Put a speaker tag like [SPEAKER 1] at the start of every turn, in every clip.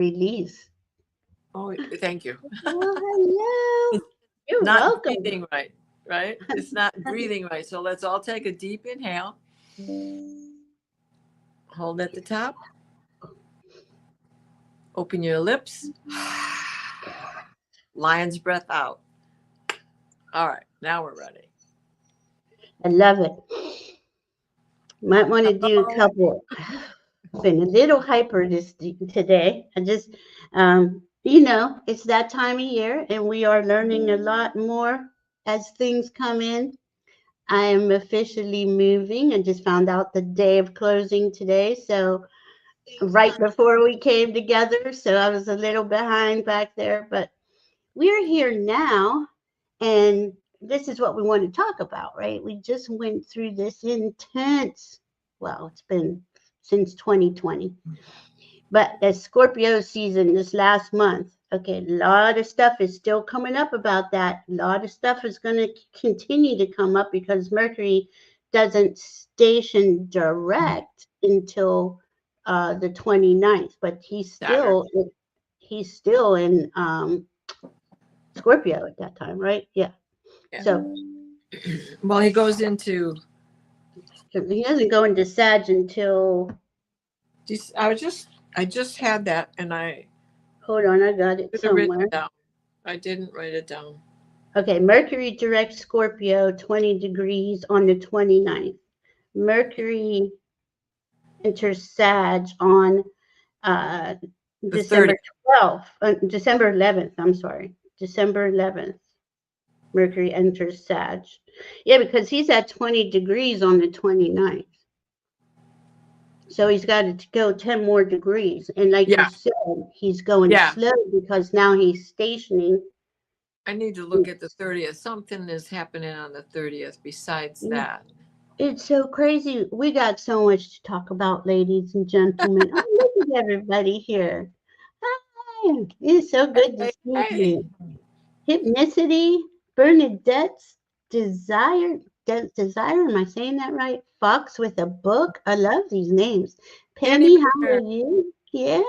[SPEAKER 1] release.
[SPEAKER 2] Oh, thank you.
[SPEAKER 1] Well, hello. You're
[SPEAKER 2] Not
[SPEAKER 1] welcome.
[SPEAKER 2] breathing right, right? It's not breathing right. So let's all take a deep inhale. Hold at the top. Open your lips. Lion's breath out. All right, now we're ready.
[SPEAKER 1] I love it. Might want to do a
[SPEAKER 2] Hello.
[SPEAKER 1] couple. Been a little hyper today. I just, it's that time of year, and we are learning a lot more as things come in. I am officially moving. I just found out the day of closing today, so right before we came together, so I was a little behind back there, but we're here now, and this is what we want to talk about, right? We just went through this intense, well, it's been since 2020, but the Scorpio season this last month. Okay, a lot of stuff is still coming up about that. A lot of stuff is going to continue to come up because Mercury doesn't station direct until the 29th, but
[SPEAKER 2] Saturn.
[SPEAKER 1] he's still in Scorpio at that time, right? Yeah.
[SPEAKER 2] Yeah.
[SPEAKER 1] So
[SPEAKER 2] Well, he goes into.
[SPEAKER 1] he doesn't go into Sag until.
[SPEAKER 2] I just had that, and I
[SPEAKER 1] Hold on, I got it
[SPEAKER 2] should have written
[SPEAKER 1] somewhere.
[SPEAKER 2] it down. I didn't write it down.
[SPEAKER 1] Okay, Mercury direct Scorpio, 20 degrees on the 29th. Mercury enters Sag on uh,
[SPEAKER 2] The
[SPEAKER 1] December
[SPEAKER 2] 30th.
[SPEAKER 1] 12th, December 11th, I'm sorry. December 11th, Mercury enters Sag. Yeah, because he's at 20 degrees on the 29th. So he's got to go 10 more degrees. And like you
[SPEAKER 2] Yeah,
[SPEAKER 1] said, he's going
[SPEAKER 2] yeah.
[SPEAKER 1] slow because now he's stationing.
[SPEAKER 2] I need to look at the 30th. Something is happening on the 30th besides that.
[SPEAKER 1] It's so crazy. We got so much to talk about, ladies and gentlemen. Oh, look at everybody here. Hi. It's so
[SPEAKER 2] Hey,
[SPEAKER 1] good to
[SPEAKER 2] hey,
[SPEAKER 1] see
[SPEAKER 2] hey.
[SPEAKER 1] you. Hypnicity, Bernadette's Desire, am I saying that right? Fox with a book. I love these names.
[SPEAKER 2] Annie
[SPEAKER 1] Penny, how are
[SPEAKER 2] Bear.
[SPEAKER 1] you? Yeah.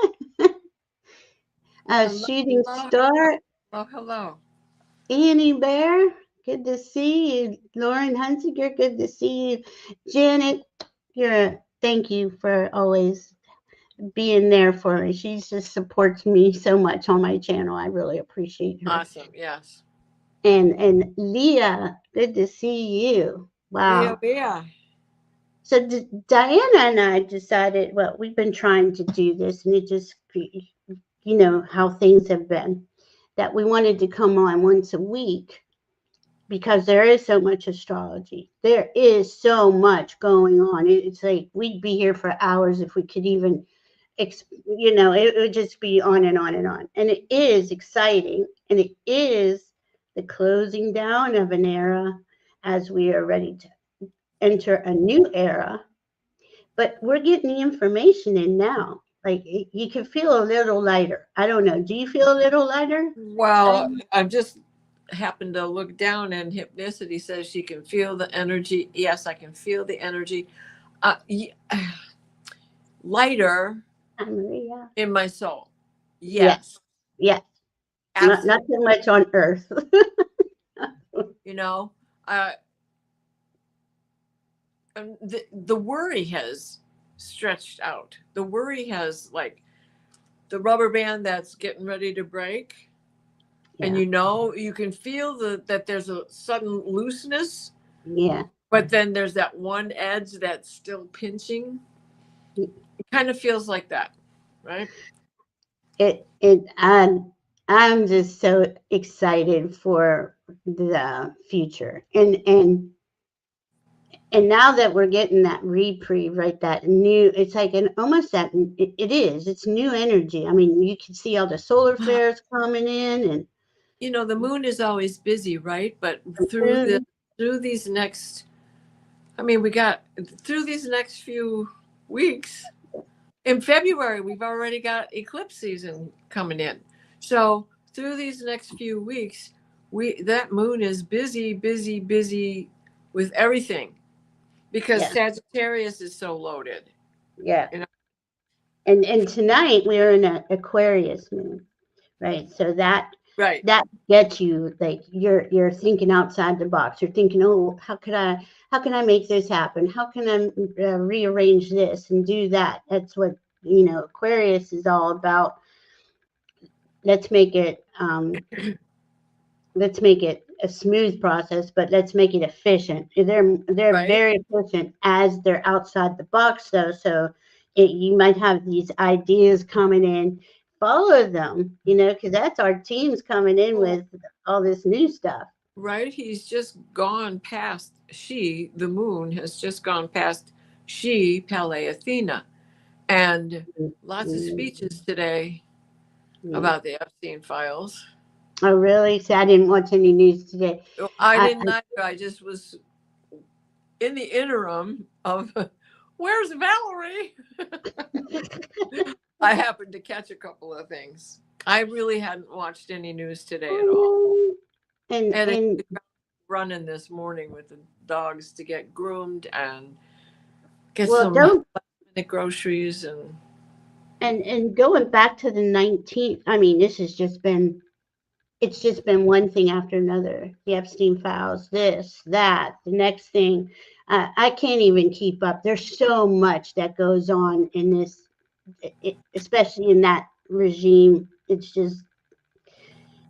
[SPEAKER 2] Hello,
[SPEAKER 1] Shooting
[SPEAKER 2] hello,
[SPEAKER 1] Star,
[SPEAKER 2] hello, hello.
[SPEAKER 1] Annie Bear, good to see you. Lauren Hunsiger, good to see you. Janet, thank you for always being there for me. She just supports me so much on my channel. I really appreciate her.
[SPEAKER 2] Awesome. Yes.
[SPEAKER 1] And Leah, good to see you.
[SPEAKER 2] Leah,
[SPEAKER 1] Wow.
[SPEAKER 2] Leah.
[SPEAKER 1] So Diana and I decided, well, we've been trying to do this, and it just, how things have been, that we wanted to come on once a week because there is so much astrology. There is so much going on. It's like we'd be here for hours if we could even, it would just be on and on and on. And it is exciting, and it is the closing down of an era as we are ready to enter a new era. But we're getting the information in now. Like you can feel a little lighter. I don't know. Do you feel a little lighter?
[SPEAKER 2] Well, I've just happened to look down, and Hypnicity says she can feel the energy. Yes, I can feel the energy. Uh, y- Lighter
[SPEAKER 1] Maria.
[SPEAKER 2] in my soul.
[SPEAKER 1] Yes.
[SPEAKER 2] Yes,
[SPEAKER 1] Yes. Not
[SPEAKER 2] absolutely.
[SPEAKER 1] so much on Earth.
[SPEAKER 2] You know, uh, the worry has stretched out. The worry has, like, the rubber band that's getting ready to break, and
[SPEAKER 1] Yeah.
[SPEAKER 2] you can feel that there's a sudden looseness,
[SPEAKER 1] Yeah.
[SPEAKER 2] but then there's that one edge that's still pinching. It kind of feels like that, right?
[SPEAKER 1] I'm just so excited for the future. And now that we're getting that reprieve, right? That new, it's like an almost that it's new energy. I mean, you can see all the solar flares coming in and
[SPEAKER 2] The moon is always busy, right? But
[SPEAKER 1] through.
[SPEAKER 2] through these next, I mean, we got through these next few weeks. In February, we've already got eclipse season coming in. So through these next few weeks, that moon is busy, busy, busy with everything because
[SPEAKER 1] Yeah.
[SPEAKER 2] Sagittarius is so loaded.
[SPEAKER 1] Yeah.
[SPEAKER 2] You know,
[SPEAKER 1] And tonight we're in an Aquarius moon, right? So
[SPEAKER 2] Right.
[SPEAKER 1] that gets you, like, you're thinking outside the box. You're thinking, oh, how can I make this happen? How can I rearrange this and do that? That's what, Aquarius is all about. Let's make it let's make it a smooth process, but let's make it efficient. They're
[SPEAKER 2] Right.
[SPEAKER 1] very efficient as they're outside the box, though. So you might have these ideas coming in, follow them, because that's our teams coming in
[SPEAKER 2] Well,
[SPEAKER 1] with all this new stuff.
[SPEAKER 2] right. He's just gone past the moon has just gone past Pele Athena. And lots of speeches today
[SPEAKER 1] Mm.
[SPEAKER 2] about the Epstein files.
[SPEAKER 1] Oh, really? See, I didn't watch any news today.
[SPEAKER 2] I
[SPEAKER 1] I,
[SPEAKER 2] didn't either. I just was in the interim of where's Valerie? I happened to catch a couple of things. I really hadn't watched any news today at all. And
[SPEAKER 1] and
[SPEAKER 2] running this morning with the dogs to get groomed and get
[SPEAKER 1] well,
[SPEAKER 2] some
[SPEAKER 1] don't
[SPEAKER 2] groceries and
[SPEAKER 1] and going back to the 19th. I mean, it's just been one thing after another. The Epstein files, this, that, the next thing. I can't even keep up. There's so much that goes on in this, especially in that regime. It's just,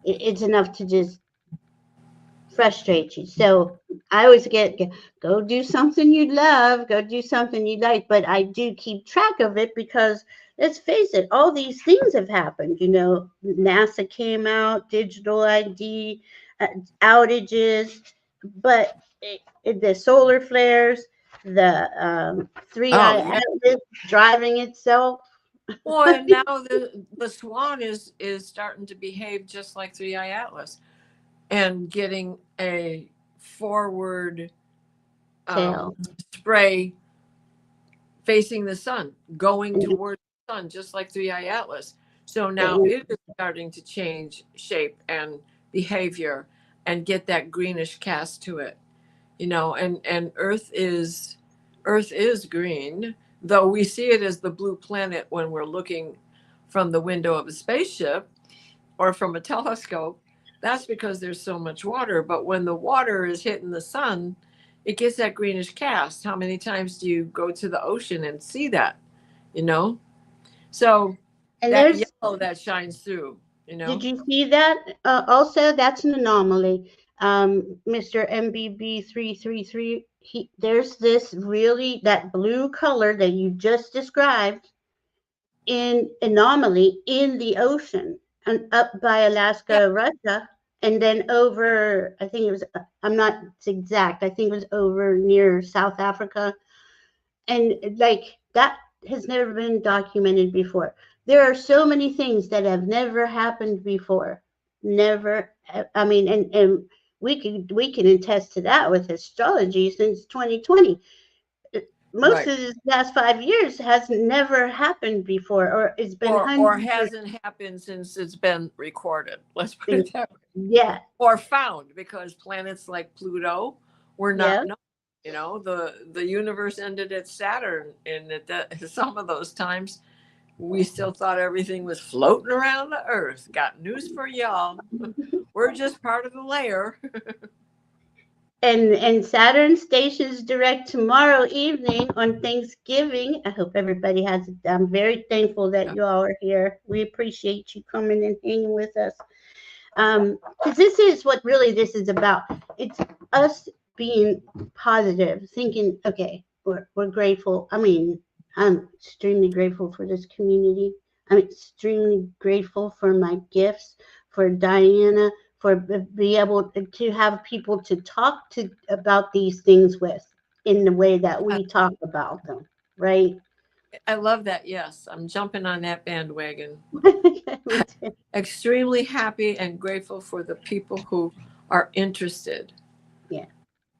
[SPEAKER 1] it's enough to just frustrate you. So I always go do something you love, go do something you like. But I do keep track of it because, let's face it, all these things have happened. NASA came out, digital ID, outages, but the solar flares, the
[SPEAKER 2] oh
[SPEAKER 1] 3i
[SPEAKER 2] yeah.
[SPEAKER 1] Atlas driving itself.
[SPEAKER 2] Well, and now the Swan is starting to behave just like 3i Atlas and getting a forward
[SPEAKER 1] Tail.
[SPEAKER 2] spray facing the sun, going towards the sun, just like 3i Atlas. So now it is starting to change shape and behavior and get that greenish cast to it, and Earth is green, though we see it as the blue planet when we're looking from the window of a spaceship or from a telescope. That's because there's so much water. But when the water is hitting the sun, it gets that greenish cast. How many times do you go to the ocean and see that? You know? So
[SPEAKER 1] And
[SPEAKER 2] that
[SPEAKER 1] there's
[SPEAKER 2] yellow that shines through,
[SPEAKER 1] Did you see that? Also, that's an anomaly. Mr. MBB333, there's this really, that blue color that you just described in anomaly in the ocean and up by
[SPEAKER 2] Yeah.
[SPEAKER 1] Alaska, Russia, and then over, I think it was, I'm not exact, I think it was over near South Africa. And like that has never been documented before. There are so many things that have never happened before. Never. I mean, and we can attest to that with astrology since 2020. Most
[SPEAKER 2] Right.
[SPEAKER 1] of the last 5 years has never happened before, or it's been
[SPEAKER 2] Or
[SPEAKER 1] hundreds of
[SPEAKER 2] hasn't happened since it's been recorded. Let's put
[SPEAKER 1] things.
[SPEAKER 2] it that way.
[SPEAKER 1] Yeah,
[SPEAKER 2] Or found, because planets like Pluto were
[SPEAKER 1] yeah.
[SPEAKER 2] not known. The universe ended at Saturn, and some of those times we still thought everything was floating around the Earth. Got news for y'all. We're just part of the layer.
[SPEAKER 1] And Saturn stations direct tomorrow evening on Thanksgiving. I hope everybody has it. I'm very thankful that you all are here. We appreciate you coming and hanging with us. Because this is what really this is about. It's us being positive, thinking, okay, we're grateful. I mean, I'm extremely grateful for this community. I'm extremely grateful for my gifts, for Diana, for be able to have people to talk to about these things with in the way that we talk about them, right?
[SPEAKER 2] I love that. Yes, I'm jumping on that bandwagon.
[SPEAKER 1] Me too.
[SPEAKER 2] Extremely happy and grateful for the people who are interested,
[SPEAKER 1] Yeah,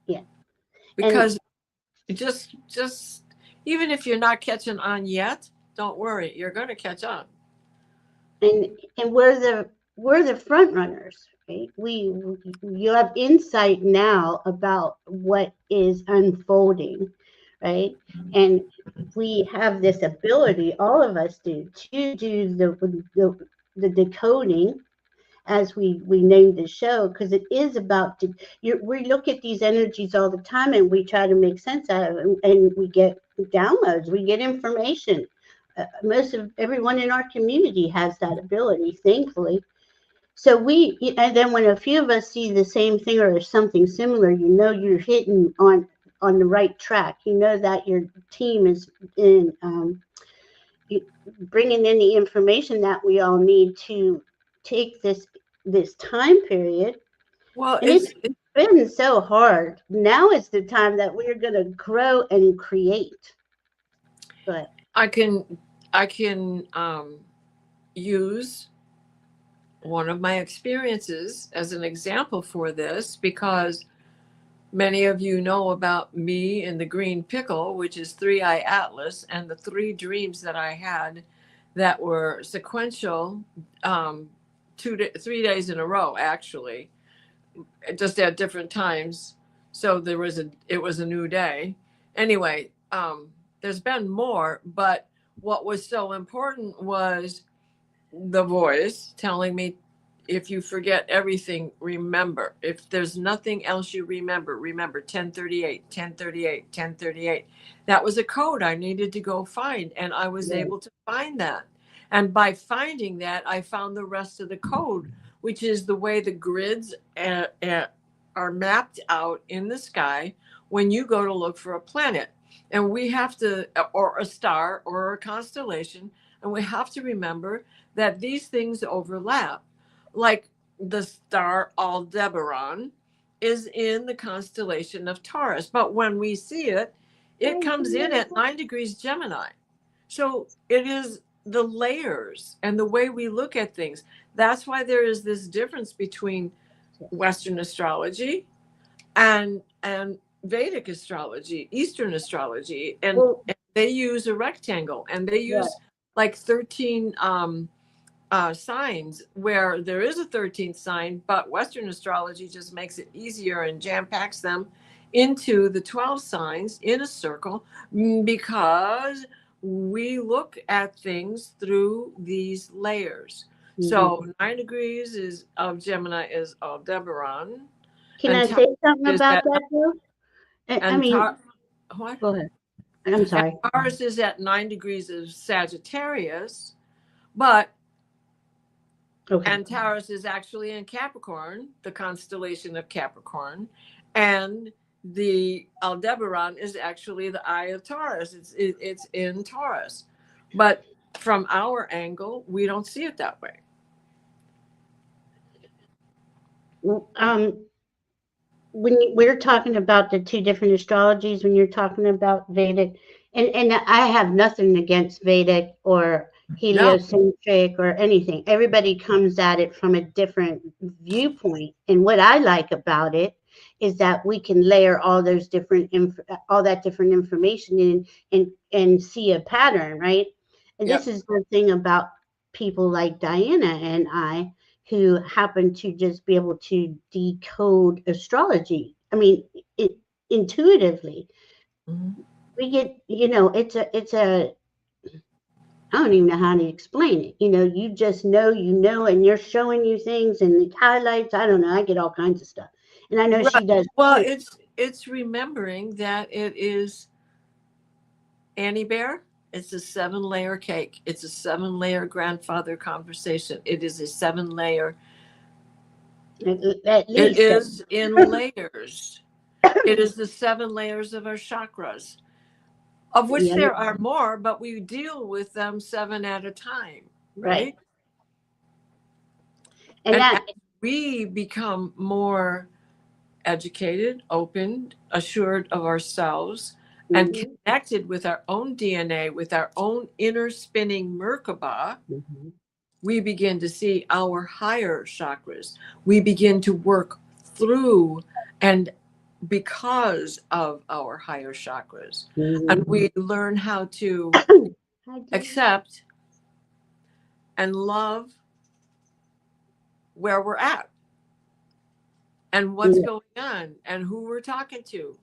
[SPEAKER 1] yeah. And
[SPEAKER 2] because just even if you're not catching on yet, don't worry, you're going to catch on.
[SPEAKER 1] and we're the front runners, right? You have insight now about what is unfolding, right? And we have this ability, all of us do, to do the decoding, as we named the show, because it is about we look at these energies all the time and we try to make sense out of it, and we get downloads, we get information. Most of everyone in our community has that ability, thankfully. So and then when a few of us see the same thing or something similar, you're hitting on the right track. You know that your team is in bringing in the information that we all need to take this time period.
[SPEAKER 2] Well,
[SPEAKER 1] And it's been so hard. Now is the time that we're going to grow and create. But
[SPEAKER 2] I can use one of my experiences as an example for this, because many of you know about me and the green pickle, which is 3-eye atlas, and the 3 dreams that I had that were sequential, 3 days in a row, actually, just at different times. So it was a new day. Anyway, there's been more, but what was so important was the voice telling me, if you forget everything, remember. If there's nothing else you remember 1038, 1038, 1038. That was a code I needed to go find, and I was able to find that. And by finding that, I found the rest of the code, which is the way the grids are mapped out in the sky when you go to look for a planet. And we have to, or a star or a constellation, and we have to remember that these things overlap. Like the star Aldebaran is in the constellation of Taurus, but when we see it, it comes in at 9 degrees Gemini. So it is the layers and the way we look at things. That's why there is this difference between Western astrology and Vedic astrology, Eastern astrology, and they use a rectangle, and they use like 13 signs, where there is a 13th sign, but Western astrology just makes it easier and jam packs them into the 12 signs in a circle, because we look at things through these layers. Mm-hmm. So 9 degrees of Gemini is Aldebaran.
[SPEAKER 1] Can I say something about that, too? I mean,
[SPEAKER 2] what?
[SPEAKER 1] Go ahead. I'm sorry.
[SPEAKER 2] And Taurus is at 9 degrees of Sagittarius, but and Taurus is actually in Capricorn, the constellation of Capricorn, and the Aldebaran is actually the eye of Taurus. It's in Taurus, but from our angle, we don't see it that way.
[SPEAKER 1] When we're talking about the 2 different astrologies, when you're talking about Vedic, and I have nothing against Vedic or heliocentric or anything. Everybody comes at it from a different viewpoint, and what I like about it is that we can layer all those all that different information in and see a pattern, right? And this is the thing about people like Diana and I, who happen to just be able to decode astrology. I mean, intuitively. Mm-hmm. We get, it's a I don't even know how to explain it. You just know, and you're showing you things and the highlights. I don't know. I get all kinds of stuff. And I know she does.
[SPEAKER 2] Well, it's remembering that it is Annie Bear. It's a 7-layer cake. It's a 7-layer grandfather conversation. It is a 7-layer.
[SPEAKER 1] At least
[SPEAKER 2] it is in layers. It is the 7 layers of our chakras, of which there are more, but we deal with them 7 at a time, right? And as we become more educated, open, assured of ourselves, and connected with our own DNA, with our own inner spinning Merkaba, we begin to see our higher chakras. We begin to work through and because of our higher chakras. And we learn how to accept and love where we're at and what's going on and who we're talking to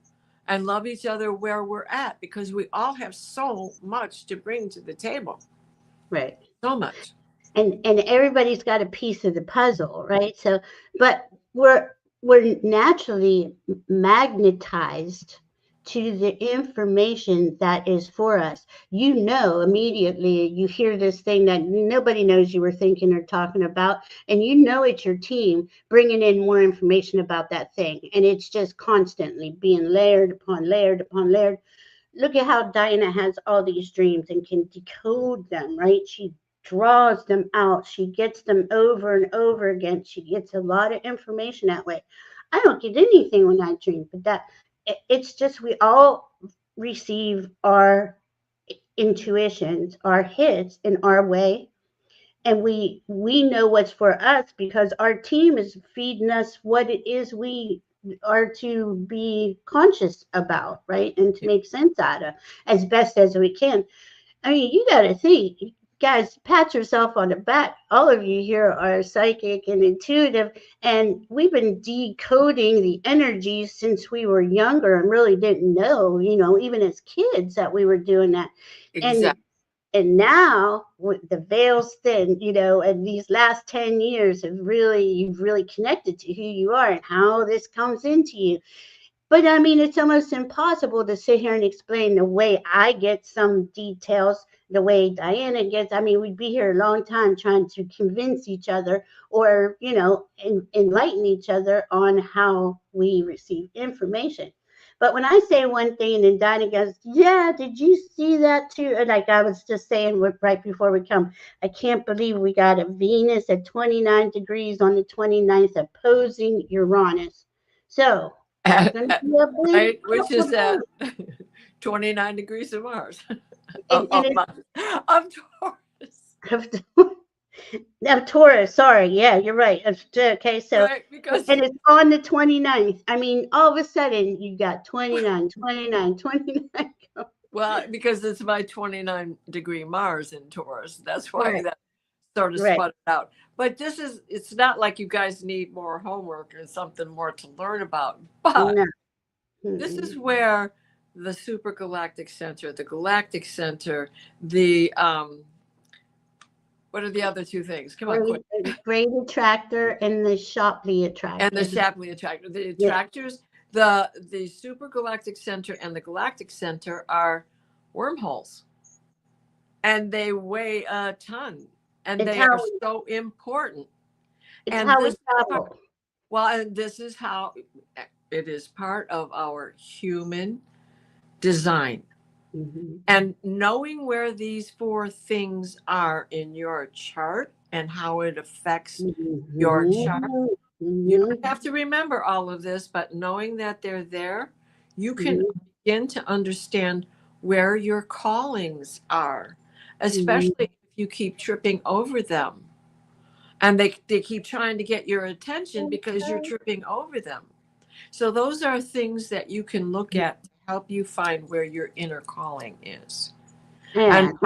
[SPEAKER 2] and love each other where we're at, because we all have so much to bring to the table.
[SPEAKER 1] Right.
[SPEAKER 2] So much.
[SPEAKER 1] And everybody's got a piece of the puzzle, right? So, but we're naturally magnetized to the information that is for us. You know, immediately you hear this thing that nobody knows you were thinking or talking about, and you know it's your team bringing in more information about that thing, and it's just constantly being layered upon layered upon layered. Look at how Diana has all these dreams and can decode them, right? She draws them out. She gets them over and over again. She gets a lot of information that way. I don't get anything when I dream, but it's just we all receive our intuitions, our hits in our way, and we know what's for us because our team is feeding us what it is we are to be conscious about, right? And to make sense out of as best as we can. I mean, you got to think, guys, pat yourself on the back. All of you here are psychic and intuitive, and we've been decoding the energies since we were younger and really didn't know, even as kids that we were doing that.
[SPEAKER 2] Exactly.
[SPEAKER 1] And now with the veils thin, and these last 10 years you've really connected to who you are and how this comes into you. But I mean, it's almost impossible to sit here and explain the way I get some details, the way Diana gets. I mean, we'd be here a long time trying to convince each other or, enlighten each other on how we receive information. But when I say one thing and then Diana goes, yeah, did you see that too? And like I was just saying right before we come, I can't believe we got a Venus at 29 degrees on the 29th opposing Uranus. So that's going to be a big
[SPEAKER 2] right, which is at 29 degrees of Mars.
[SPEAKER 1] and
[SPEAKER 2] of Taurus.
[SPEAKER 1] Of Taurus, sorry. Yeah, you're right. Okay, so,
[SPEAKER 2] right, because
[SPEAKER 1] and it's on the 29th. I mean, all of a sudden, you got 29, 29, 29.
[SPEAKER 2] Well, because it's my 29-degree Mars in Taurus. That's why
[SPEAKER 1] Right.
[SPEAKER 2] that sort of
[SPEAKER 1] Right.
[SPEAKER 2] spun it out. But it's not like you guys need more homework or something more to learn about. But
[SPEAKER 1] No.
[SPEAKER 2] this is where the supergalactic center, the galactic center, the what are the other two things? Come on, quick.
[SPEAKER 1] Great attractor and the Shapley attractor.
[SPEAKER 2] And the Shapley attractor. The attractors, the supergalactic center and the galactic center are wormholes. And they weigh a ton. And they are so important.
[SPEAKER 1] And how we travel.
[SPEAKER 2] And this is how it is part of our human design.
[SPEAKER 1] Mm-hmm.
[SPEAKER 2] And knowing where these four things are in your chart and how it affects your chart. You don't have to remember all of this, but knowing that they're there, you can begin to understand where your callings are, especially if you keep tripping over them. And they keep trying to get your attention because you're tripping over them. So those are things that you can look at to help you find where your inner calling is. And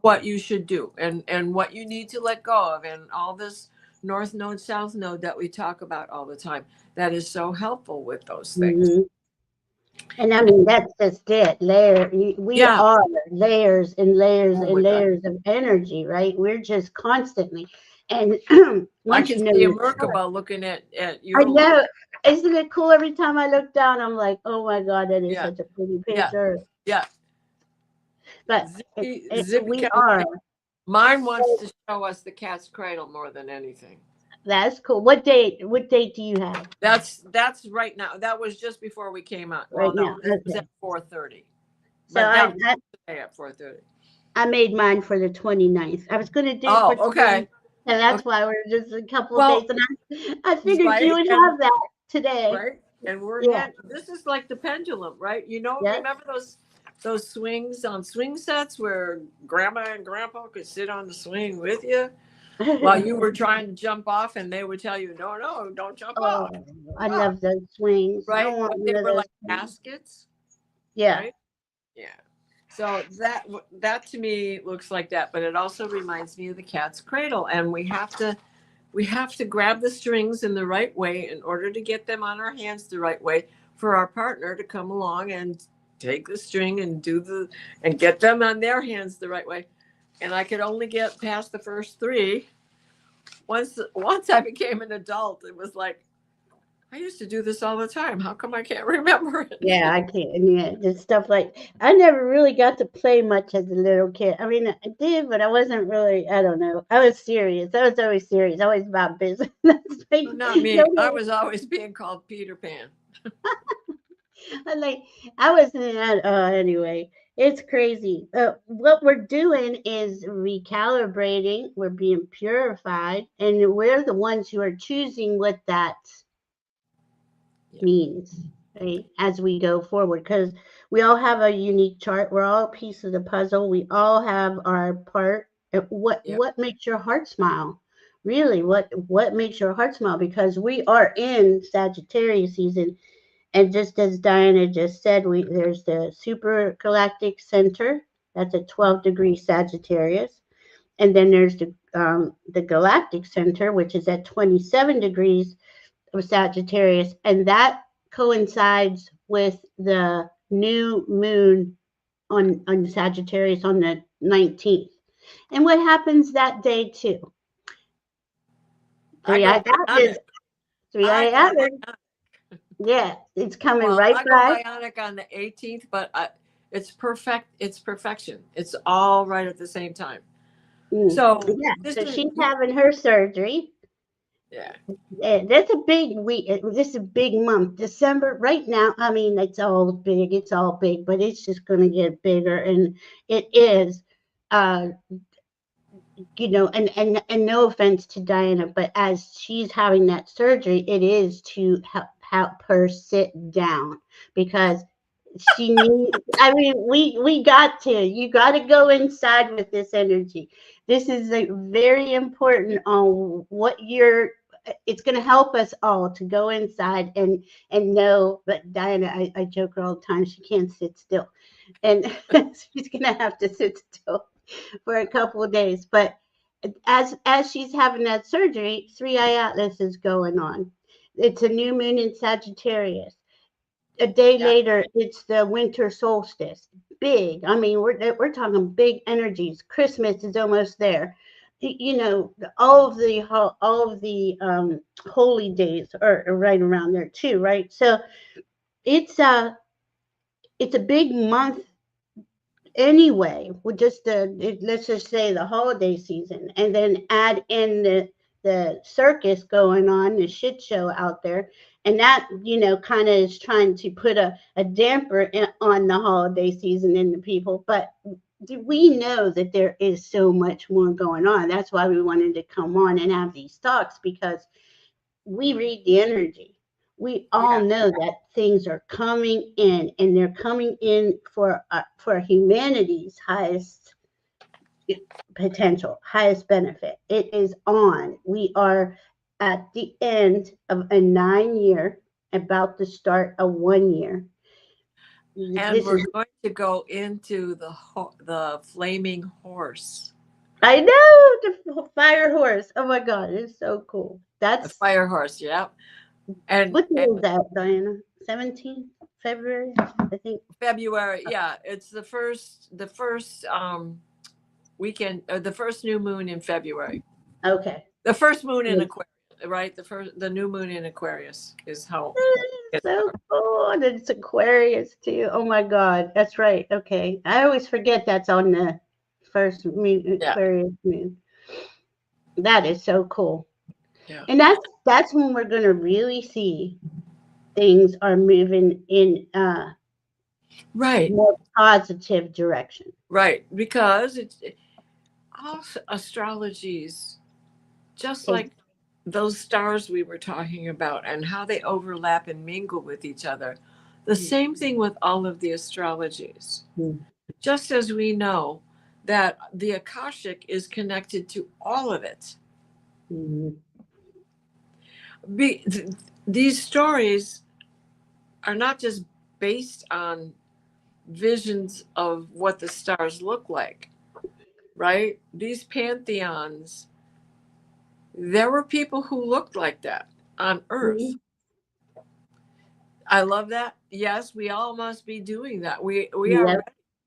[SPEAKER 2] what you should do and what you need to let go of, and all this North Node, South Node that we talk about all the time. That is so helpful with those things.
[SPEAKER 1] And I mean, that's just it. We are layers and layers and layers of energy, right? We're just constantly. And once
[SPEAKER 2] I can see a Merkaba looking at your
[SPEAKER 1] I know. Isn't it cool? Every time I look down, I'm like, oh my God, that is such a pretty picture.
[SPEAKER 2] Yeah.
[SPEAKER 1] But we are.
[SPEAKER 2] Mine wants to show us the cat's cradle more than anything.
[SPEAKER 1] That's cool. What date do you have?
[SPEAKER 2] That's right now. That was just before we came out. Well, no, it was at 4:30.
[SPEAKER 1] So
[SPEAKER 2] I today at 4:30.
[SPEAKER 1] I made mine for the 29th. I was going to do it for
[SPEAKER 2] okay.
[SPEAKER 1] And that's why we're just a couple of days. And I figured you would have that today.
[SPEAKER 2] Right. And we're this is like the pendulum, right? Remember those swings on swing sets where grandma and grandpa could sit on the swing with you while you were trying to jump off, and they would tell you, no, don't jump off.
[SPEAKER 1] I love those swings.
[SPEAKER 2] Right. They were like baskets.
[SPEAKER 1] Yeah.
[SPEAKER 2] Right? Yeah. So that to me looks like that, but it also reminds me of the cat's cradle, and we have to grab the strings in the right way in order to get them on our hands the right way for our partner to come along and take the string and and get them on their hands the right way. And I could only get past the first three. Once I became an adult, it was like, I used to do this all the time. How come I can't remember it?
[SPEAKER 1] Yeah, I can't. Yeah, just stuff like I never really got to play much as a little kid. I mean, I did, but I wasn't really. I don't know. I was serious. I was always serious. Always about business. Like,
[SPEAKER 2] Not me.
[SPEAKER 1] no,
[SPEAKER 2] I was always being called Peter Pan.
[SPEAKER 1] like I wasn't that. Anyway, it's crazy. What we're doing is recalibrating. We're being purified, and we're the ones who are choosing what that means, right, as we go forward, because we all have a unique chart. We're all a piece of the puzzle. We all have our part. What makes your heart smile? Really, what makes your heart smile? Because we are in Sagittarius season, and just as Diana just said, there's the super galactic center. That's a 12-degree Sagittarius, and then there's the galactic center, which is at 27 degrees of Sagittarius, and that coincides with the new moon on Sagittarius on the 19th. And what happens that day too?
[SPEAKER 2] I go
[SPEAKER 1] Atlas,
[SPEAKER 2] I go
[SPEAKER 1] Atlas. Yeah, it's coming right
[SPEAKER 2] I go
[SPEAKER 1] by.
[SPEAKER 2] bionic on the 18th, but it's perfect. It's perfection. It's all right at the same time. So
[SPEAKER 1] yeah, so she's having her surgery.
[SPEAKER 2] Yeah.
[SPEAKER 1] That's a big week. This is a big month. December, right now, I mean, it's all big. It's all big, but it's just going to get bigger. And it is, and no offense to Diana, but as she's having that surgery, it is to help her sit down, because she needs, I mean, you got to go inside with this energy. This is very important on it's going to help us all to go inside and know. But Diana, I joke her all the time, she can't sit still, and she's going to have to sit still for a couple of days. But as she's having that surgery, 3i Atlas is going on. It's a new moon in Sagittarius. A day later, it's the winter solstice. Big. I mean, we're talking big energies. Christmas is almost there. All of the holy days are right around there too, right? So it's a big month anyway. Let's just say the holiday season, and then add in the circus going on, the shit show out there, and that kind of is trying to put a damper on the holiday season and the people. But we know that there is so much more going on. That's why we wanted to come on and have these talks, because we read the energy. We all know that things are coming in, and they're coming in for humanity's highest potential, highest benefit. It is on. We are at the end of a 9-year, about to start a 1-year.
[SPEAKER 2] And we're going to go into the flaming horse.
[SPEAKER 1] I know, the fire horse. Oh my God, it's so cool. That's
[SPEAKER 2] the fire horse. Yeah. And
[SPEAKER 1] what day is that, Diana? 17th February, I think.
[SPEAKER 2] February. Yeah, it's the first weekend, or the first new moon in February.
[SPEAKER 1] Okay.
[SPEAKER 2] The first moon in Aquarius, right? The new moon in Aquarius is how.
[SPEAKER 1] It's so cool. And it's Aquarius too. Oh my God, that's right. Okay, I always forget that's on the first moon, Aquarius moon. That is so cool. Yeah. And that's when we're gonna really see things are moving in more positive direction.
[SPEAKER 2] Right, because all astrologies, just like those stars we were talking about and how they overlap and mingle with each other. The same thing with all of the astrologies. Just as we know that the Akashic is connected to all of it. These stories are not just based on visions of what the stars look like, right? These pantheons, there were people who looked like that on Earth. I love that. Yes, we all must be doing that. We are
[SPEAKER 1] Yep.
[SPEAKER 2] ready.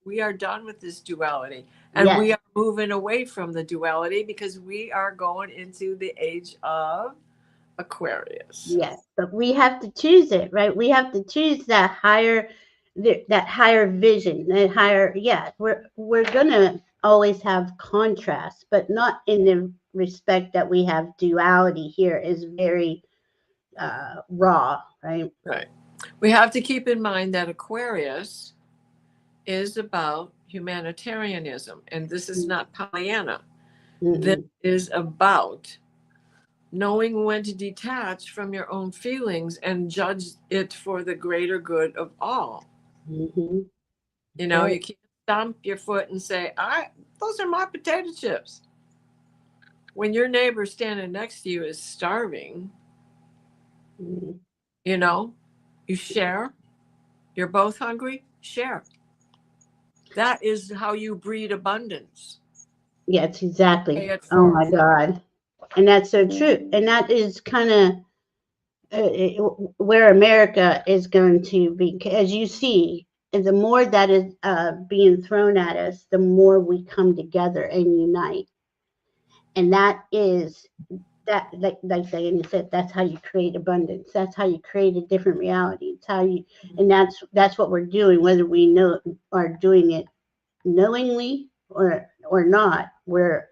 [SPEAKER 2] We are done with this duality, and we
[SPEAKER 1] Yes.
[SPEAKER 2] are moving away from the duality because we are going into the age of Aquarius.
[SPEAKER 1] Yes. But we have to choose it, right? We have to choose that higher, that higher vision, that higher. Yeah, we're gonna always have contrast, but not in the respect that we have duality here. Is very raw, right?
[SPEAKER 2] Right. We have to keep in mind that Aquarius is about humanitarianism, and this is not Pollyanna. This
[SPEAKER 1] Mm-mm.
[SPEAKER 2] is about knowing when to detach from your own feelings and judge it for the greater good of all.
[SPEAKER 1] Mm-hmm.
[SPEAKER 2] You know,
[SPEAKER 1] Right.
[SPEAKER 2] you can't stomp your foot and say, those are my potato chips. When your neighbor standing next to you is starving,
[SPEAKER 1] Mm-hmm.
[SPEAKER 2] you know, you share. You're both hungry, share. That is how you breed abundance.
[SPEAKER 1] Yes,
[SPEAKER 2] Pay
[SPEAKER 1] exactly.
[SPEAKER 2] it
[SPEAKER 1] Oh my
[SPEAKER 2] forward.
[SPEAKER 1] God. And that's so true. And that is kind of where America is going to be, as you see, and the more that is being thrown at us, the more we come together and unite. And that is that, like Diana said, that's how you create abundance. That's how you create a different reality. It's how you, and that's what we're doing, whether we know are doing it knowingly or not. We're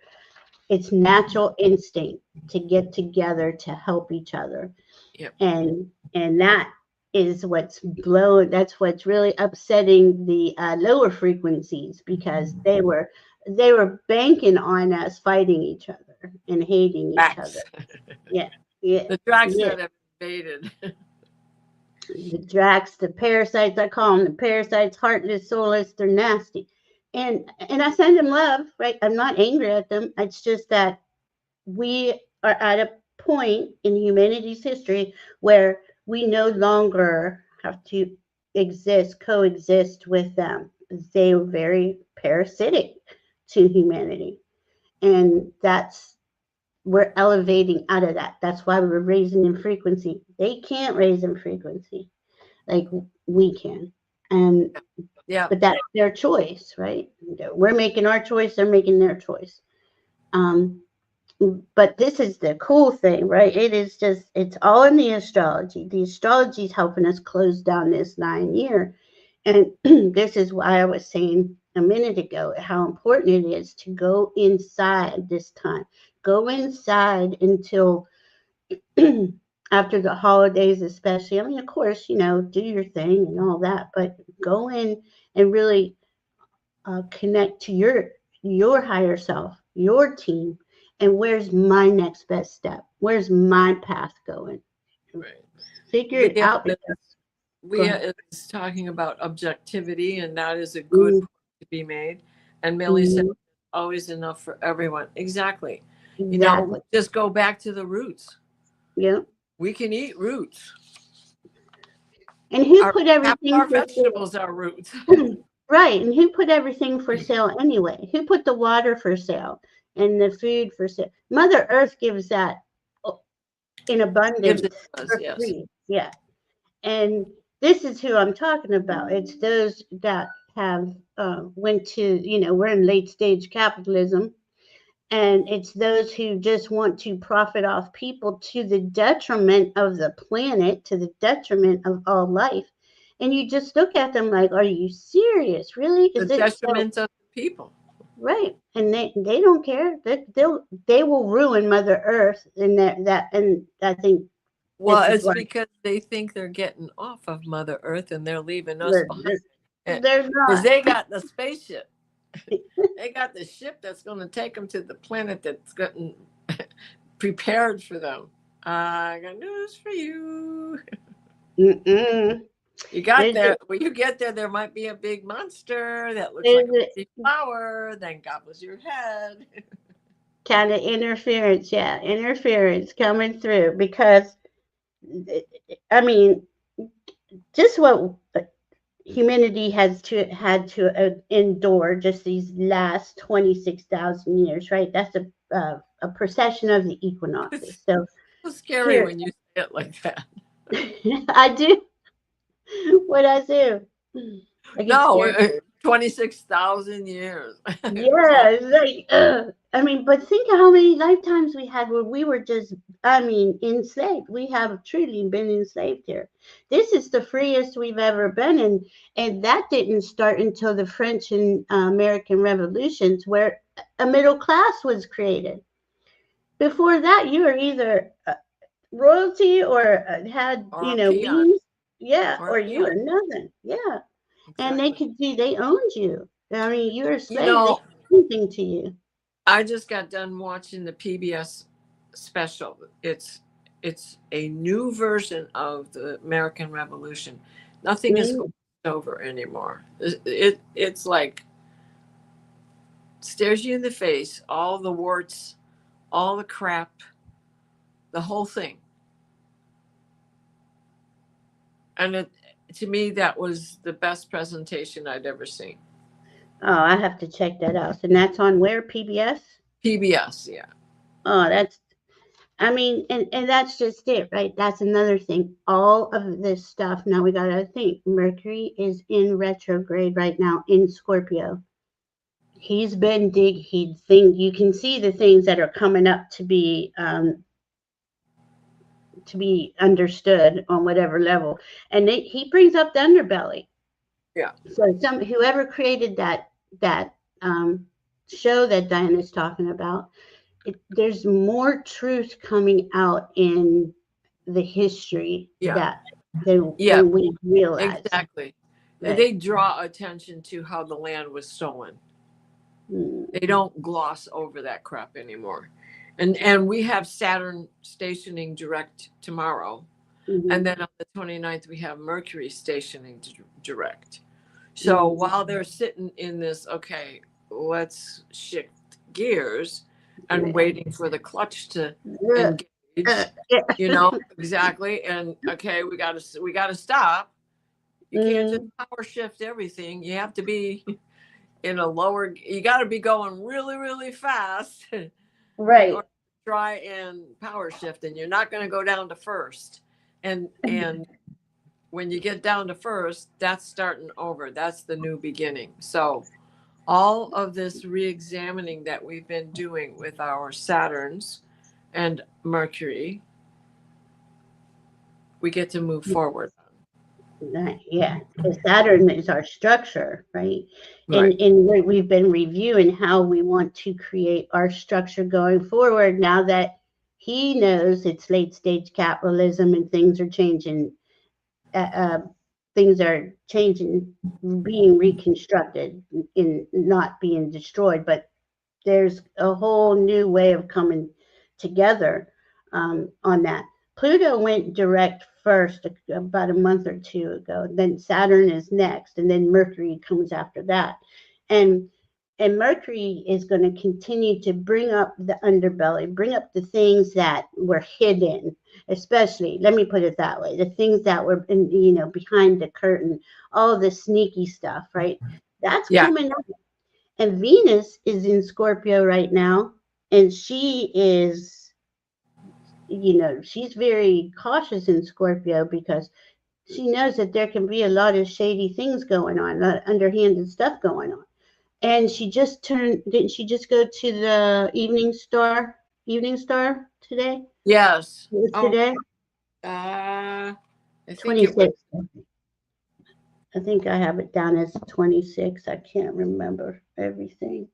[SPEAKER 1] it's natural instinct to get together to help each other,
[SPEAKER 2] Yep.
[SPEAKER 1] and that is that's what's really upsetting the lower frequencies, because they were banking on us fighting each other and hating each other.
[SPEAKER 2] Tracks.
[SPEAKER 1] Yeah, yeah,
[SPEAKER 2] The tracks
[SPEAKER 1] yeah.
[SPEAKER 2] that have invaded.
[SPEAKER 1] The Dracs, the parasites, I call them the parasites, heartless, soulless, they're nasty. And I send them love, right? I'm not angry at them. It's just that we are at a point in humanity's history where we no longer have to coexist with them. They were very parasitic to humanity. And we're elevating out of that. That's why we're raising in frequency. They can't raise in frequency like we can. And
[SPEAKER 2] Yeah.
[SPEAKER 1] but that's their choice, right? We're making our choice, they're making their choice. Um, but this is the cool thing, right? It's all in the astrology. The astrology is helping us close down this 9 year. And this is why I was saying a minute ago how important it is to go inside this time. Go inside until after the holidays, especially. I mean, of course, do your thing and all that, but go in and really connect to your higher self, your team, and where's my next best step? Where's my path going?
[SPEAKER 2] Right.
[SPEAKER 1] Figure it out. Go ahead.
[SPEAKER 2] Leah is talking about objectivity, and that is a good
[SPEAKER 1] Mm,
[SPEAKER 2] point to be made. And Millie said,
[SPEAKER 1] mm,
[SPEAKER 2] always enough for everyone. Exactly. You know,
[SPEAKER 1] exactly.
[SPEAKER 2] just go back to the roots.
[SPEAKER 1] Yeah.
[SPEAKER 2] We can eat roots.
[SPEAKER 1] And who
[SPEAKER 2] Our
[SPEAKER 1] put
[SPEAKER 2] half
[SPEAKER 1] everything
[SPEAKER 2] our
[SPEAKER 1] for
[SPEAKER 2] vegetables are roots.
[SPEAKER 1] sale? Right. And who put everything for sale anyway? Who put the water for sale and the food for sale? Mother Earth gives that in
[SPEAKER 2] Gives it
[SPEAKER 1] abundance
[SPEAKER 2] to us,
[SPEAKER 1] for
[SPEAKER 2] yes.
[SPEAKER 1] free. Yeah. And this is who I'm talking about. It's those that have went to, we're in late stage capitalism, and it's those who just want to profit off people to the detriment of the planet, to the detriment of all life. And you just look at them like, are you serious? Really?
[SPEAKER 2] The
[SPEAKER 1] Is it so?
[SPEAKER 2] detriment of the people.
[SPEAKER 1] Right. And they don't care. They will ruin Mother Earth, and I think
[SPEAKER 2] Well,
[SPEAKER 1] this is
[SPEAKER 2] it's
[SPEAKER 1] why
[SPEAKER 2] because they think they're getting off of Mother Earth and they're leaving us
[SPEAKER 1] they're,
[SPEAKER 2] behind.
[SPEAKER 1] they're, they're
[SPEAKER 2] Because
[SPEAKER 1] not.
[SPEAKER 2] they got the spaceship. They got the ship that's going to take them to the planet that's gotten prepared for them. I got news for you.
[SPEAKER 1] Mm-mm.
[SPEAKER 2] You got
[SPEAKER 1] There's
[SPEAKER 2] there. When you get there, there might be a big monster that looks like
[SPEAKER 1] there's
[SPEAKER 2] a
[SPEAKER 1] a
[SPEAKER 2] pretty flower, then gobbles your head.
[SPEAKER 1] kind of interference, yeah, interference coming through, because I mean, just what humanity had to endure just these last 26,000 years, right? That's a procession of the
[SPEAKER 2] It's
[SPEAKER 1] equinoxes. So
[SPEAKER 2] so scary
[SPEAKER 1] here,
[SPEAKER 2] when you say it like that.
[SPEAKER 1] I do. What I do? I get
[SPEAKER 2] No,
[SPEAKER 1] scared.
[SPEAKER 2] 26,000 years.
[SPEAKER 1] Yeah, it's like, I mean, but think of how many lifetimes we had where we were just, I mean, enslaved. We have truly been enslaved here. This is the freest we've ever been, and that didn't start until the French and American revolutions, where a middle class was created. Before that, you were either royalty or had,
[SPEAKER 2] Or a peon.
[SPEAKER 1] means, yeah,
[SPEAKER 2] Or a
[SPEAKER 1] or you
[SPEAKER 2] peon.
[SPEAKER 1] were nothing, yeah. And they
[SPEAKER 2] Exactly.
[SPEAKER 1] could see they owned you. I mean, you were a
[SPEAKER 2] You
[SPEAKER 1] slave. They
[SPEAKER 2] know,
[SPEAKER 1] could do anything to you.
[SPEAKER 2] I just got done watching the PBS special. It's a new version of the American Revolution. Nothing is
[SPEAKER 1] Mm,
[SPEAKER 2] glossed over anymore. It's like stares you in the face, all the warts, all the crap, the whole thing. And to me, that was the best presentation I'd ever seen.
[SPEAKER 1] oh, I have to check that out. And that's on where? PBS?
[SPEAKER 2] PBS, yeah.
[SPEAKER 1] Oh, I mean, and that's just it, right? That's another thing. All of this stuff, now we got to think Mercury is in retrograde right now in Scorpio. He's been he think you can see the things that are coming up to be understood on whatever level. And he brings up the underbelly.
[SPEAKER 2] Yeah.
[SPEAKER 1] So whoever created that show that Diana's talking about, there's more truth coming out in the history
[SPEAKER 2] Yeah. Yeah,
[SPEAKER 1] than we realize.
[SPEAKER 2] exactly.
[SPEAKER 1] Right.
[SPEAKER 2] They draw attention to how the land was stolen.
[SPEAKER 1] Mm,
[SPEAKER 2] They don't gloss over that crap anymore. And we have Saturn stationing direct tomorrow. And
[SPEAKER 1] mhm.
[SPEAKER 2] then on the 29th, we have Mercury stationing direct. So
[SPEAKER 1] Mm.
[SPEAKER 2] while they're sitting in this, okay, let's shift gears and
[SPEAKER 1] Yeah.
[SPEAKER 2] waiting for the clutch to
[SPEAKER 1] Yeah.
[SPEAKER 2] engage,
[SPEAKER 1] Yeah.
[SPEAKER 2] exactly. And okay, we gotta stop. You can't just
[SPEAKER 1] Mm,
[SPEAKER 2] power shift everything. You have to be in a lower, you got to be going really, really fast in
[SPEAKER 1] right.
[SPEAKER 2] order to try and power shift. And you're not going to go down to first. And when you get down to first, that's starting over. That's the new beginning. So all of this re-examining that we've been doing with our Saturns and Mercury, we get to move forward.
[SPEAKER 1] Yeah, because Saturn is our structure, right?
[SPEAKER 2] Right.
[SPEAKER 1] And we've been reviewing how we want to create our structure going forward now that he knows it's late stage capitalism and uh, uh, things are changing, being reconstructed, in not being destroyed, but there's a whole new way of coming together on that. Pluto went direct first about a month or two ago. Then Saturn is next, and then Mercury comes after that. And and Mercury is going to continue to bring up the underbelly, bring up the things that were hidden, especially, let me put it that way, the things that were behind the curtain, all the sneaky stuff, right? That's
[SPEAKER 2] Yeah.
[SPEAKER 1] coming up. And Venus is in Scorpio right now, and she's very cautious in Scorpio because she knows that there can be a lot of shady things going on, a lot of underhanded stuff going on. And didn't she just go to the Evening Star today?
[SPEAKER 2] Yes.
[SPEAKER 1] It was
[SPEAKER 2] Oh,
[SPEAKER 1] today?
[SPEAKER 2] I think it was.
[SPEAKER 1] 26. I think I have it down as 26. I can't remember everything.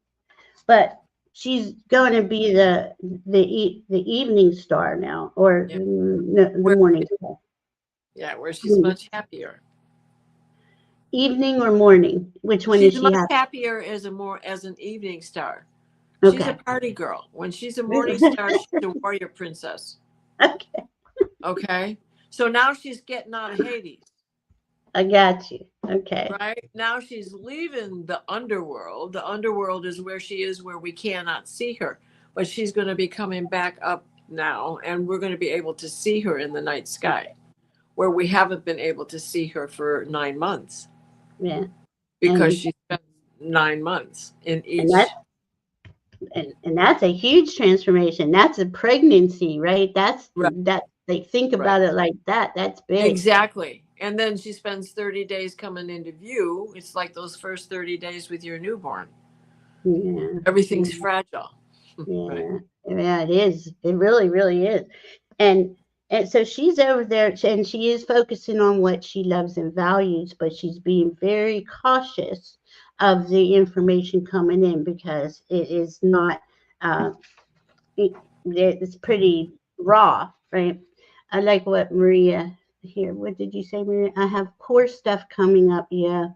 [SPEAKER 1] But she's going to be the evening star now, or
[SPEAKER 2] Yeah.
[SPEAKER 1] the
[SPEAKER 2] Where,
[SPEAKER 1] morning star.
[SPEAKER 2] yeah, where she's much happier.
[SPEAKER 1] Evening or morning? Which one is
[SPEAKER 2] She's
[SPEAKER 1] she
[SPEAKER 2] much
[SPEAKER 1] happy?
[SPEAKER 2] happier as an evening star. She's a
[SPEAKER 1] Okay.
[SPEAKER 2] party girl. When she's a morning star, she's a warrior princess.
[SPEAKER 1] Okay.
[SPEAKER 2] Okay. So now she's getting out of Hades.
[SPEAKER 1] I got you. Okay.
[SPEAKER 2] Right? Now she's leaving the underworld. The underworld is where she is, where we cannot see her. But she's going to be coming back up now, and we're going to be able to see her in the night sky, where we haven't been able to see her for 9 months
[SPEAKER 1] Yeah.
[SPEAKER 2] because
[SPEAKER 1] And
[SPEAKER 2] she spent 9 months in
[SPEAKER 1] and
[SPEAKER 2] each.
[SPEAKER 1] that and that's a huge transformation. That's a pregnancy, right?
[SPEAKER 2] Right.
[SPEAKER 1] That, like, think
[SPEAKER 2] Right.
[SPEAKER 1] about it like that. That's big.
[SPEAKER 2] Exactly. And then she spends 30 days coming into view. It's like those first 30 days with your newborn.
[SPEAKER 1] Yeah.
[SPEAKER 2] Everything's fragile.
[SPEAKER 1] Yeah.
[SPEAKER 2] Right.
[SPEAKER 1] Yeah, it is. It really, really is. And and so she's over there and she is focusing on what she loves and values, but she's being very cautious of the information coming in because it is not uh it, it's pretty raw, right? I like what Maria here. What did you say, Maria? I have core stuff coming up. Yeah.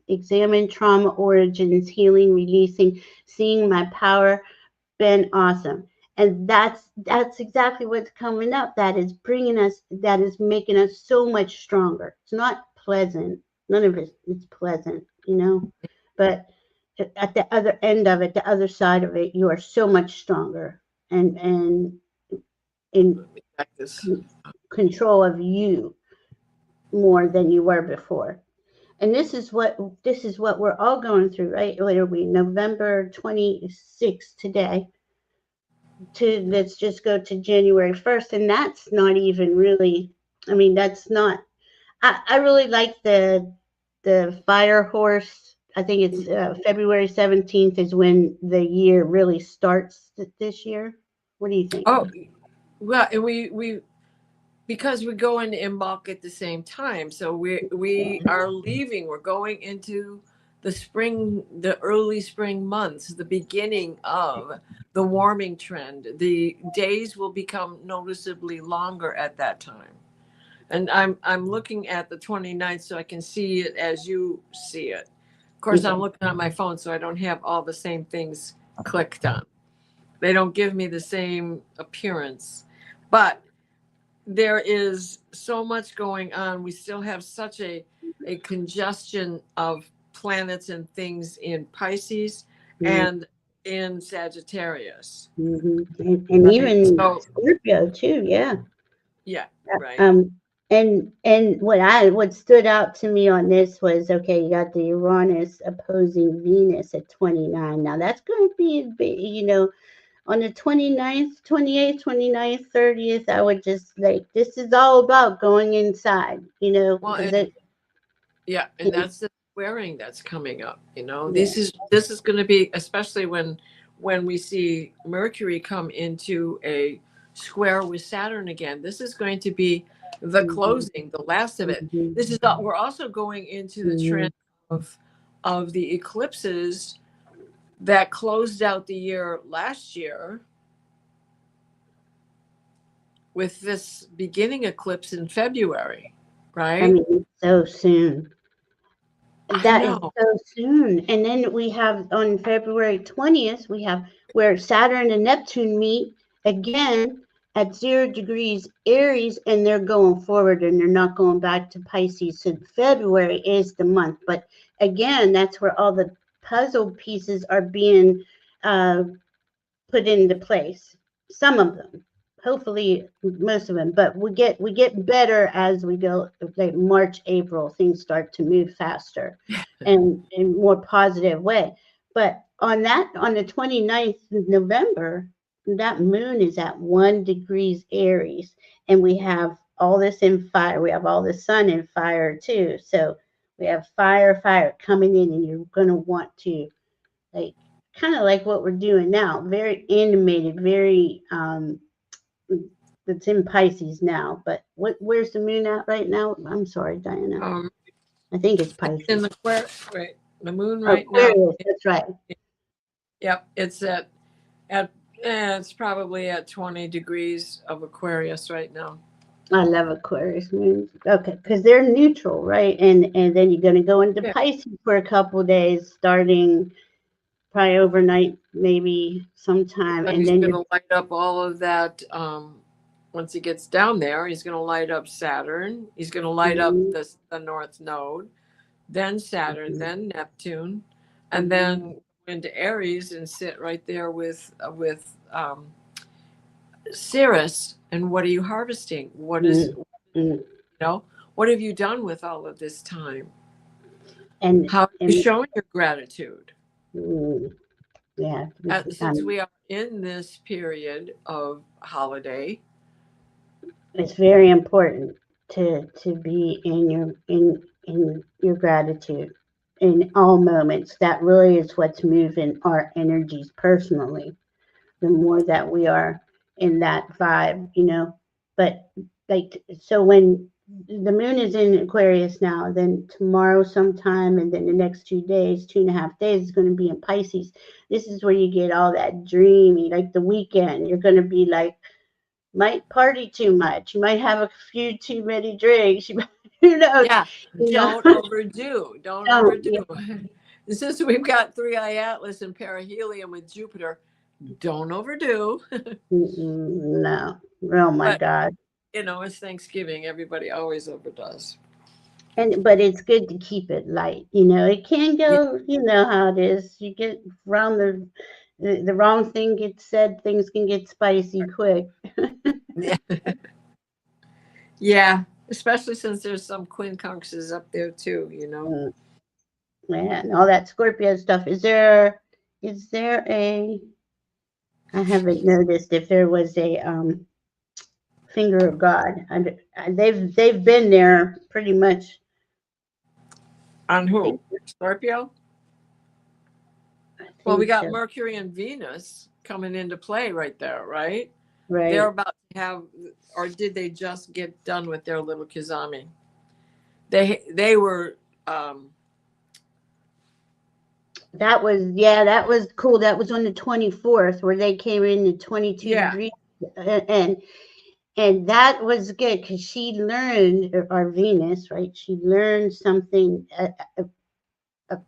[SPEAKER 1] Examine trauma origins, healing, releasing, seeing my power. Been awesome. And that's exactly what's coming up. That is bringing us. That is making us so much stronger. It's not pleasant. None of it is pleasant, But at the other end of it, the other side of it, you are so much stronger and in
[SPEAKER 2] Like this.
[SPEAKER 1] control of you more than you were before. And this is what we're all going through, right? What are we? November 26th today. To let's just go to January 1st, and that's not even really. I mean, that's not. I really like the fire horse. I think it's February 17th is when the year really starts this year. What do you think?
[SPEAKER 2] Oh, well, and we because we go into Imbolc at the same time, so we are leaving. We're going into the spring, the early spring months, the beginning of the warming trend. The days will become noticeably longer at that time. And I'm looking at the 29th so I can see it as you see it. Of course, I'm looking on my phone, so I don't have all the same things clicked on. They don't give me the same appearance. But there is so much going on. We still have such a congestion of planets and things in Pisces and in Sagittarius.
[SPEAKER 1] And
[SPEAKER 2] Right.
[SPEAKER 1] even
[SPEAKER 2] So,
[SPEAKER 1] Scorpio too. Yeah.
[SPEAKER 2] yeah, right.
[SPEAKER 1] And what stood out to me on this was, okay, you got the Uranus opposing Venus at 29. Now that's going to be a bit, on the 29th, 28th, 29th, 30th. I would just like, this is all about going inside,
[SPEAKER 2] Well,
[SPEAKER 1] because
[SPEAKER 2] and yeah, and that's the squaring that's coming up.
[SPEAKER 1] yeah.
[SPEAKER 2] This is going to be, especially when we see Mercury come into a square with Saturn again. This is going to be the closing, the last of it. This is we're also going into the trend of the eclipses that closed out the year last year with this beginning eclipse in February,
[SPEAKER 1] I
[SPEAKER 2] right?
[SPEAKER 1] mean, so soon.
[SPEAKER 2] I
[SPEAKER 1] That is
[SPEAKER 2] know.
[SPEAKER 1] so soon. And then we have on February 20th, we have where Saturn and Neptune meet again at 0 degrees Aries, and they're going forward and they're not going back to Pisces. So February is the month. But again, that's where all the puzzle pieces are being uh, put into place. Some of them, hopefully most of them, but we get better as we go. Like March, April, things start to move faster and in more positive way. But on the 29th of November, that moon is at 1 degrees Aries, and we have all this in fire. We have all the sun in fire too. So we have fire coming in, and you're going to want to, like, kind of like what we're doing now, very animated, very it's in Pisces now. But where's the moon at right now? I'm sorry, Diana.
[SPEAKER 2] Um,
[SPEAKER 1] I think it's
[SPEAKER 2] It's in
[SPEAKER 1] Pisces.
[SPEAKER 2] the right, the moon
[SPEAKER 1] Oh,
[SPEAKER 2] right now.
[SPEAKER 1] Aquarius, that's right.
[SPEAKER 2] Yep, it's at it's probably at 20 degrees of Aquarius right now.
[SPEAKER 1] I love Aquarius moons. Okay, because they're neutral, right? And then you're going to go into
[SPEAKER 2] Yeah,
[SPEAKER 1] Pisces for a couple days, starting probably overnight, maybe sometime,
[SPEAKER 2] but
[SPEAKER 1] and
[SPEAKER 2] he's
[SPEAKER 1] then
[SPEAKER 2] going
[SPEAKER 1] you're
[SPEAKER 2] to light up all of that. Once he gets down there, he's going to light up Saturn. He's going to light up
[SPEAKER 1] mhm,
[SPEAKER 2] the North Node, then Saturn,
[SPEAKER 1] mhm,
[SPEAKER 2] then Neptune, and
[SPEAKER 1] mhm,
[SPEAKER 2] then into Aries and sit right there with Cirrus. And what are you harvesting? What is
[SPEAKER 1] mhm, mhm.
[SPEAKER 2] what have you done with all of this time?
[SPEAKER 1] and
[SPEAKER 2] How are you
[SPEAKER 1] and
[SPEAKER 2] showing your gratitude?
[SPEAKER 1] mm, yeah,
[SPEAKER 2] Since we are in this period of holiday,
[SPEAKER 1] it's very important. to be in your gratitude in all moments. That really is what's moving our energies personally. The more that we are in that vibe, But like, so when the moon is in Aquarius now, then tomorrow sometime, and then the next 2 days, 2.5 days is going to be in Pisces. This is where you get all that dreamy, like the weekend. You're going to be like, might party too much. You might have a few too many drinks. You might, who knows?
[SPEAKER 2] Yeah,
[SPEAKER 1] You know,
[SPEAKER 2] don't overdo. Don't
[SPEAKER 1] don't.
[SPEAKER 2] overdo. Since we've got 3i Atlas and perihelion with Jupiter, don't overdo.
[SPEAKER 1] No. Oh my
[SPEAKER 2] But
[SPEAKER 1] God.
[SPEAKER 2] it's Thanksgiving. Everybody always overdoes.
[SPEAKER 1] But it's good to keep it light. It can
[SPEAKER 2] Yeah.
[SPEAKER 1] go. You know how it is. You get around the wrong thing gets said. Things can get spicy quick.
[SPEAKER 2] Yeah. Yeah. Especially since there's some quincunxes up there too.
[SPEAKER 1] Mm, Yeah, and all that Scorpio stuff. Is there a? I haven't noticed if there was a finger of God. They've been there pretty much.
[SPEAKER 2] On
[SPEAKER 1] I think
[SPEAKER 2] who? Scorpio?
[SPEAKER 1] I
[SPEAKER 2] Well, we
[SPEAKER 1] think
[SPEAKER 2] got
[SPEAKER 1] so.
[SPEAKER 2] Mercury and Venus coming into play right there, right? They're
[SPEAKER 1] Right.
[SPEAKER 2] about to have, or did they just get done with their little Kizami? They were,
[SPEAKER 1] That was cool. That was on the 24th where they came in at 22
[SPEAKER 2] yeah,
[SPEAKER 1] degrees, and that was good because she learned, our Venus, right? She learned something.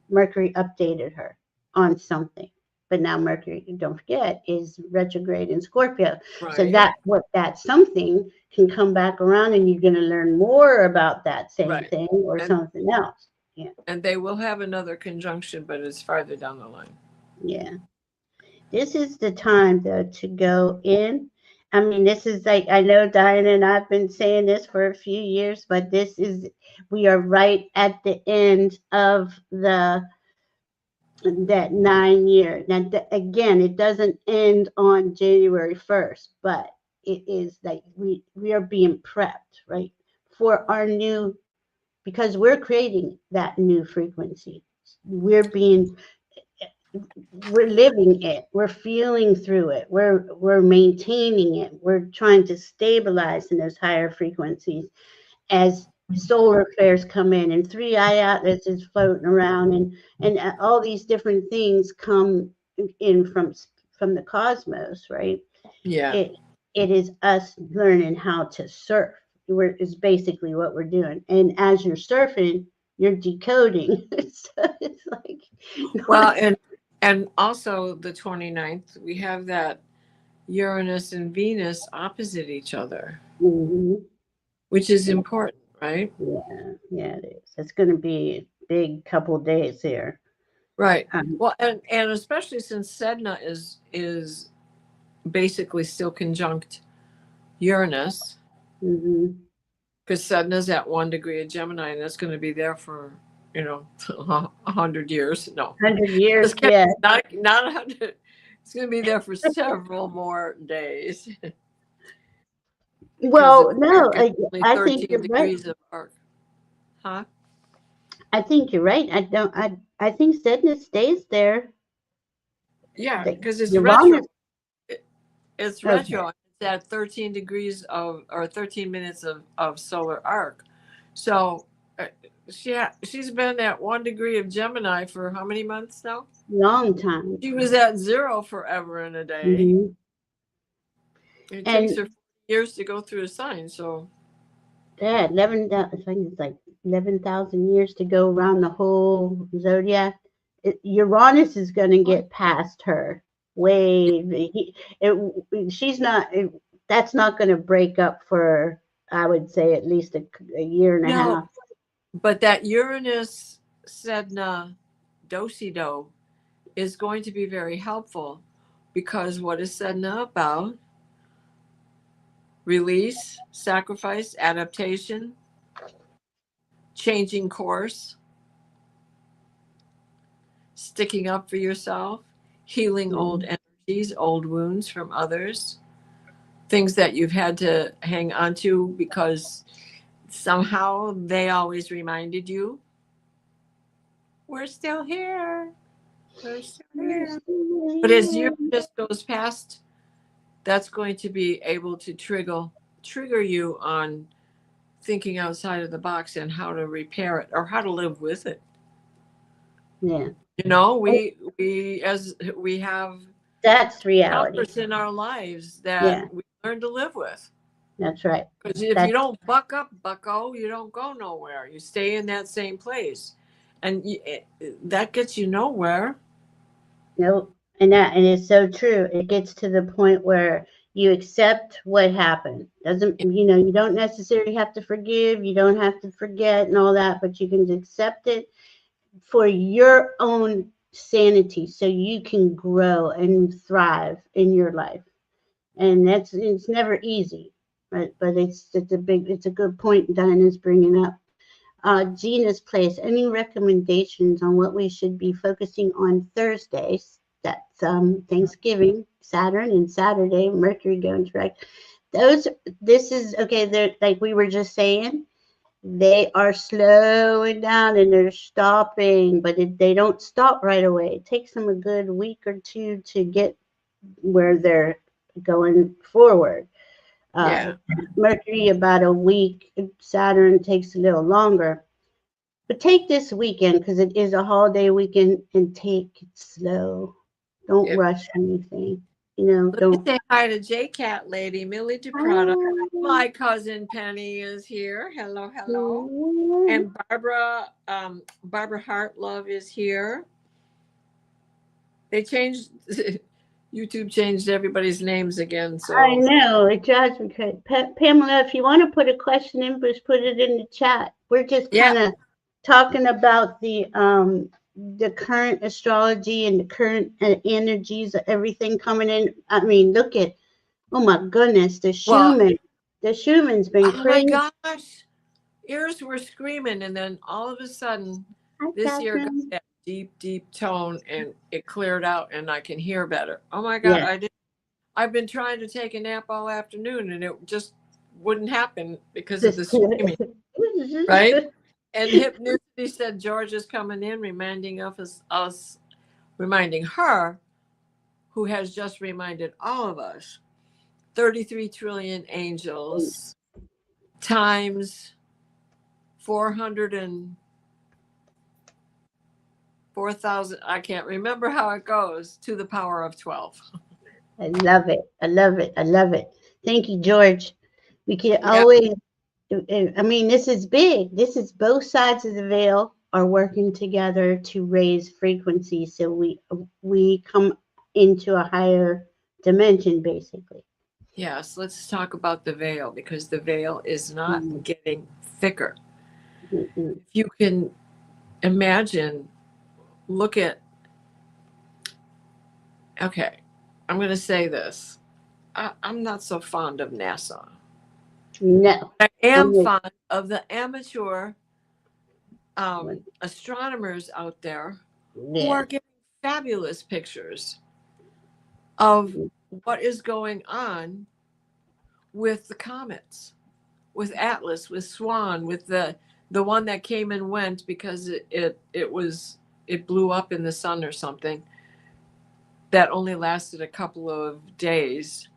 [SPEAKER 1] Mercury updated her on something. But now Mercury, don't forget, is retrograde in Scorpio. So
[SPEAKER 2] right,
[SPEAKER 1] that something can come back around, and you're going to learn more about that same
[SPEAKER 2] right.
[SPEAKER 1] thing or
[SPEAKER 2] And
[SPEAKER 1] something else. Yeah,
[SPEAKER 2] and they will have another conjunction, but it's farther down the line.
[SPEAKER 1] yeah. This is the time though to go in. I mean, this is like, I know Diana and I've been saying this for a few years, but we are right at the end of that 9 year. Now, again, it doesn't end on January 1st, but it is like we are being prepped, right, for our new, because we're creating that new frequency. We're living it, we're feeling through it, we're maintaining it, we're trying to stabilize in those higher frequencies as solar flares come in and 3i Atlas is floating around, and all these different things come in from the cosmos, right?
[SPEAKER 2] Yeah.
[SPEAKER 1] It is us learning how to surf. Is basically what we're doing, and as you're surfing, you're decoding. So it's like
[SPEAKER 2] Well,
[SPEAKER 1] not.
[SPEAKER 2] and also the 29th, we have that Uranus and Venus opposite each other,
[SPEAKER 1] Mhm.
[SPEAKER 2] which is important, right?
[SPEAKER 1] Yeah, it is. It's going to be a big couple days here.
[SPEAKER 2] Right.
[SPEAKER 1] Um,
[SPEAKER 2] Well, and especially since Sedna is basically still conjunct Uranus,
[SPEAKER 1] mhm.
[SPEAKER 2] because Sedna's at 1 degree of Gemini, and that's going to be there for 100 years. No,
[SPEAKER 1] 100 years,
[SPEAKER 2] just kidding.
[SPEAKER 1] yeah.
[SPEAKER 2] Not 100. It's going to be there for several more days because of
[SPEAKER 1] Well, no,
[SPEAKER 2] Arc. Only
[SPEAKER 1] I think
[SPEAKER 2] 13
[SPEAKER 1] you're right.
[SPEAKER 2] degrees of Arc, huh?
[SPEAKER 1] I think you're right. I don't. I think Sadness stays there.
[SPEAKER 2] Yeah,
[SPEAKER 1] The
[SPEAKER 2] because it's retro.
[SPEAKER 1] Uranus.
[SPEAKER 2] It's
[SPEAKER 1] Okay.
[SPEAKER 2] retro. It's at 13 degrees or 13 minutes of solar arc. So uh, she's been at 1 degree of Gemini for how many months now?
[SPEAKER 1] Long time.
[SPEAKER 2] She was at zero forever and a day.
[SPEAKER 1] Hmm.
[SPEAKER 2] It takes
[SPEAKER 1] And
[SPEAKER 2] her years to go through a sign. So
[SPEAKER 1] yeah, 11,000. I think it's like 11,000 years to go around the whole zodiac. Uranus is going to get past her.
[SPEAKER 2] yeah.
[SPEAKER 1] Way. She's not. That's not going to break up for, I would say, at least a year and a
[SPEAKER 2] No,
[SPEAKER 1] half.
[SPEAKER 2] but that Uranus Sedna Dosido is going to be very helpful because what is Sedna about? Release, sacrifice, adaptation, changing course, sticking up for yourself, healing old energies, old wounds from others, things that you've had to hang on to because somehow they always reminded you, we're still here. We're still here. But as year just goes past, that's going to be able to trigger you on thinking outside of the box and how to repair it or how to live with it.
[SPEAKER 1] Yeah.
[SPEAKER 2] You know, we have
[SPEAKER 1] That's reality.
[SPEAKER 2] numbers in our lives that
[SPEAKER 1] Yeah.
[SPEAKER 2] we learn to live with.
[SPEAKER 1] That's right.
[SPEAKER 2] Because if you don't buck up, bucko, you don't go nowhere. You stay in that same place, and that gets you nowhere.
[SPEAKER 1] Nope. And it's so true. It gets to the point where you accept what happened. Doesn't, you don't necessarily have to forgive, you don't have to forget and all that, but you can accept it for your own sanity so you can grow and thrive in your life. And it's never easy, right? But it's a good point Dinah's bringing up. Gina's Place, any recommendations on what we should be focusing on Thursdays? That's Thanksgiving, Saturn, and Saturday, Mercury going direct. This is okay. They're like we were just saying, they are slowing down and they're stopping, but they don't stop right away. It takes them a good week or two to get where they're going forward.
[SPEAKER 2] Yeah.
[SPEAKER 1] Mercury about a week. Saturn takes a little longer. But take this weekend because it is a holiday weekend and take it slow. Don't rush anything.
[SPEAKER 2] Let
[SPEAKER 1] Don't.
[SPEAKER 2] me say hi to J-Cat lady, Millie DePrada. My cousin Penny is here. Hello, hello. And Barbara Hartlove is here. They changed YouTube changed everybody's names again. So
[SPEAKER 1] I know it drives me crazy. Pamela, if you want to put a question in, just put it in the chat. We're just kind of talking about the current astrology and the current energies of everything coming in. I mean, look at, oh my goodness, the Schumann. The Schumann's been crazy.
[SPEAKER 2] Oh my gosh, ears were screaming, and then all of a sudden, this year got that deep tone, and it cleared out, and I can hear better. Oh my God, I've been trying to take a nap all afternoon, and it just wouldn't happen because of the screaming, right? And Hypnicity said George is coming in, reminding reminding her, who has just reminded all of us, 33 trillion angels times 404,000. I can't remember how it goes, to the power of 12.
[SPEAKER 1] I love it. I love it. I love it. Thank you, George. We can always, I mean, this is big. This is both sides of the veil are working together to raise frequency. So we come into a higher dimension, basically.
[SPEAKER 2] Yes, let's talk about the veil, because the veil is not getting thicker. If you can imagine, look at, okay, I'm going to say this. I'm not so fond of NASA.
[SPEAKER 1] No.
[SPEAKER 2] I am fond of the amateur astronomers out there who are getting fabulous pictures of what is going on with the comets, with Atlas, with Swan, with the one that came and went because it blew up in the sun or something. That only lasted a couple of days.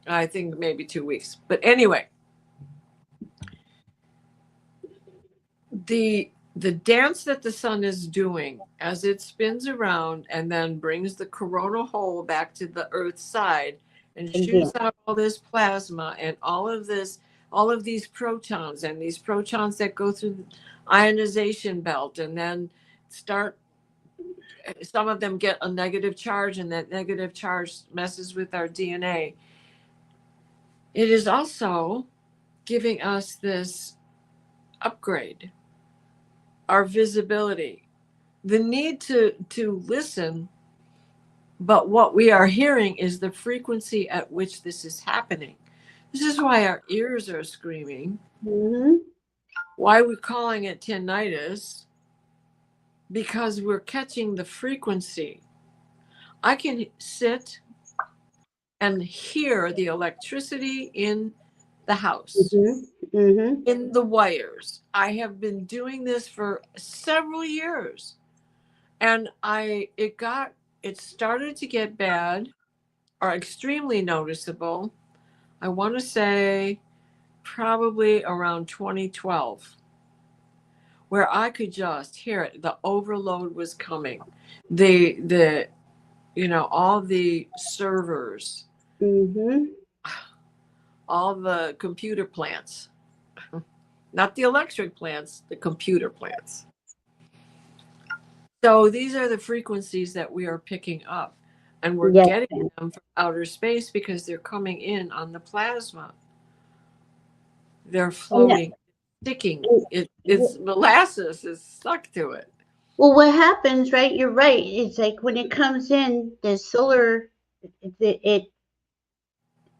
[SPEAKER 2] I think maybe 2 weeks. But anyway, the dance that the sun is doing as it spins around and then brings the coronal hole back to the Earth's side and shoots out all this plasma and all of these protons, and these protons that go through the ionization belt and then some of them get a negative charge, and that negative charge messes with our DNA. It is also giving us this upgrade, our visibility, the need to listen. But what we are hearing is the frequency at which this is happening. This is why our ears are screaming. Why we're calling it tinnitus, because we're catching the frequency. I can sit and hear the electricity in the house.
[SPEAKER 1] Mm-hmm.
[SPEAKER 2] in the wires. I have been doing this for several years, and it started to get bad or extremely noticeable. I want to say probably around 2012, where I could just hear it. The overload was coming. The all the servers,
[SPEAKER 1] Mm-hmm.
[SPEAKER 2] all the computer plants, not the electric plants, the computer plants. So these are the frequencies that we are picking up, and we're
[SPEAKER 1] Yes,
[SPEAKER 2] getting
[SPEAKER 1] ma'am.
[SPEAKER 2] them from outer space because they're coming in on the plasma. They're
[SPEAKER 1] And that-
[SPEAKER 2] floating, sticking.
[SPEAKER 1] and-
[SPEAKER 2] It's molasses is stuck to it.
[SPEAKER 1] well, what happens, right? You're right. It's like when it comes in, the solar, it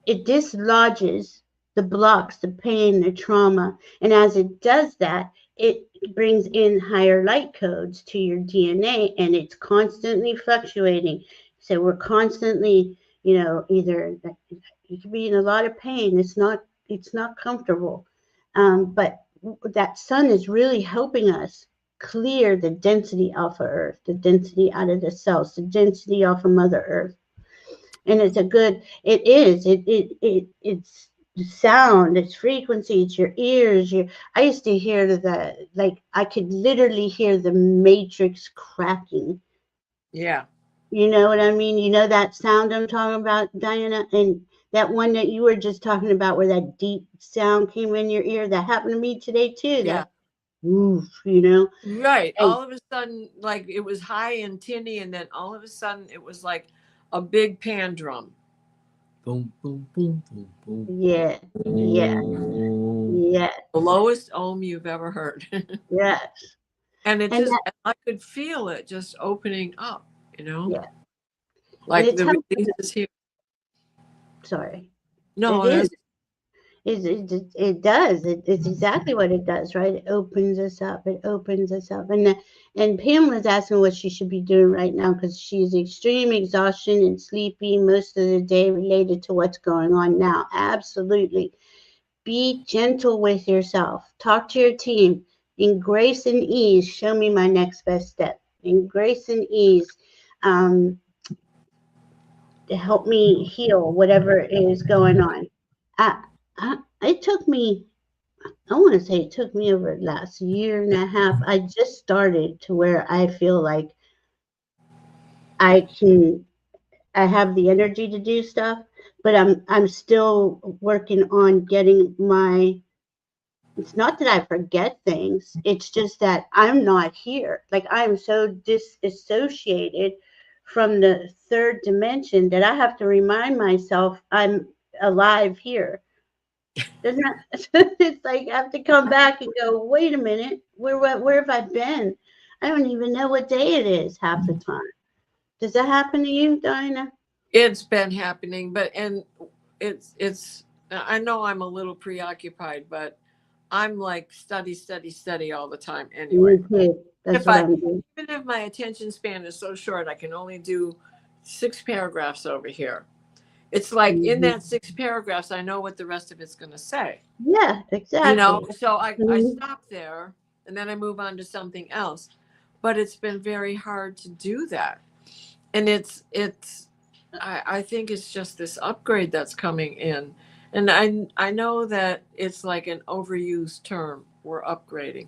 [SPEAKER 1] it dislodges the blocks, the pain, the trauma. And as it does that, it brings in higher light codes to your DNA, and it's constantly fluctuating. So we're constantly, either you can be in a lot of pain. It's not comfortable. But that sun is really helping us clear the density off of Earth, the density out of the cells, the density off of Mother Earth. And it's sound, it's frequency, it's your ears. I used to hear like I could literally hear the matrix cracking.
[SPEAKER 2] Yeah.
[SPEAKER 1] You know what I mean? You know that sound I'm talking about, Diana? And that one that you were just talking about where that deep sound came in your ear, that happened to me today too.
[SPEAKER 2] Yeah.
[SPEAKER 1] That oof.
[SPEAKER 2] Right.
[SPEAKER 1] And
[SPEAKER 2] All of a sudden, like it was high and tinny, and then all of a sudden it was like a big pan drum. Boom, boom, boom, boom, boom.
[SPEAKER 1] yeah, yeah, yeah,
[SPEAKER 2] The lowest ohm you've ever heard.
[SPEAKER 1] yes.
[SPEAKER 2] And it
[SPEAKER 1] And
[SPEAKER 2] just,
[SPEAKER 1] that,
[SPEAKER 2] I could feel it just opening up,
[SPEAKER 1] yeah. And
[SPEAKER 2] like
[SPEAKER 1] it's
[SPEAKER 2] the
[SPEAKER 1] helping.
[SPEAKER 2] release is here.
[SPEAKER 1] Sorry.
[SPEAKER 2] No,
[SPEAKER 1] It is.
[SPEAKER 2] that's,
[SPEAKER 1] It does. It's exactly what it does, right? It opens us up. It opens us up. And Pam was asking what she should be doing right now because she's extreme exhaustion and sleepy most of the day related to what's going on now. Absolutely. Be gentle with yourself. Talk to your team. In grace and ease, show me my next best step. In grace and ease, um, to help me heal whatever is going on. I, it took me, I want to say it took me over the last year and a half. I just started to where I feel like I can, I have the energy to do stuff, but I'm still working on getting my, it's not that I forget things. It's just that I'm not here. Like I am so disassociated from the third dimension that I have to remind myself I'm alive here. Doesn't that, it's like I have to come back and go, wait a minute, where have I been? I don't even know what day it is half the time. Does that happen to you, Dinah?
[SPEAKER 2] it's been happening, but, and it's, I know I'm a little preoccupied, but I'm like study all the time
[SPEAKER 1] Me
[SPEAKER 2] anyway.
[SPEAKER 1] too. That's
[SPEAKER 2] If
[SPEAKER 1] what
[SPEAKER 2] I,
[SPEAKER 1] I'm doing.
[SPEAKER 2] even if my attention span is so short, I can only do 6 paragraphs over here. It's like in
[SPEAKER 1] Hmm.
[SPEAKER 2] that 6 paragraphs, I know what the rest of it's going to say,
[SPEAKER 1] Yeah, exactly.
[SPEAKER 2] so I
[SPEAKER 1] Mhm.
[SPEAKER 2] stop there and then I move on to something else. But it's been very hard to do that. And I think it's just this upgrade that's coming in. And I know that it's like an overused term. We're upgrading,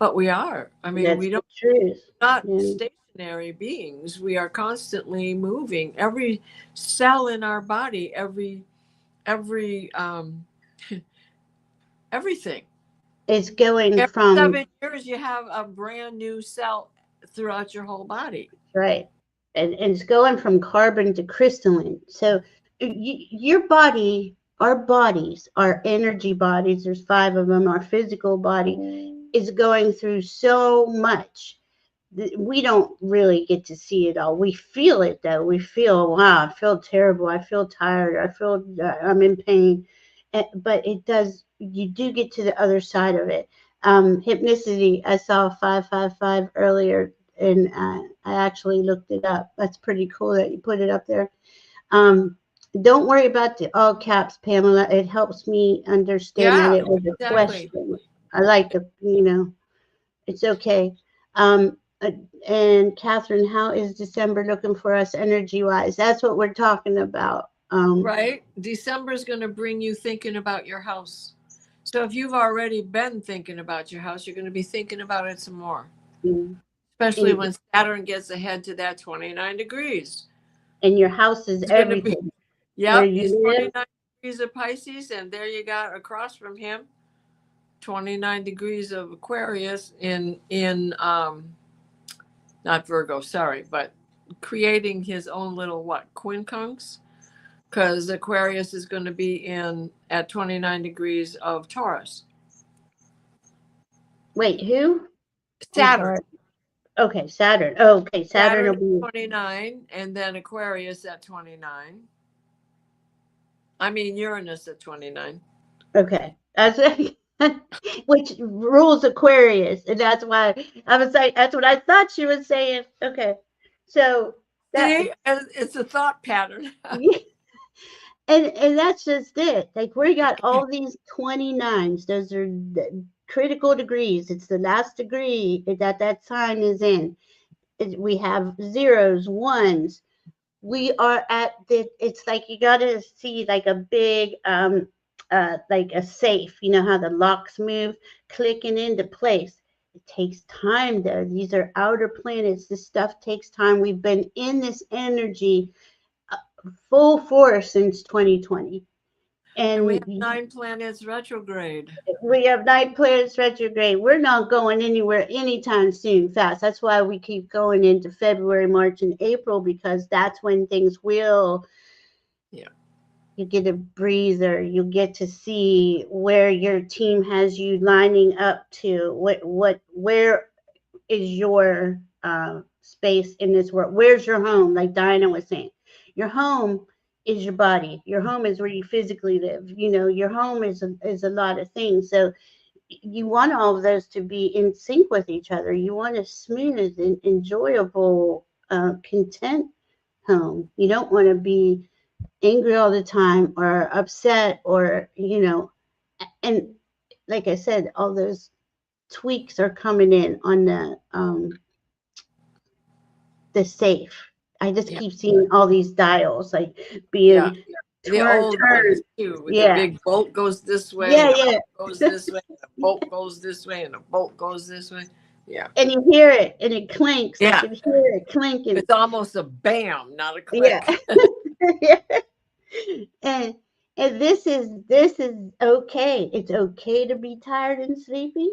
[SPEAKER 2] but we are. I mean,
[SPEAKER 1] That's
[SPEAKER 2] we
[SPEAKER 1] the
[SPEAKER 2] don't,
[SPEAKER 1] truth.
[SPEAKER 2] not
[SPEAKER 1] Yeah.
[SPEAKER 2] stationary beings. We are constantly moving. Every cell in our body, every everything.
[SPEAKER 1] It's going
[SPEAKER 2] Every
[SPEAKER 1] from
[SPEAKER 2] 7 years, you have a brand new cell throughout your whole body.
[SPEAKER 1] right, and it's going from carbon to crystalline. So your body, our bodies, our energy bodies, there's five of them, our physical body is going through so much. We don't really get to see it all. We feel it though. We feel, wow, I feel terrible. I feel tired. I feel I'm in pain. But it does, you do get to the other side of it. Hypnicity, I saw 555 earlier and I actually looked it up. That's pretty cool that you put it up there. Um, Don't worry about the all caps, Pamela. It helps me understand that
[SPEAKER 2] Yeah,
[SPEAKER 1] it was a
[SPEAKER 2] exactly.
[SPEAKER 1] question. I like the, it's okay. Uh, and Catherine, how is December looking for us energy wise? That's what we're talking about.
[SPEAKER 2] Right? December is going to bring you thinking about your house. So if you've already been thinking about your house, you're going to be thinking about it some more,
[SPEAKER 1] mm,
[SPEAKER 2] especially
[SPEAKER 1] and,
[SPEAKER 2] when Saturn gets ahead to that 29 degrees.
[SPEAKER 1] and your house is
[SPEAKER 2] It's going to be,
[SPEAKER 1] everything. Where
[SPEAKER 2] yep, he's
[SPEAKER 1] you live,
[SPEAKER 2] 29 degrees of Pisces, and there you got across from him 29 degrees of Aquarius in not Virgo, sorry, but creating his own little what, quincunx, because Aquarius is going to be in at 29 degrees of Taurus.
[SPEAKER 1] wait, who? I'm
[SPEAKER 2] Saturn.
[SPEAKER 1] sorry. Okay, Saturn. Oh, okay, Saturn
[SPEAKER 2] Saturn
[SPEAKER 1] will
[SPEAKER 2] at
[SPEAKER 1] be
[SPEAKER 2] 29, and then Aquarius at 29. I mean Uranus at 29.
[SPEAKER 1] okay. That's which rules Aquarius, and that's why I was like, that's what I thought she was saying. Okay, so that
[SPEAKER 2] See, it's a thought pattern.
[SPEAKER 1] yeah, and that's just it. Like we got all these 29s. Those are the critical degrees. It's the last degree that sign is in. We have zeros, ones. We are at the. It's like you got to see like a big like a safe. You know how the locks move, clicking into place. It takes time though. These are outer planets. This stuff takes time. We've been in this energy full force since 2020.
[SPEAKER 2] And we
[SPEAKER 1] And
[SPEAKER 2] have 9 planets retrograde.
[SPEAKER 1] we have 9 planets retrograde. We're not going anywhere anytime soon fast. That's why we keep going into February, March, and April, because that's when things will.
[SPEAKER 2] Yeah.
[SPEAKER 1] You get a breather. You get to see where your team has you lining up to. Where is your space in this world? Where's your home? Like Diana was saying, your home is your body. Your home is where you physically live. Your home is a lot of things. So you want all of those to be in sync with each other. You want a smooth and enjoyable, content home. You don't want to be angry all the time or upset and like I said, all those tweaks are coming in on the safe. I just
[SPEAKER 2] Yeah.
[SPEAKER 1] keep seeing all these dials like
[SPEAKER 2] Yeah.
[SPEAKER 1] being
[SPEAKER 2] The
[SPEAKER 1] turn,
[SPEAKER 2] old
[SPEAKER 1] turn.
[SPEAKER 2] ones too, with the
[SPEAKER 1] Yeah,
[SPEAKER 2] big bolt goes this way
[SPEAKER 1] yeah,
[SPEAKER 2] and a
[SPEAKER 1] yeah.
[SPEAKER 2] bolt goes this way and a bolt goes this way and a bolt goes this way. Yeah.
[SPEAKER 1] And you hear it, and it clanks. I
[SPEAKER 2] Yeah.
[SPEAKER 1] can hear it clanking.
[SPEAKER 2] It's almost a bam, not a
[SPEAKER 1] Yeah,
[SPEAKER 2] click.
[SPEAKER 1] yeah. And this is okay. It's okay to be tired and sleepy.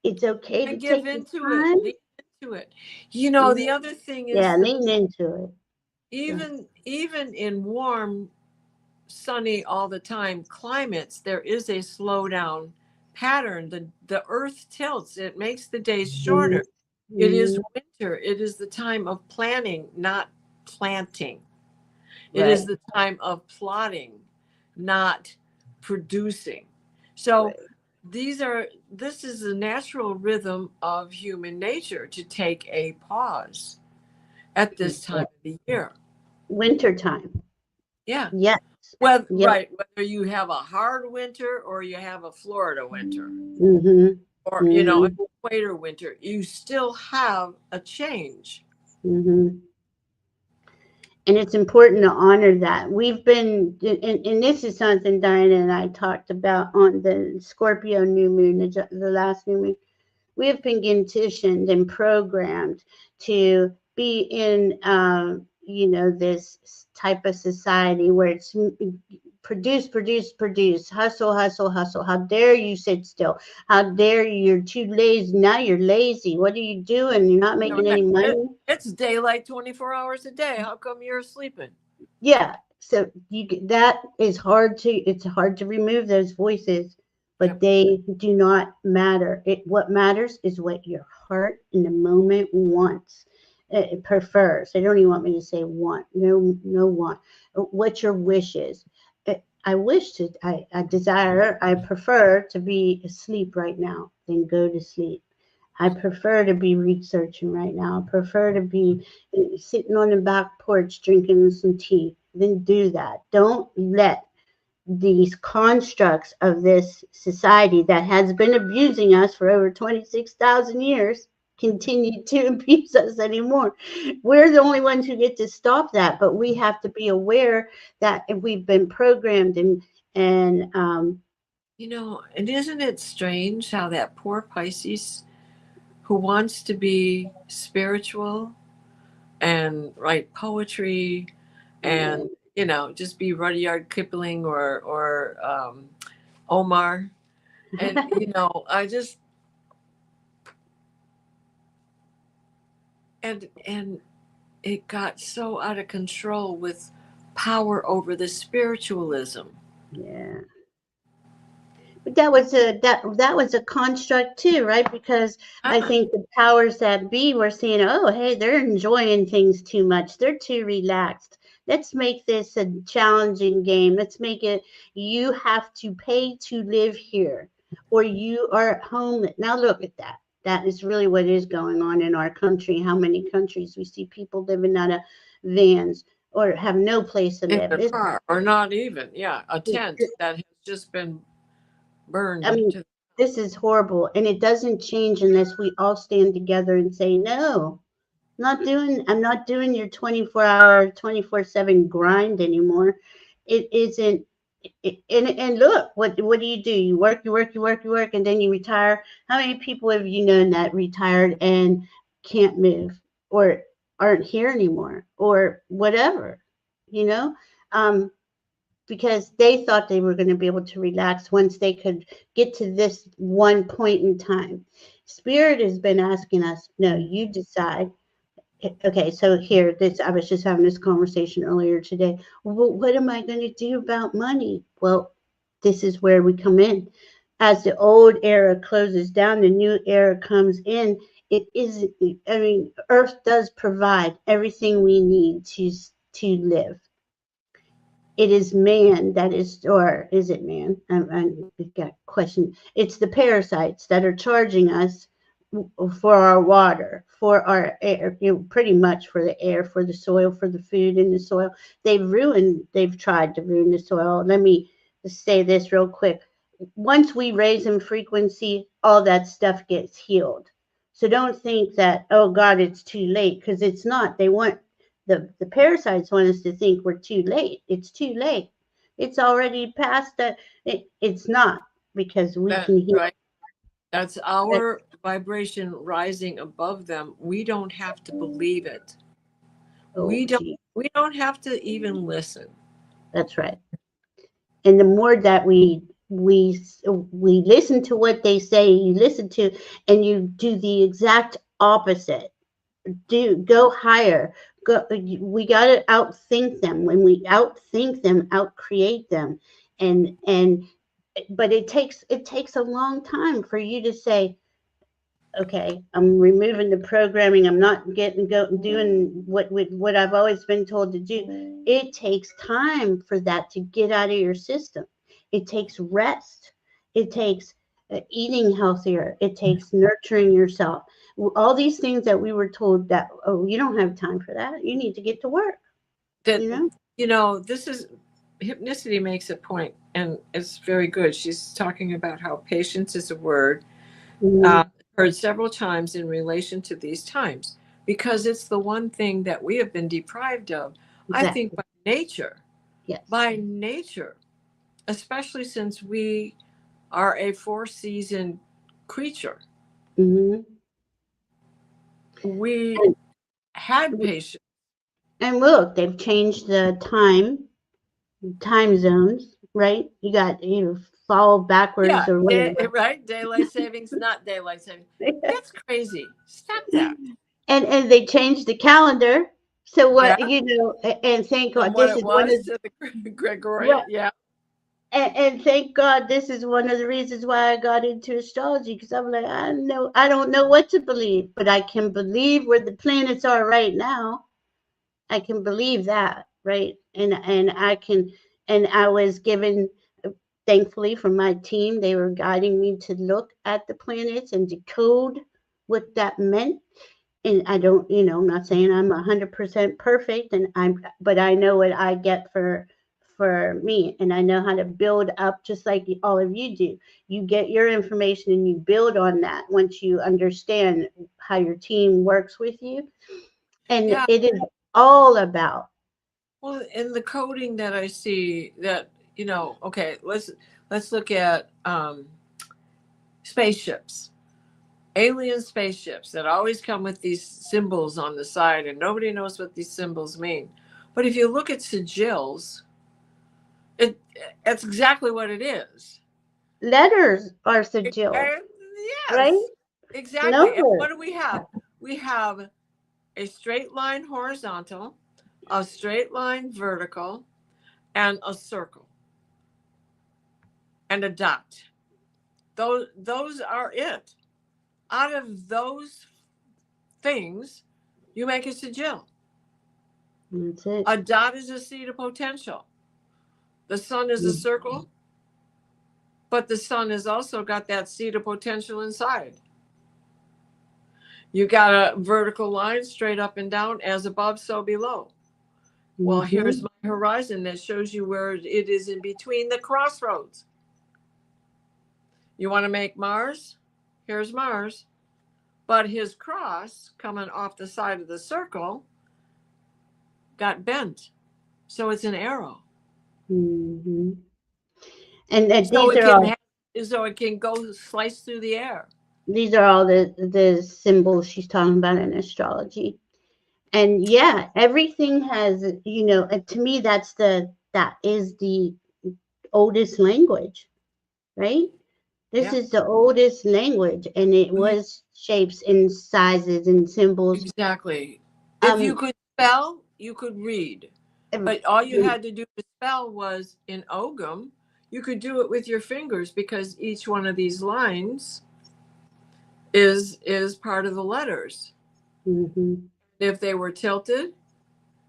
[SPEAKER 1] It's okay to
[SPEAKER 2] And give
[SPEAKER 1] take the
[SPEAKER 2] into it,
[SPEAKER 1] time.
[SPEAKER 2] lean into it. You know, the other thing
[SPEAKER 1] Yeah,
[SPEAKER 2] is that
[SPEAKER 1] lean into it. Yeah.
[SPEAKER 2] even in warm, sunny all the time climates, there is a slowdown pattern. The earth tilts, it makes the days
[SPEAKER 1] Mhm,
[SPEAKER 2] shorter. It is
[SPEAKER 1] mhm.
[SPEAKER 2] winter. It is the time of planning, not planting. It is
[SPEAKER 1] Right,
[SPEAKER 2] the time of plotting, not producing. So
[SPEAKER 1] right.
[SPEAKER 2] this is the natural rhythm of human nature to take a pause at this time
[SPEAKER 1] Yeah.
[SPEAKER 2] of the year.
[SPEAKER 1] Winter time.
[SPEAKER 2] Yeah.
[SPEAKER 1] Yes.
[SPEAKER 2] Well,
[SPEAKER 1] Yep.
[SPEAKER 2] right. Whether you have a hard winter or you have a Florida winter
[SPEAKER 1] Mhm.
[SPEAKER 2] or, an
[SPEAKER 1] Mhm.
[SPEAKER 2] equator winter, you still have a change.
[SPEAKER 1] Mhm. And it's important to honor that. We've been, and this is something Diana and I talked about on the Scorpio new moon, the last new moon. We have been conditioned and programmed to be in, this type of society where it's produce, produce, produce, hustle, hustle, hustle. How dare you sit still? How dare you? You're too lazy. Now you're lazy. What are you doing? You're not making any money.
[SPEAKER 2] It's daylight 24 hours a day. How come you're sleeping?
[SPEAKER 1] Yeah. So that is hard to. It's hard to remove those voices, but
[SPEAKER 2] Yep.
[SPEAKER 1] they do not matter. What matters is what your heart in the moment wants. It prefers. They don't even want me to say want. No, no want. What your wish is. I wish to. I desire. I prefer to be asleep right now than go to sleep. I prefer to be researching right now. I prefer to be sitting on the back porch drinking some tea. then do that. Don't let these constructs of this society that has been abusing us for over 26,000 years continue to abuse us anymore. We're the only ones who get to stop that, but we have to be aware that if we've been programmed and
[SPEAKER 2] You know, and isn't it strange how that poor Pisces who wants to be spiritual and write poetry and, you know, just be Rudyard Kipling or Omar. And, you know, I just, and it got so out of control with power over the spiritualism.
[SPEAKER 1] yeah. But that was a construct too, right? Because I
[SPEAKER 2] Ah,
[SPEAKER 1] think the powers that be were saying, "Oh, hey, they're enjoying things too much. They're too relaxed. Let's make this a challenging game. Let's make it you have to pay to live here, or you are at home." Now look at that. That is really what is going on in our country. How many countries we see people living out of vans or have no place to
[SPEAKER 2] in
[SPEAKER 1] live.
[SPEAKER 2] the car, or not even, yeah, a tent that has just been
[SPEAKER 1] I
[SPEAKER 2] burned
[SPEAKER 1] mean,
[SPEAKER 2] to.
[SPEAKER 1] this is horrible, and it doesn't change unless we all stand together and say, "No, I'm not doing your 24-hour, 24/7 grind anymore." It isn't. And look, what do? You work, you work, you work, you work, and then you retire. How many people have you known that retired and can't move or aren't here anymore or whatever? You know, um, because they thought they were going to be able to relax once they could get to this one point in time. Spirit has been asking us, no, you decide. Okay, so here, this I was just having this conversation earlier today. Well, what am I going to do about money? Well, this is where we come in. As the old era closes down, the new era comes in. It is, I mean, Earth does provide everything we need to live. It is man that is, or is it man? We've got question. It's the parasites that are charging us for our water, for our air, pretty much for the air, for the soil, for the food in the soil. They've tried to ruin the soil. Let me say this real quick. Once we raise in frequency, all that stuff gets healed. So don't think that, oh God, it's too late, because it's not. They want the parasites want us to think we're too late. It's too late. It's already past that. It's not, because we
[SPEAKER 2] That
[SPEAKER 1] can heal
[SPEAKER 2] right. That's
[SPEAKER 1] that.
[SPEAKER 2] our vibration rising above them. We don't have to believe it.
[SPEAKER 1] Oh,
[SPEAKER 2] We don't
[SPEAKER 1] gee,
[SPEAKER 2] we don't have to even listen.
[SPEAKER 1] that's right. And the more that we listen to what they say, you listen to, and you do the exact opposite. Do go higher. Go. We got to outthink them. When we outthink them, outcreate them, and but it takes a long time for you to say, okay, I'm removing the programming. I'm not doing what I've always been told to do. It takes time for that to get out of your system. It takes rest. It takes eating healthier. It takes nurturing yourself. All these things that we were told that, oh, you don't have time for that. You need to get to work.
[SPEAKER 2] That,
[SPEAKER 1] You know.
[SPEAKER 2] you know, this is hypnicity makes a point, and it's very good. She's talking about how patience is a word uh,
[SPEAKER 1] Mhm.
[SPEAKER 2] heard several times in relation to these times, because it's the one thing that we have been deprived of. I think
[SPEAKER 1] Exactly. Yes.
[SPEAKER 2] by nature, especially since we are a four-season creature.
[SPEAKER 1] Hmm.
[SPEAKER 2] We
[SPEAKER 1] And
[SPEAKER 2] had patience.
[SPEAKER 1] and look, they've changed the time zones, right? You got fall backwards
[SPEAKER 2] Yeah,
[SPEAKER 1] or whatever.
[SPEAKER 2] right? Daylight savings, not daylight savings. That's crazy. Stop that.
[SPEAKER 1] And they changed the calendar. So
[SPEAKER 2] Yeah,
[SPEAKER 1] what and thank
[SPEAKER 2] from
[SPEAKER 1] God
[SPEAKER 2] what
[SPEAKER 1] this
[SPEAKER 2] it
[SPEAKER 1] is one of
[SPEAKER 2] was to the Gregorian.
[SPEAKER 1] right,
[SPEAKER 2] Yeah,
[SPEAKER 1] and thank God this is one of the reasons why I got into astrology, because I'm like, I don't know what to believe, but I can believe where the planets are right now. I can believe that, right? And I was given, thankfully, from my team, they were guiding me to look at the planets and decode what that meant. and I don't, I'm not saying I'm 100% perfect, but I know what I get for me, and I know how to build up, just like all of you do. You get your information and you build on that once you understand how your team works with you, and
[SPEAKER 2] Yeah.
[SPEAKER 1] it is all about.
[SPEAKER 2] Well, in the coding that I see that, okay, let's look at spaceships. Alien spaceships that always come with these symbols on the side, and nobody knows what these symbols mean. But if you look at sigils, that's exactly what it is.
[SPEAKER 1] Letters are sigils,
[SPEAKER 2] And
[SPEAKER 1] right?
[SPEAKER 2] yes, exactly. And what
[SPEAKER 1] Numbers.
[SPEAKER 2] do we have? We have a straight line horizontal, a straight line vertical, and a circle, and a dot. Those are it. Out of those things, you make a sigil.
[SPEAKER 1] That's it.
[SPEAKER 2] A dot is a seed of potential. The sun is a circle, but the sun has also got that seed of potential inside. You got a vertical line straight up and down, as above, so below. Well, here's my horizon that shows you where it is in between the crossroads. You want to make Mars? Here's Mars. But his cross coming off the side of the circle got bent. So it's an arrow.
[SPEAKER 1] Mm-hmm. And
[SPEAKER 2] So
[SPEAKER 1] these are all
[SPEAKER 2] it can go slice through the air.
[SPEAKER 1] the symbols she's talking about in astrology. And yeah, everything has, to me that is the oldest language, right? This
[SPEAKER 2] Yeah.
[SPEAKER 1] is the oldest language, and it was shapes and sizes and symbols.
[SPEAKER 2] Exactly. If you could spell, you could read. But all you had to do to spell was in Ogham. You could do it with your fingers because each one of these lines is part of the letters.
[SPEAKER 1] Mm-hmm.
[SPEAKER 2] If they were tilted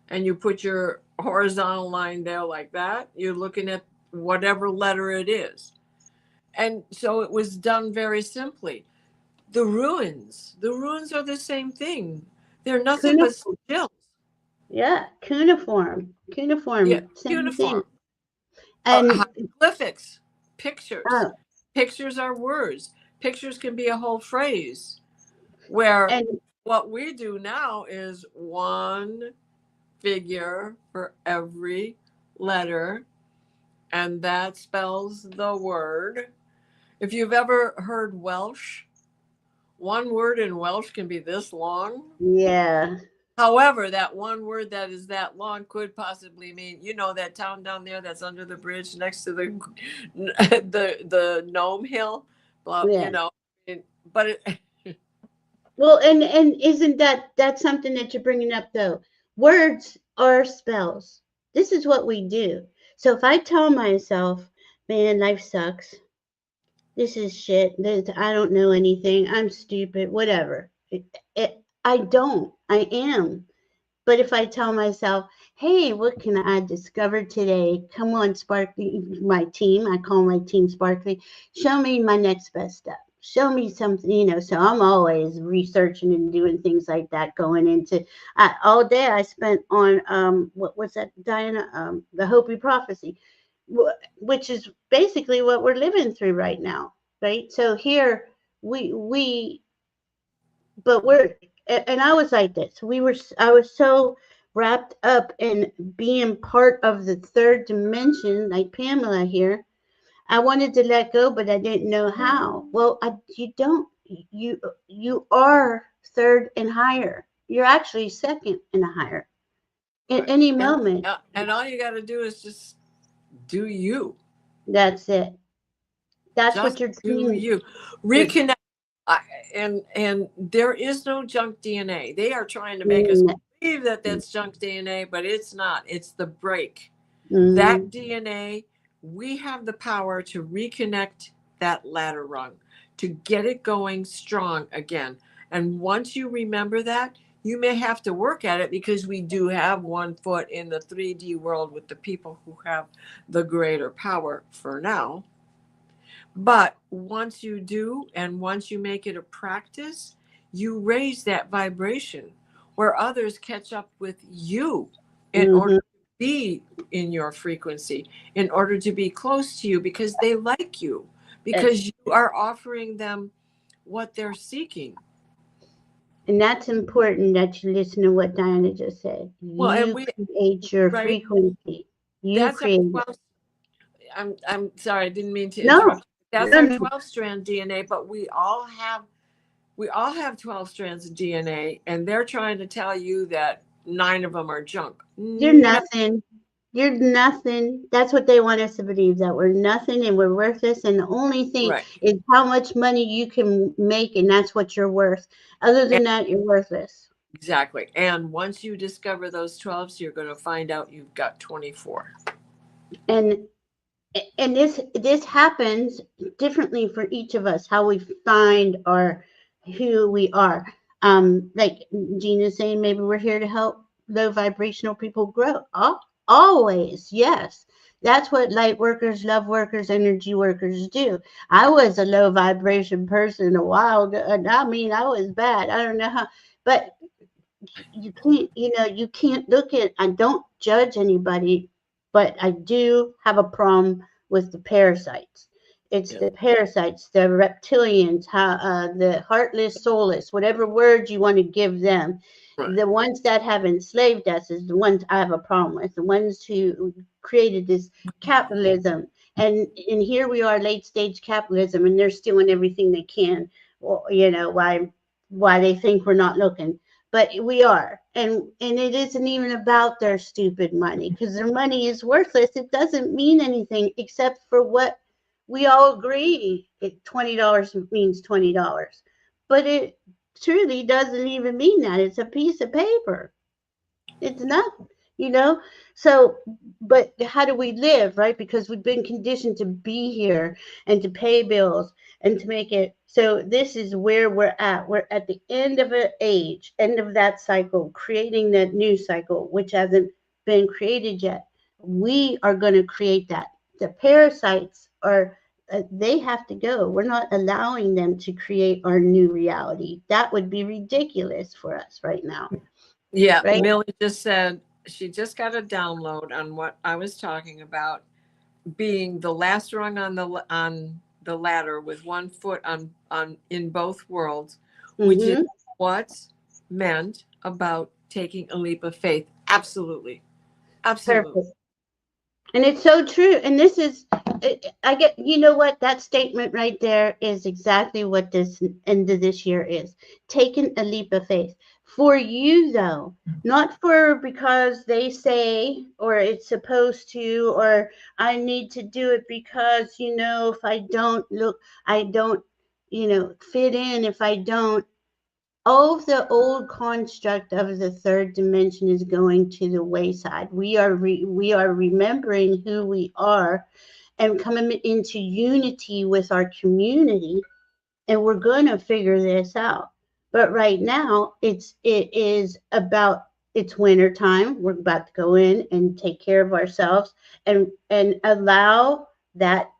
[SPEAKER 2] and you put your horizontal line there like that, you're looking at whatever letter it is. And so it was done very simply. The ruins are the same thing. They're nothing but sigils.
[SPEAKER 1] Yeah, cuneiform,
[SPEAKER 2] Yeah,
[SPEAKER 1] same thing.
[SPEAKER 2] uniform.
[SPEAKER 1] And
[SPEAKER 2] Hieroglyphics, pictures.
[SPEAKER 1] uh,
[SPEAKER 2] Pictures are words. Pictures can be a whole phrase. Where
[SPEAKER 1] and
[SPEAKER 2] what we do now is one figure for every letter, and that spells the word. If you've ever heard Welsh, one word in Welsh can be this long.
[SPEAKER 1] yeah,
[SPEAKER 2] However, that one word that is that long could possibly mean, that town down there that's under the bridge next to the the Gnome Hill, blah,
[SPEAKER 1] yeah.
[SPEAKER 2] but it,
[SPEAKER 1] Well, and isn't that's something that you're bringing up though? Words are spells. This is what we do. So if I tell myself, "Man, life sucks. This is shit. I don't know anything. I'm stupid. Whatever." I don't. I am. But if I tell myself, "Hey, what can I discover today? Come on, Sparkly, my team. I call my team Sparkly. Show me my next best step. Show me something, So I'm always researching and doing things like that. Going into all day, I spent on what's that, Diana? The Hopi prophecy, which is basically what we're living through right now, right? So here we but we're and I was like this. I was so wrapped up in being part of the third dimension, like Pamela here. I wanted to let go, but I didn't know how. Well, you don't. You are third and higher. You're actually second and higher. At any
[SPEAKER 2] and
[SPEAKER 1] moment.
[SPEAKER 2] and all you got to do is just do you.
[SPEAKER 1] That's it. That's
[SPEAKER 2] Just
[SPEAKER 1] what your
[SPEAKER 2] do
[SPEAKER 1] team.
[SPEAKER 2] you. Reconnect. And there is no junk DNA. They are trying to make us believe that that's junk DNA, but it's not. It's the break. That DNA, we have the power to reconnect that ladder rung, to get it going strong again. And once you remember that, you may have to work at it because we do have one foot in the 3D world with the people who have the greater power for now. But once you do, and once you make it a practice, you raise that vibration where others catch up with you in order to be in your frequency, in order to be close to you, because they like you, because you are offering them what they're seeking.
[SPEAKER 1] And that's important that you listen to what Diana just said.
[SPEAKER 2] Well, and
[SPEAKER 1] You create your frequency. You create it.
[SPEAKER 2] I'm sorry, I didn't mean to
[SPEAKER 1] No,
[SPEAKER 2] interrupt. That's
[SPEAKER 1] no,
[SPEAKER 2] our
[SPEAKER 1] no.
[SPEAKER 2] 12-strand DNA, but we all have 12 strands of DNA, and they're trying to tell you that 9 of them are junk.
[SPEAKER 1] You're nothing. You're nothing. That's what they want us to believe, that we're nothing and we're worthless. And the only thing is how much money you can make, and that's what you're worth. Other than that, you're worthless.
[SPEAKER 2] Exactly. And once you discover those 12s, you're going to find out you've got 24. And
[SPEAKER 1] this happens differently for each of us, how we find our who we are. Like Gina's saying, maybe we're here to help low vibrational people grow. Always, yes. That's what light workers, love workers, energy workers do. I was a low vibration person a while ago. I mean, I was bad. I don't know how, but you can't, you can't look at, I don't judge anybody, but I do have a problem with the parasites. It's the parasites, the reptilians, the heartless, soulless, whatever word you want to give them. Right. The ones that have enslaved us is the ones I have a problem with. The ones who created this capitalism, and here we are, late stage capitalism, and they're stealing everything they can. Well, why they think we're not looking. But we are, and it isn't even about their stupid money, because their money is worthless. It doesn't mean anything except for what we all agree. $20 means $20, but it truly doesn't even mean that. It's a piece of paper. It's not, So, but how do we live, right? Because we've been conditioned to be here and to pay bills and to make it. So this is where we're at. We're at the end of an age, end of that cycle, creating that new cycle, which hasn't been created yet. We are going to create that. The parasites are, they have to go. We're not allowing them to create our new reality. That would be ridiculous for us right now.
[SPEAKER 2] Yeah, right? Millie just said she just got a download on what I was talking about, being the last rung on the ladder with one foot on in both worlds, which is what's meant about taking a leap of faith. Absolutely.
[SPEAKER 1] Perfect. And it's so true. And this is, I get, what, that statement right there is exactly what this end of this year is. Taking a leap of faith. For you, though, not for because they say, or it's supposed to, or I need to do it because, if I don't look, I don't, fit in. If I don't, all of the old construct of the third dimension is going to the wayside. We are remembering who we are and coming into unity with our community, and we're going to figure this out. But right now, it is about, it's winter time. We're about to go in and take care of ourselves and allow that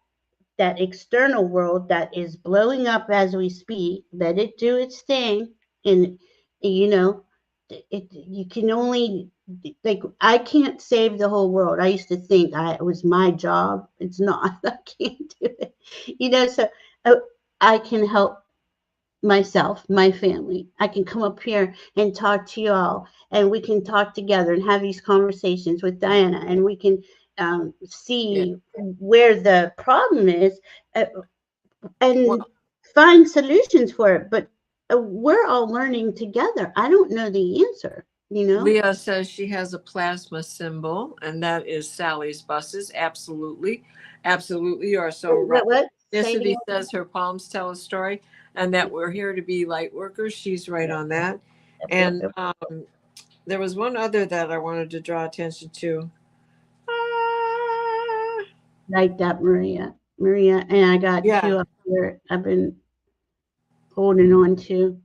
[SPEAKER 1] external world that is blowing up as we speak, let it do its thing. And, you can only, like, I can't save the whole world. I used to think it was my job. It's not. I can't do it. So I can help myself, my family. I can come up here and talk to you all, and we can talk together and have these conversations with Diana, and we can see where the problem is and find solutions for it. But we're all learning together. I don't know the answer,
[SPEAKER 2] Leah says she has a plasma symbol, and that is Sally's buses. Absolutely. Absolutely. You are so right.
[SPEAKER 1] What?
[SPEAKER 2] Felicity says her palms tell a story, and that we're here to be light workers. She's right on that. And there was one other that I wanted to draw attention to.
[SPEAKER 1] Like that, Maria, and I got two up here I've been holding on to.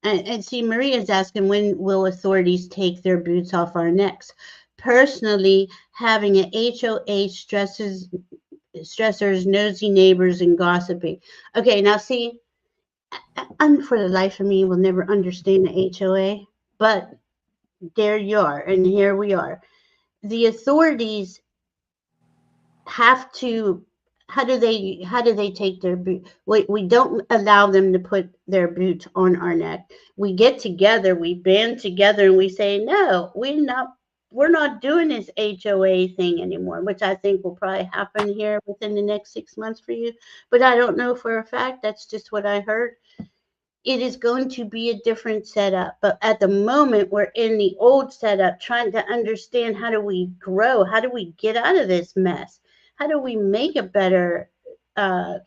[SPEAKER 1] And see, Maria's asking, when will authorities take their boots off our necks? Personally, having an HOH stressors, nosy neighbors, and gossiping. Okay, now see, And for the life of me, will never understand the HOA, but there you are, and here we are. The authorities have to, how do they take their boot? We don't allow them to put their boot on our neck. We get together, we band together, and we say, no, we're not doing this HOA thing anymore, which I think will probably happen here within the next 6 months for you. But I don't know for a fact. That's just what I heard. It is going to be a different setup. But at the moment, we're in the old setup, trying to understand, how do we grow? How do we get out of this mess? How do we make a better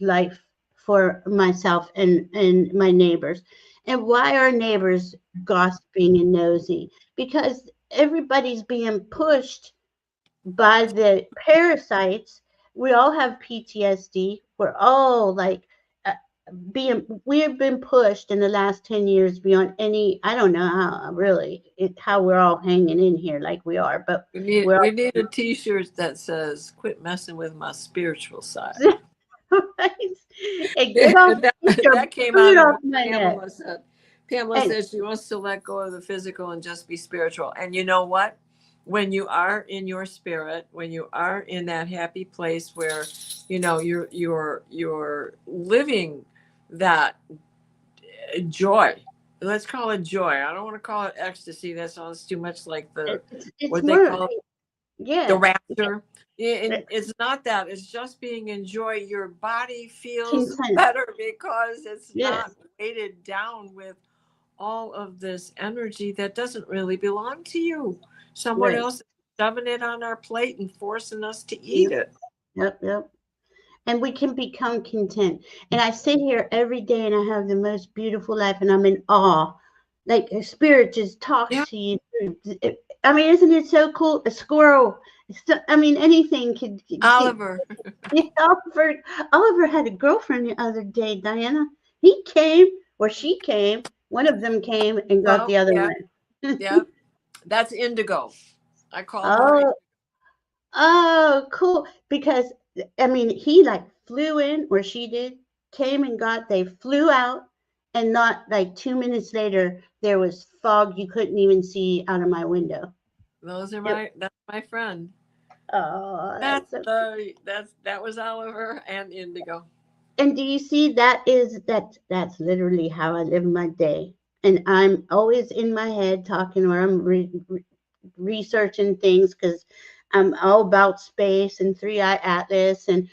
[SPEAKER 1] life for myself and my neighbors? And why are neighbors gossiping and nosy? Because everybody's being pushed by the parasites. We all have PTSD. We're all like, uh, we have been pushed in the last 10 years beyond any, I don't know how really how we're all hanging in here like we are, but
[SPEAKER 2] We need
[SPEAKER 1] we're
[SPEAKER 2] we need a T-shirt that says "Quit messing with my spiritual side."
[SPEAKER 1] all right. And
[SPEAKER 2] that,
[SPEAKER 1] get your
[SPEAKER 2] that came out
[SPEAKER 1] boot
[SPEAKER 2] of
[SPEAKER 1] off
[SPEAKER 2] what
[SPEAKER 1] my neck.
[SPEAKER 2] Pamela said. Pamela
[SPEAKER 1] And
[SPEAKER 2] says she wants to let go of the physical and just be spiritual. And you know what? When you are in your spirit, when you are in that happy place where you're living that joy. Let's call it joy. I don't want to call it ecstasy. That sounds too much like
[SPEAKER 1] it's
[SPEAKER 2] what they
[SPEAKER 1] more,
[SPEAKER 2] call it, the
[SPEAKER 1] yeah,
[SPEAKER 2] rapture. And it's not that. It's just being in joy. Your body feels
[SPEAKER 1] content.
[SPEAKER 2] better because it's not
[SPEAKER 1] Yes,
[SPEAKER 2] weighted down with all of this energy that doesn't really belong to you. Someone
[SPEAKER 1] right.
[SPEAKER 2] else is shoving it on our plate and forcing us to eat
[SPEAKER 1] Yep,
[SPEAKER 2] it.
[SPEAKER 1] yep, yep. And we can become content. And I sit here every day and I have the most beautiful life and I'm in awe. Like a spirit just talks
[SPEAKER 2] Yeah,
[SPEAKER 1] to you. I mean, isn't it so cool? A squirrel. I mean, anything could get.
[SPEAKER 2] Oliver.
[SPEAKER 1] Oliver had a girlfriend the other day, Diana. He came, or she came. One of them came and got
[SPEAKER 2] Well,
[SPEAKER 1] the other
[SPEAKER 2] yeah,
[SPEAKER 1] one.
[SPEAKER 2] yeah. That's indigo. I call her.
[SPEAKER 1] Oh, oh, cool. Because I mean, he like flew in, or she did, came and got, they flew out, and not like 2 minutes later, there was fog you couldn't even see out of my window.
[SPEAKER 2] Those are
[SPEAKER 1] It,
[SPEAKER 2] that's my friend.
[SPEAKER 1] oh,
[SPEAKER 2] That's
[SPEAKER 1] that's so.
[SPEAKER 2] that was Oliver and indigo.
[SPEAKER 1] And do you see, that's literally how I live my day. And I'm always in my head talking, or I'm researching things because I'm all about space and Three Eye Atlas and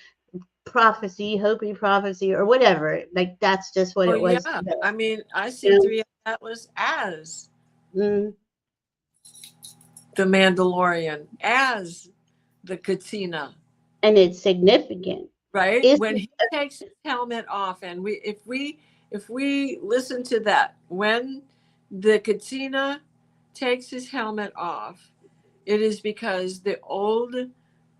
[SPEAKER 1] prophecy, Hopi prophecy, or whatever. Like that's just what
[SPEAKER 2] Oh
[SPEAKER 1] it was
[SPEAKER 2] yeah.
[SPEAKER 1] today.
[SPEAKER 2] I mean, I see
[SPEAKER 1] You
[SPEAKER 2] Three Atlas as
[SPEAKER 1] know?
[SPEAKER 2] the Mandalorian, as the Katina,
[SPEAKER 1] And it's significant.
[SPEAKER 2] right?
[SPEAKER 1] It's
[SPEAKER 2] When he takes his helmet off, and if we listen to that, when the Katina takes his helmet off, it is because the old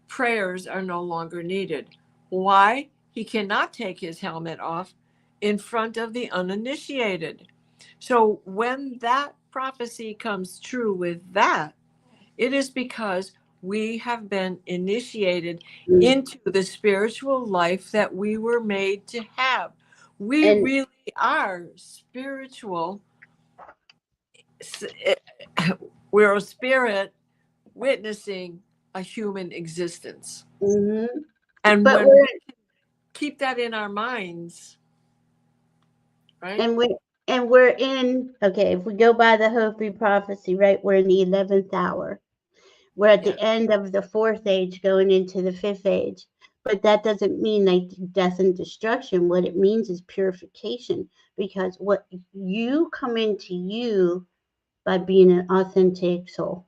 [SPEAKER 2] prayers are no longer needed. Why? He cannot take his helmet off in front of the uninitiated. So when that prophecy comes true with that, it is because we have been initiated into the spiritual life that we were made to have. We
[SPEAKER 1] and
[SPEAKER 2] really are spiritual. We're a spirit witnessing a human existence.
[SPEAKER 1] mhm.
[SPEAKER 2] And
[SPEAKER 1] But
[SPEAKER 2] when
[SPEAKER 1] we're
[SPEAKER 2] we keep that in our minds, right?
[SPEAKER 1] and we and we're in, okay, if we go by the Hopi prophecy, right, we're in the 11th hour. We're at
[SPEAKER 2] Yeah.
[SPEAKER 1] the end of the fourth age going into the fifth age. But that doesn't mean like death and destruction. What it means is purification, because what you come into you by being an authentic soul.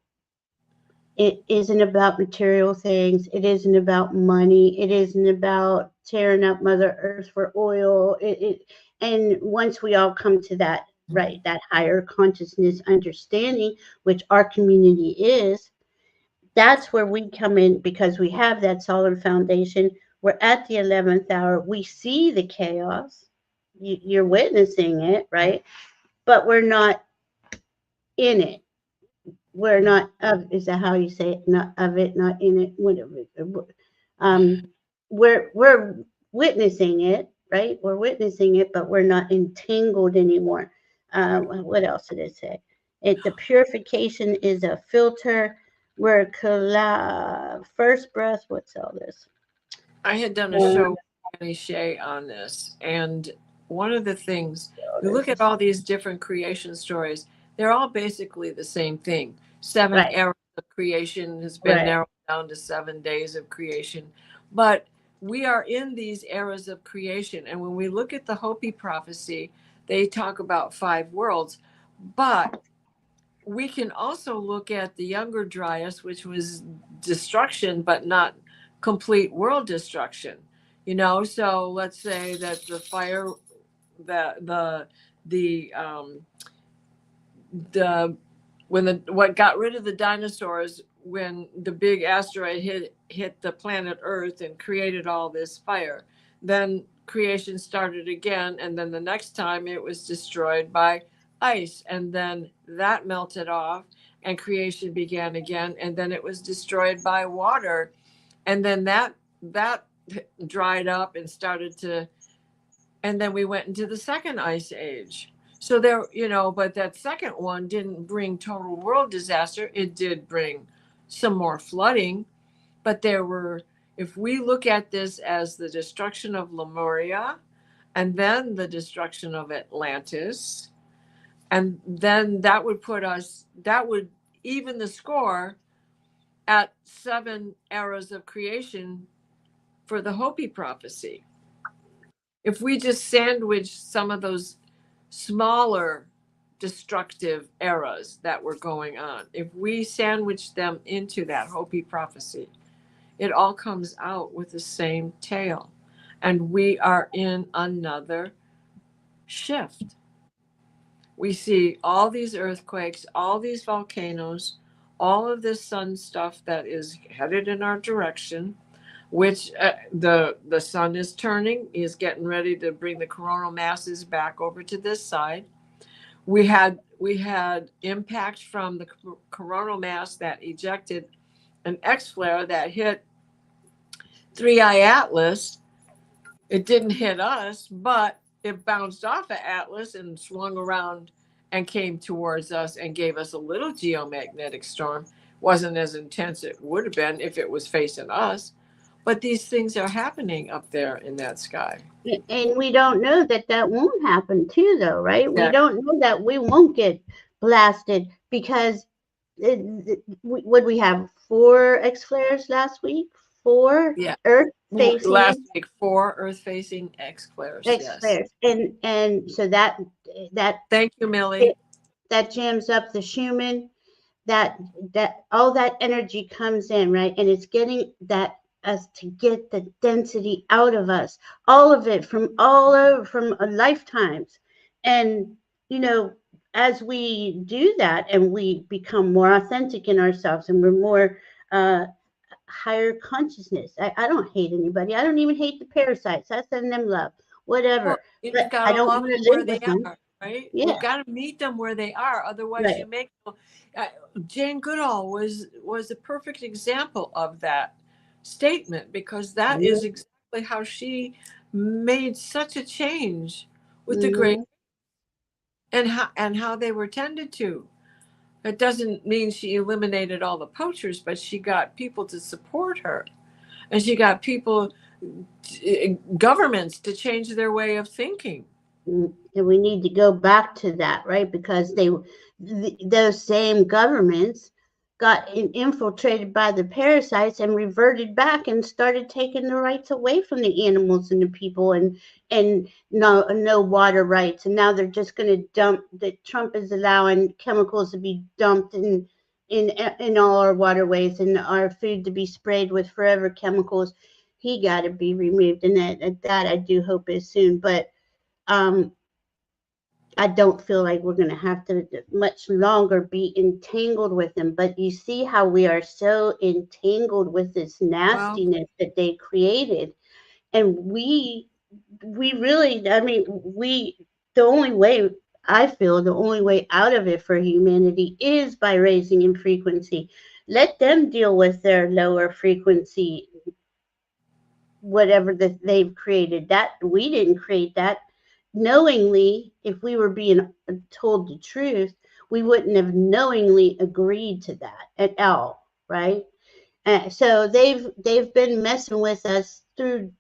[SPEAKER 1] It isn't about material things. It isn't about money. It isn't about tearing up Mother Earth for oil. And once we all come to that, right, that higher consciousness understanding, which our community is, that's where we come in, because we have that solid foundation. We're at the 11th hour. We see the chaos. You're witnessing it, right? But we're not in it. We're not of, is that how you say it? Not of it, not in it, whatever. Um, we're witnessing it, right? We're witnessing it, but we're not entangled anymore. What else did it say? The purification is a filter. We're first breath. What's all this?
[SPEAKER 2] I had done a
[SPEAKER 1] Uh,
[SPEAKER 2] show with Annie Shea on this, and one of the things, you look at
[SPEAKER 1] this.
[SPEAKER 2] all these different creation stories, they're all basically the same thing. 7
[SPEAKER 1] Right,
[SPEAKER 2] eras of creation has been
[SPEAKER 1] right.
[SPEAKER 2] narrowed down to 7 days of creation. But we are in these eras of creation. And when we look at the Hopi prophecy, they talk about 5 worlds. But we can also look at the younger Dryas, which was destruction, but not complete world destruction. So let's say that the fire, the the when the what got rid of the dinosaurs when the big asteroid hit the planet Earth and created all this fire. Then creation started again, and then the next time it was destroyed by ice, and then that melted off and creation began again, and then it was destroyed by water, and then that dried up and started to, and then we went into the second ice age. So there, but that second one didn't bring total world disaster. It did bring some more flooding, but if we look at this as the destruction of Lemuria and then the destruction of Atlantis, and then that would even the score at 7 eras of creation for the Hopi prophecy. If we just sandwich some of those smaller destructive eras that were going on, if we sandwich them into that Hopi prophecy, it all comes out with the same tale. And we are in another shift. We see all these earthquakes, all these volcanoes, all of this sun stuff that is headed in our direction, which the sun is turning, is getting ready to bring the coronal masses back over to this side. We had impact from the coronal mass that ejected an X flare that hit 3i Atlas. It didn't hit us, but it bounced off of Atlas and swung around and came towards us and gave us a little geomagnetic storm. Wasn't as intense as it would have been if it was facing us. But these things are happening up there in that sky.
[SPEAKER 1] And we don't know that that won't happen too, though, right? We
[SPEAKER 2] Yeah.
[SPEAKER 1] don't know that we won't get blasted because would we have 4 X flares last week? 4
[SPEAKER 2] Yeah.
[SPEAKER 1] Earth facing
[SPEAKER 2] Last week, 4 Earth facing X flares.
[SPEAKER 1] X
[SPEAKER 2] Yes.
[SPEAKER 1] flares, and so that
[SPEAKER 2] Thank you, Millie.
[SPEAKER 1] that jams up the Schumann. That all that energy comes in, right, and it's getting that us to get the density out of us, all of it from all over from lifetimes. And as we do that and we become more authentic in ourselves and we're more higher consciousness. I don't hate anybody. I don't even hate the parasites. I send them love, whatever.
[SPEAKER 2] Well, you
[SPEAKER 1] But I
[SPEAKER 2] gotta
[SPEAKER 1] don't
[SPEAKER 2] love
[SPEAKER 1] want
[SPEAKER 2] them
[SPEAKER 1] to
[SPEAKER 2] where
[SPEAKER 1] live
[SPEAKER 2] they
[SPEAKER 1] with them.
[SPEAKER 2] are, right?
[SPEAKER 1] Yeah.
[SPEAKER 2] You gotta meet them where they are. Otherwise,
[SPEAKER 1] Right.
[SPEAKER 2] you make. Jane Goodall was a perfect example of that statement, because that is exactly how she made such a change with the great, and how they were tended to. It doesn't mean she eliminated all the poachers, but she got people to support her, and she got governments to change their way of thinking.
[SPEAKER 1] And we need to go back to that, right? Because those same governments got infiltrated by the parasites and reverted back and started taking the rights away from the animals and the people, and no water rights. And now they're just going to dump. That Trump is allowing chemicals to be dumped in all our waterways and our food to be sprayed with forever chemicals. He got to be removed, and that I do hope is soon. But I don't feel like we're going to have to much longer be entangled with them. But you see how we are so entangled with this nastiness that they created, and we really, I mean, the only way I feel the only way out of it for humanity is by raising in frequency. Let them deal with their lower frequency whatever that they've created. That we didn't create that knowingly. If we were being told the truth, we wouldn't have knowingly agreed to that at all, right? So they've been messing with us through,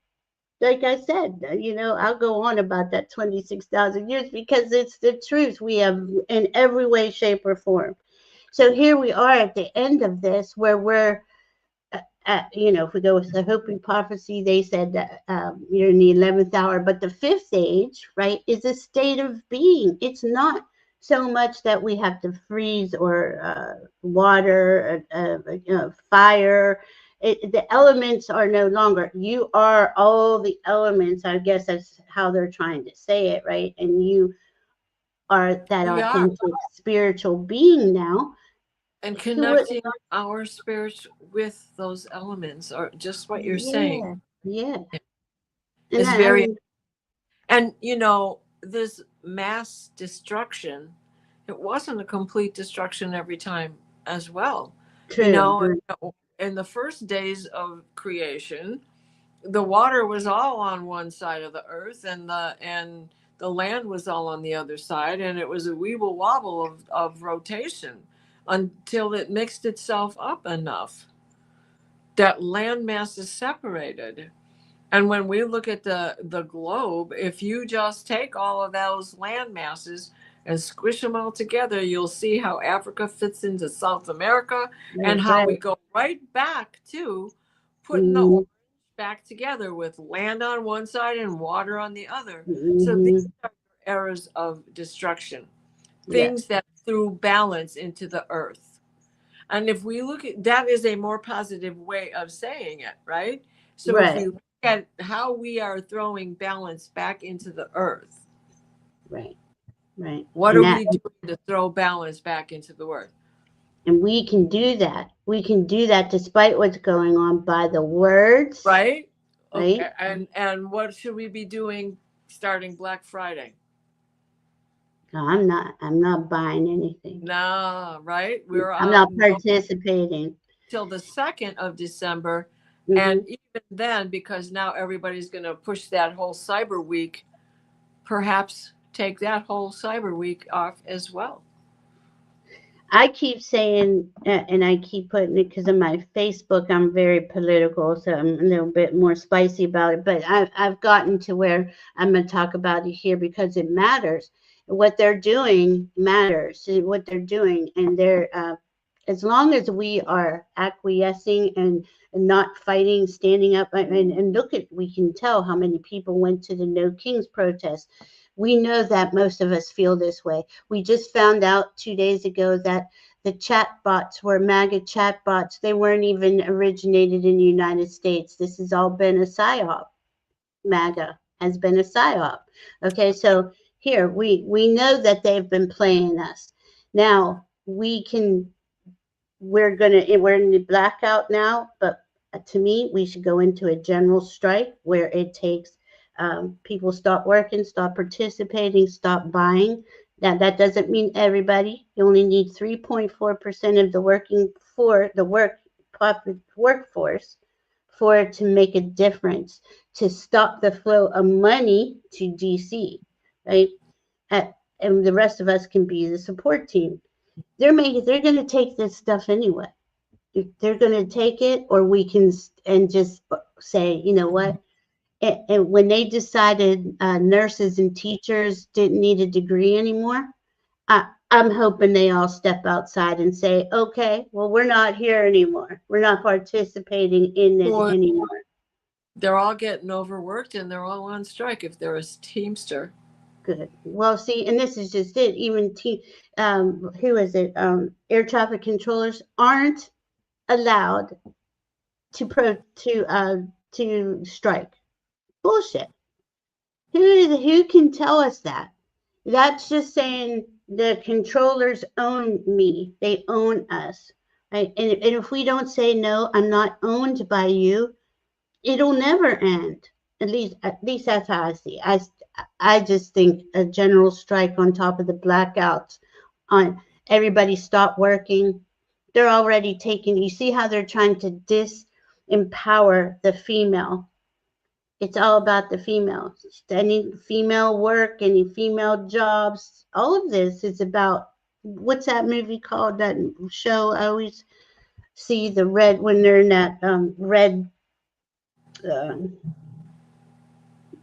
[SPEAKER 1] like I said, I'll go on about that 26,000 years because it's the truth. We have in every way, shape, or form. So here we are at the end of this, where we're if we go with the Hopi prophecy, they said that you're in the 11th hour, but the fifth age, right, is a state of being. It's not so much that we have to freeze or water, fire. The elements are no longer. You are all the elements. I guess that's how they're trying to say it, right? And you are that
[SPEAKER 2] We are.
[SPEAKER 1] authentic spiritual being now.
[SPEAKER 2] And
[SPEAKER 1] Who would,
[SPEAKER 2] connecting our spirits with those elements, or just what you're saying,
[SPEAKER 1] yeah, yeah. And
[SPEAKER 2] is
[SPEAKER 1] I
[SPEAKER 2] very.
[SPEAKER 1] mean,
[SPEAKER 2] And this mass destruction, it wasn't a complete destruction every time as well.
[SPEAKER 1] true.
[SPEAKER 2] In the first days of creation, the water was all on one side of the earth, and the land was all on the other side, and it was a weeble wobble of rotation until it mixed itself up enough that land mass is separated. And when we look at the globe, if you just take all of those land masses and squish them all together, you'll see how Africa fits into South America, and
[SPEAKER 1] That's
[SPEAKER 2] how
[SPEAKER 1] right.
[SPEAKER 2] we go right back to putting the
[SPEAKER 1] Mhm,
[SPEAKER 2] orange back together with land on one side and water on the other. So these
[SPEAKER 1] mhm.
[SPEAKER 2] are eras of destruction,
[SPEAKER 1] Yes,
[SPEAKER 2] things that threw balance into the earth. And if we look at that, is a more positive way of saying it, right? So if we
[SPEAKER 1] right,
[SPEAKER 2] look at how we are throwing balance back into the earth,
[SPEAKER 1] right, right.
[SPEAKER 2] what
[SPEAKER 1] And
[SPEAKER 2] are
[SPEAKER 1] that,
[SPEAKER 2] we doing to throw balance back into the earth?
[SPEAKER 1] and we can do that. We can do that despite what's going on by the words,
[SPEAKER 2] Right?
[SPEAKER 1] right?
[SPEAKER 2] Okay. And what should we be doing starting Black Friday?
[SPEAKER 1] No, I'm not buying anything.
[SPEAKER 2] Nah, right? We're
[SPEAKER 1] I'm not
[SPEAKER 2] no
[SPEAKER 1] participating.
[SPEAKER 2] till the 2nd of December. And
[SPEAKER 1] Hmm.
[SPEAKER 2] even then, because now everybody's going to push that whole Cyber Week, perhaps take that whole Cyber Week off as well.
[SPEAKER 1] I keep saying, and I keep putting it because in my Facebook, I'm very political, so I'm a little bit more spicy about it. But I've gotten to where I'm going to talk about it here because it matters. What they're doing matters. What they're doing, and they're as long as we are acquiescing and not fighting, standing up, and look at, we can tell how many people went to the No Kings protest. We know that most of us feel this way. We just found out 2 days ago that the chat bots were MAGA chat bots. They weren't even originated in the United States. This has all been a psyop. MAGA has been a psyop. Okay, so here we know that they've been playing us. Now we're in the blackout now, but to me, we should go into a general strike where it takes people stop working, stop participating, stop buying. Now that doesn't mean everybody. You only need 3.4% of the workforce for it to make a difference to stop the flow of money to DC, right? And the rest of us can be the support team. They're going to take this stuff anyway. They're going to take it, or we can and just say, you know what? And when they decided nurses and teachers didn't need a degree anymore, I'm hoping they all step outside and say, okay, well, we're not here anymore. We're not participating in it
[SPEAKER 2] Or
[SPEAKER 1] anymore.
[SPEAKER 2] they're all getting overworked and they're all on strike if they're a teamster.
[SPEAKER 1] Good. Well, see, and this is just it. Even who is it? Air traffic controllers aren't allowed to strike. Bullshit. Who can tell us that? That's just saying the controllers own me. They own us. Right? And if we don't say no, I'm not owned by you, it'll never end. At least that's how I see it. I just think a general strike on top of the blackouts, on everybody stop working. They're already taking. You see how they're trying to disempower the female, It's all about the females. Any female work, any female jobs, all of this is about, what's that movie called? That show I always see, the red, when they're in that red, um,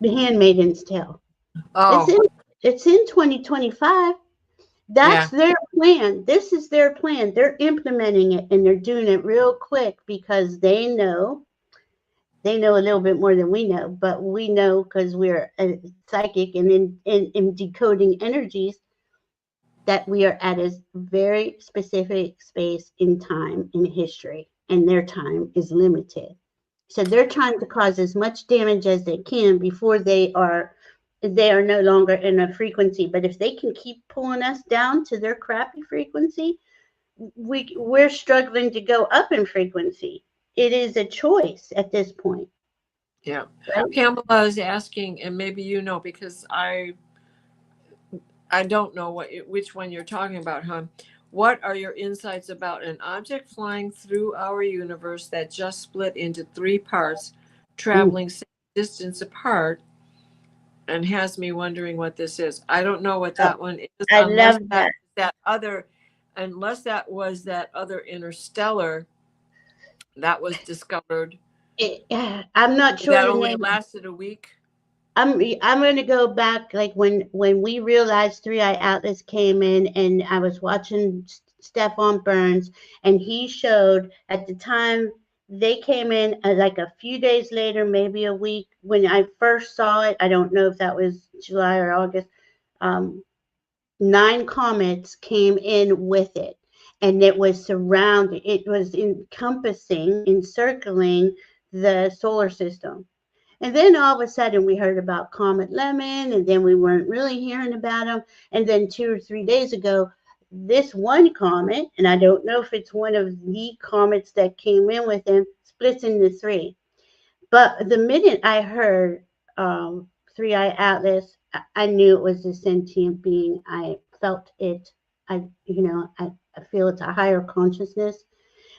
[SPEAKER 1] The Handmaid's Tale. It's
[SPEAKER 2] Oh,
[SPEAKER 1] in it's in 2025. That's
[SPEAKER 2] yeah.
[SPEAKER 1] their plan. This is their plan. They're implementing it, and they're doing it real quick because they know a little bit more than we know, but we know because we're psychic and in decoding energies, that we are at a very specific space in time in history, and their time is limited. So they're trying to cause as much damage as they can before they are no longer in a frequency. But if they can keep pulling us down to their crappy frequency, we're struggling to go up in frequency. It is a choice at this point,
[SPEAKER 2] Yeah.
[SPEAKER 1] right?
[SPEAKER 2] Pamela is asking, and maybe you know, because I don't know which one you're talking about, huh? What are your insights about an object flying through our universe that just split into three parts,
[SPEAKER 1] Mm,
[SPEAKER 2] traveling same distance apart, and has me wondering what this is? I don't know what
[SPEAKER 1] oh,
[SPEAKER 2] that one is,
[SPEAKER 1] I love that.
[SPEAKER 2] unless that was that other interstellar that was discovered
[SPEAKER 1] I'm not sure
[SPEAKER 2] that
[SPEAKER 1] the
[SPEAKER 2] only
[SPEAKER 1] name.
[SPEAKER 2] lasted a week.
[SPEAKER 1] I'm going to go back, like when we realized Three Eye Atlas came in, and I was watching Stefan Burns, and he showed at the time they came in, like a few days later, maybe a week. When I first saw it, I don't know if that was July or August. Um, 9 comets came in with it, and it was surrounded. It was encompassing, encircling the solar system. And then all of a sudden we heard about Comet Lemon, and then we weren't really hearing about them. And then 2 or 3 days ago, this one comet, and I don't know if it's one of the comets that came in with him, splits into three. But the minute I heard Three Eye Atlas, I knew it was a sentient being. I felt it. I feel it's a higher consciousness,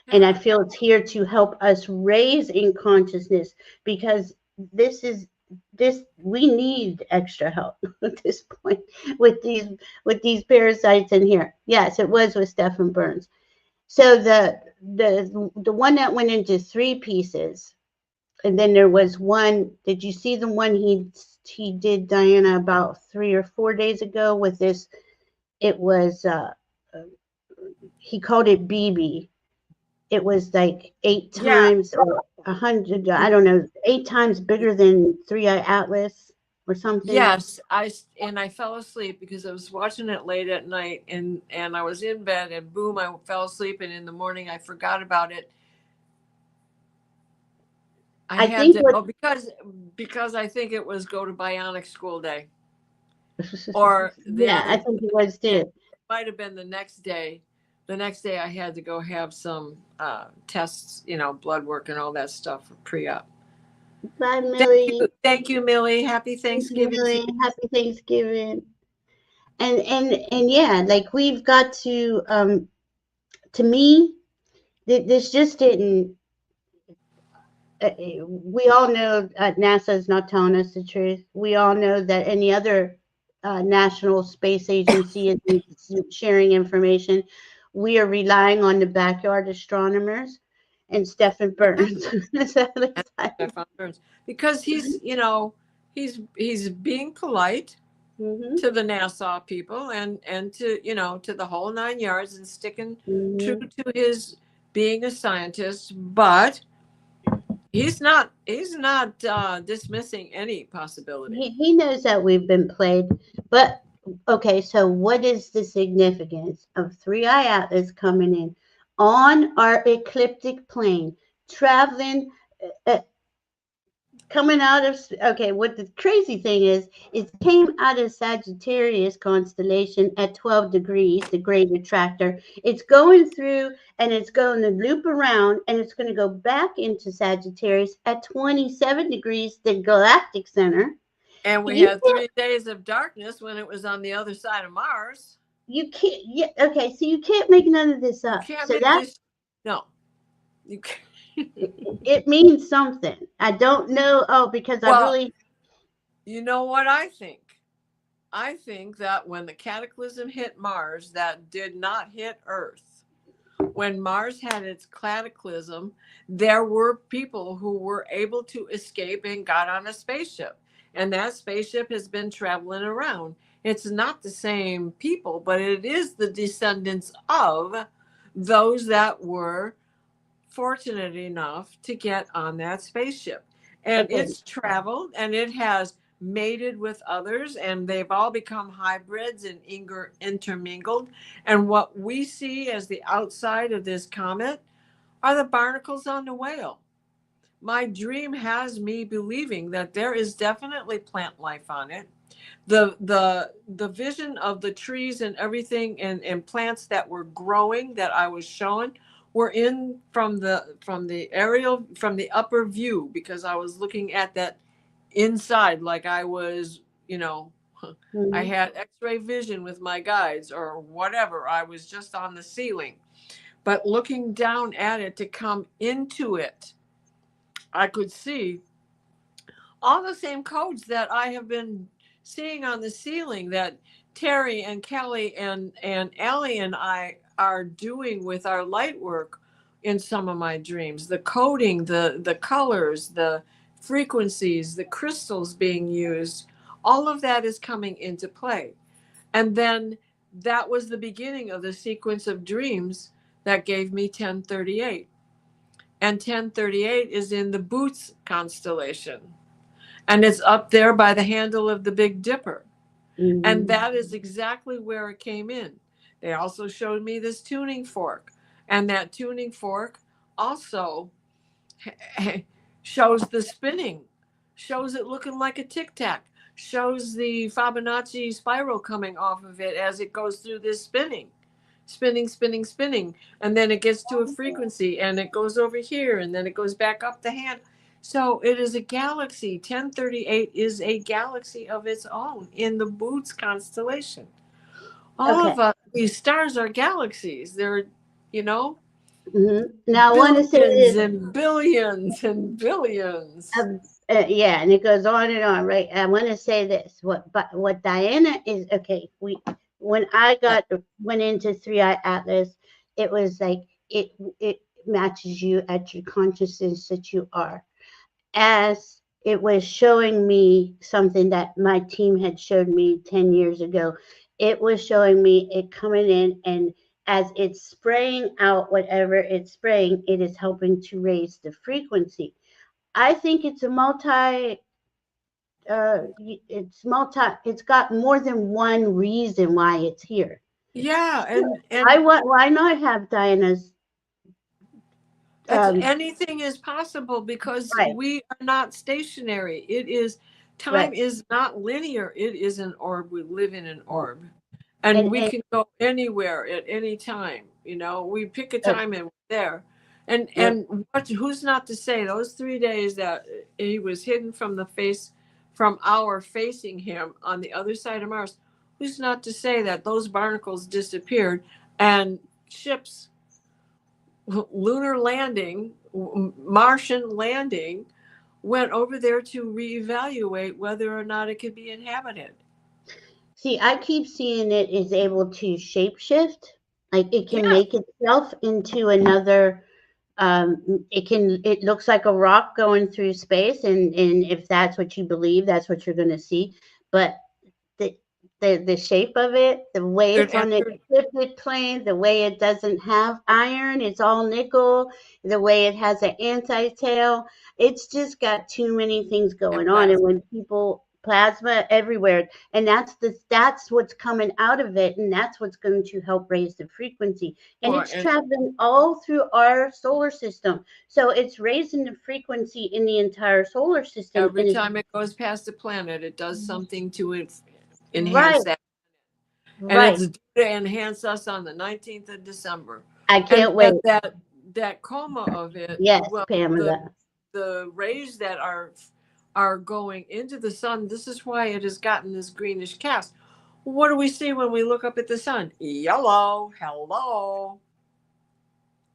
[SPEAKER 1] and I
[SPEAKER 2] Yeah.
[SPEAKER 1] feel it's here to help us raise in consciousness, because this is this we need extra help at this point with these parasites in here. Yes, it was with Stephen Burns. So the one that went into 3 pieces, and then there was one. Did you see the one he did, Diana, about 3 or 4 days ago with this? It was he called it BB. It was like eight
[SPEAKER 2] Yeah.
[SPEAKER 1] times or 100, I don't know, 8 times bigger than Three Eye Atlas or something.
[SPEAKER 2] Yes, I fell asleep because I was watching it late at night, and I was in bed, and boom, I fell asleep, and in the morning I forgot about it. I
[SPEAKER 1] I
[SPEAKER 2] had
[SPEAKER 1] think
[SPEAKER 2] to,
[SPEAKER 1] what
[SPEAKER 2] oh, because I think it was go to bionic school day, or the
[SPEAKER 1] yeah, I
[SPEAKER 2] other,
[SPEAKER 1] think it was
[SPEAKER 2] and
[SPEAKER 1] too.
[SPEAKER 2] it might have been the next day. The next day I had to go have some tests, blood work and all that stuff for pre-op.
[SPEAKER 1] Bye, Millie.
[SPEAKER 2] Thank you, Millie. Happy
[SPEAKER 1] Thank you,
[SPEAKER 2] Thanksgiving to
[SPEAKER 1] Millie.
[SPEAKER 2] you.
[SPEAKER 1] Happy Thanksgiving. And yeah, like we've got to me, this just didn't. We all know NASA is not telling us the truth. We all know that any other national space agency is sharing information. We are relying on the backyard astronomers and Stephen Burns. So
[SPEAKER 2] And
[SPEAKER 1] it's
[SPEAKER 2] Stefan Burns, because he's being polite
[SPEAKER 1] mhm,
[SPEAKER 2] to the Nassau people, and to to the whole 9 yards, and sticking true
[SPEAKER 1] mhm.
[SPEAKER 2] to his being a scientist, but he's not dismissing any possibility.
[SPEAKER 1] He knows that we've been played, but okay. So what is the significance of Three Eye Atlas coming in on our ecliptic plane, traveling? Uh, Coming out of, okay, what the crazy thing is, it came out of Sagittarius constellation at 12 degrees, the great attractor. It's going through, and it's going to loop around, and it's going to go back into Sagittarius at 27 degrees, the galactic center.
[SPEAKER 2] And we
[SPEAKER 1] You
[SPEAKER 2] had 3 days of darkness when it was on the other side of Mars.
[SPEAKER 1] you can't, yeah, okay, so you can't make none of this
[SPEAKER 2] You
[SPEAKER 1] up.
[SPEAKER 2] can't
[SPEAKER 1] So
[SPEAKER 2] make
[SPEAKER 1] that
[SPEAKER 2] this. No, you can't.
[SPEAKER 1] It means something. I don't know. Oh, because I
[SPEAKER 2] Well,
[SPEAKER 1] really.
[SPEAKER 2] you know what I think? I think that when the cataclysm hit Mars, that did not hit Earth. When Mars had its cataclysm, there were people who were able to escape and got on a spaceship. And that spaceship has been traveling around. It's not the same people, but it is the descendants of those that were fortunate enough to get on that spaceship. And
[SPEAKER 1] Okay.
[SPEAKER 2] it's traveled and it has mated with others, and they've all become hybrids and intermingled. And what we see as the outside of this comet are the barnacles on the whale. My dream has me believing that there is definitely plant life on it. The vision of the trees and everything and plants that were growing that I was shown were in from the aerial, from the upper view, because I was looking at that inside, like I was, you know, I
[SPEAKER 1] Mhm.
[SPEAKER 2] had x-ray vision with my guides or whatever. I was just on the ceiling, but looking down at it to come into it, I could see all the same codes that I have been seeing on the ceiling that Terry and Kelly and Allie and I are doing with our light work in some of my dreams. The coding, the colors, the frequencies, the crystals being used, all of that is coming into play. And then that was the beginning of the sequence of dreams that gave me 1038. And 1038 is in the Boots constellation, and it's up there by the handle of the Big Dipper. And
[SPEAKER 1] Mhm.
[SPEAKER 2] that is exactly where it came in. They also showed me this tuning fork, and that tuning fork also shows the spinning, shows it looking like a tic tac, shows the Fibonacci spiral coming off of it as it goes through this spinning. Spinning, spinning, spinning. And then it gets to a frequency and it goes over here and then it goes back up the hand. So it is a galaxy. 1038 is a galaxy of its own in the Boots constellation. All
[SPEAKER 1] Okay.
[SPEAKER 2] of these stars are galaxies. They're, you know,
[SPEAKER 1] Now I want to say
[SPEAKER 2] billions
[SPEAKER 1] this.
[SPEAKER 2] and billions and billions.
[SPEAKER 1] Yeah, and it goes on and on, right? I want to say this. What Diana is okay. When I went into Three Eye Atlas, it was like it matches you at your consciousness that you are. As it was showing me something that my team had showed me 10 years ago, it was showing me it coming in, and as it's spraying out whatever it's spraying, it is helping to raise the frequency. I think it's a it's got more than one reason why it's here.
[SPEAKER 2] Yeah,
[SPEAKER 1] I
[SPEAKER 2] and
[SPEAKER 1] want why not have Diana's
[SPEAKER 2] it's
[SPEAKER 1] um
[SPEAKER 2] anything is possible because
[SPEAKER 1] right,
[SPEAKER 2] we are not stationary. It is
[SPEAKER 1] right.
[SPEAKER 2] time is not linear. It is an orb. We live in an orb. And we
[SPEAKER 1] And
[SPEAKER 2] can go anywhere at any time. You know, we pick a
[SPEAKER 1] uh,
[SPEAKER 2] time and we're there.
[SPEAKER 1] yep.
[SPEAKER 2] And what who's not to say those 3 days that he was hidden from the face, from our facing him on the other side of Mars, who's not to say that those barnacles disappeared and ships, lunar landing, Martian landing, went over there to reevaluate whether or not it could be inhabited.
[SPEAKER 1] See, I keep seeing it is able to shapeshift. Like it can
[SPEAKER 2] Yes,
[SPEAKER 1] make itself into another. It looks like a rock going through space, and if that's what you believe, that's what you're going to see. But the the shape of it, the way
[SPEAKER 2] it
[SPEAKER 1] it's on the
[SPEAKER 2] entered.
[SPEAKER 1] ecliptic plane, the way it doesn't have iron, it's all nickel, the way it has an anti-tail, it's just got too many things going on. And when people plasma everywhere, and that's what's coming out of it, and that's what's going to help raise the frequency. And
[SPEAKER 2] Well,
[SPEAKER 1] it's
[SPEAKER 2] and
[SPEAKER 1] traveling all through our solar system. So it's raising the frequency in the entire solar system.
[SPEAKER 2] every
[SPEAKER 1] And it's
[SPEAKER 2] time it goes past the planet, it does something to
[SPEAKER 1] right,
[SPEAKER 2] enhance that. And
[SPEAKER 1] right.
[SPEAKER 2] it's due to enhance us on the 19th of December.
[SPEAKER 1] I
[SPEAKER 2] And
[SPEAKER 1] can't wait.
[SPEAKER 2] that coma of it,
[SPEAKER 1] Yes,
[SPEAKER 2] well,
[SPEAKER 1] Pamela.
[SPEAKER 2] the rays that are going into the sun, this is why it has gotten this greenish cast. What do we see when we look up at the sun? Yellow. Hello.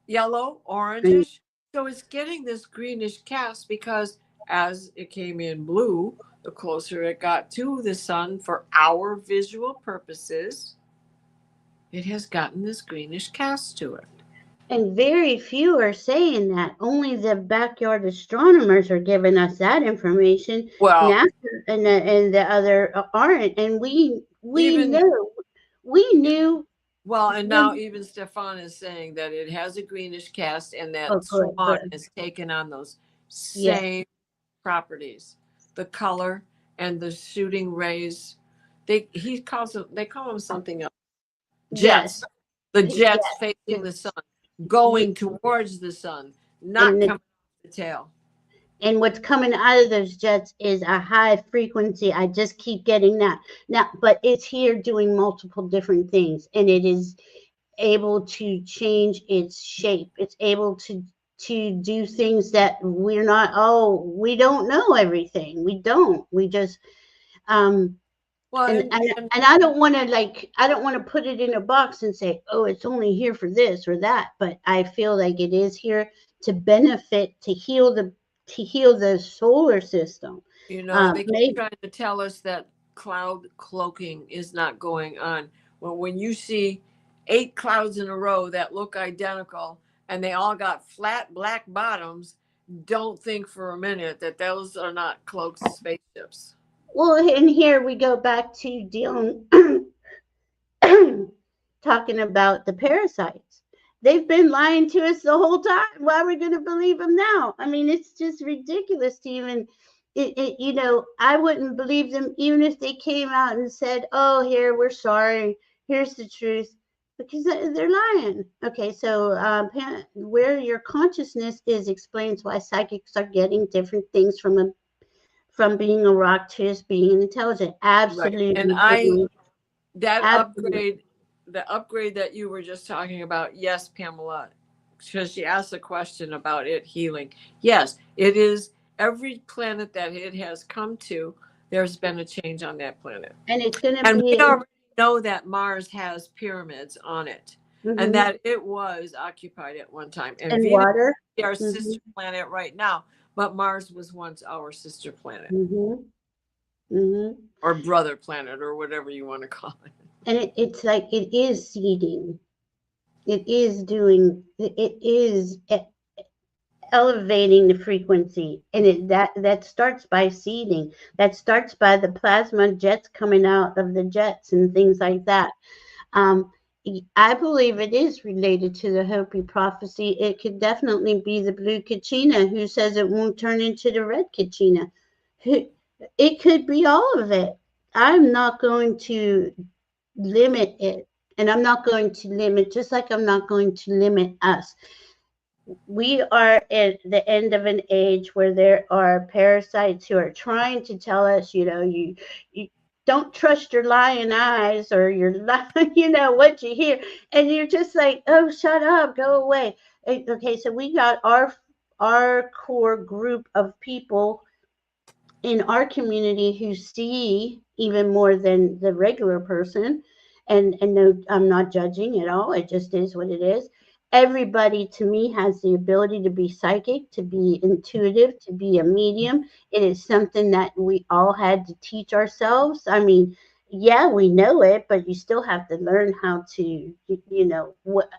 [SPEAKER 2] Yellow,
[SPEAKER 1] And
[SPEAKER 2] orangish. So it's getting this greenish cast because as it came in blue, the closer it got to the sun for our visual purposes, it has gotten this greenish cast to it.
[SPEAKER 1] And very few are saying that. Only the backyard astronomers are giving us that information.
[SPEAKER 2] Well,
[SPEAKER 1] NASA and the other aren't. And we
[SPEAKER 2] even
[SPEAKER 1] know, we knew.
[SPEAKER 2] well, and now even Stefan is saying that it has a greenish cast and
[SPEAKER 1] Oh,
[SPEAKER 2] that
[SPEAKER 1] good,
[SPEAKER 2] swan
[SPEAKER 1] good.
[SPEAKER 2] is taken on those
[SPEAKER 1] Yes,
[SPEAKER 2] same properties, the color and the shooting rays. They call them something else.
[SPEAKER 1] yes,
[SPEAKER 2] Jets. The
[SPEAKER 1] yes.
[SPEAKER 2] jets facing the sun, going towards the sun, not
[SPEAKER 1] And
[SPEAKER 2] coming off the tail.
[SPEAKER 1] and what's coming out of those jets is a high frequency. I just keep getting that now, but it's here doing multiple different things, and it is able to change its shape. It's able to do things that we're not. Oh, we don't know everything. We don't. We just um
[SPEAKER 2] Well,
[SPEAKER 1] and I don't want to I don't want to put it in a box and say, oh, it's only here for this or that, but I feel like it is here to benefit, to heal the solar system.
[SPEAKER 2] they keep
[SPEAKER 1] Maybe.
[SPEAKER 2] trying to tell us that cloud cloaking is not going on. Well, when you see 8 clouds in a row that look identical and they all got flat black bottoms, don't think for a minute that those are not cloaked spaceships.
[SPEAKER 1] Well, and here we go back to dealing talking about the parasites. They've been lying to us the whole time. Why are we going to believe them now? I mean, it's just ridiculous to even, I wouldn't believe them even if they came out and said, oh, here, we're sorry. Here's the truth. Because they're lying. Okay, so where your consciousness is explains why psychics are getting different things from being a rock to just being intelligent.
[SPEAKER 2] Right. And
[SPEAKER 1] Absolutely.
[SPEAKER 2] that
[SPEAKER 1] Absolutely.
[SPEAKER 2] the upgrade that you were just talking about, yes, Pamela, because she asked a question about it healing. Yes, it is. Every planet that it has come to, there's been a change on that planet.
[SPEAKER 1] And it's going to
[SPEAKER 2] And we
[SPEAKER 1] be
[SPEAKER 2] already know that Mars has pyramids on it and
[SPEAKER 1] mhm,
[SPEAKER 2] that it was occupied at one time. And
[SPEAKER 1] and
[SPEAKER 2] Venus
[SPEAKER 1] water.
[SPEAKER 2] is our
[SPEAKER 1] Hmm.
[SPEAKER 2] sister planet right now, but Mars was once our sister planet
[SPEAKER 1] Hmm. Hmm.
[SPEAKER 2] or brother planet or whatever you want to call it.
[SPEAKER 1] And it's like it is seeding. It is doing. It is elevating the frequency, and that starts by seeding. That starts by the plasma jets coming out of the jets and things like that. Um, I believe it is related to the Hopi prophecy. It could definitely be the blue Kachina who says it won't turn into the red Kachina. It could be all of it. I'm not going to limit it. And I'm not going to limit, just like I'm not going to limit us. We are at the end of an age where there are parasites who are trying to tell us, you don't trust your lying eyes or your, what you hear. And you're just like, oh, shut up, go away. Okay, so we got our core group of people in our community who see even more than the regular person, and no, I'm not judging at all, it just is what it is. Everybody to me has the ability to be psychic, to be intuitive, to be a medium. It is something that we all had to teach ourselves. I mean, yeah, we know it, but you still have to learn how to,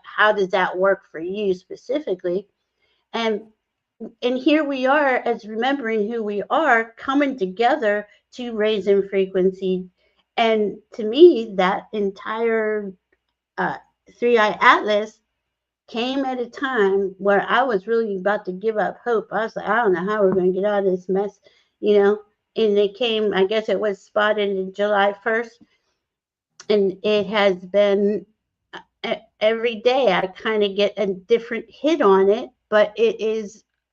[SPEAKER 1] how does that work for you specifically. And and here we are as remembering who we are coming together to raise in frequency. And to me, that entire uh, three-eye atlas came at a time where I was really about to give up hope. I was like, I don't know how we're going to get out of this mess, you know. And it came, I guess it was spotted in July 1st, and it has been every day I kind of get a different hit on it, but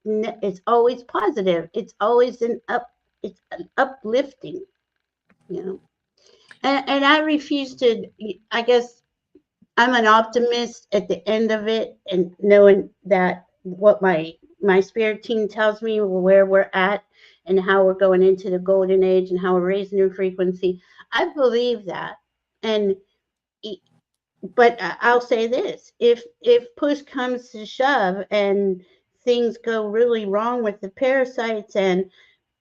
[SPEAKER 1] it's always positive. It's always it's an uplifting, you know. And I refuse to. I guess I'm an optimist at the end of it, and knowing that what my spirit team tells me where we're at and how we're going into the golden age and how we're raising in frequency. I believe that, and but I'll say this: if push comes to shove and things go really wrong with the parasites and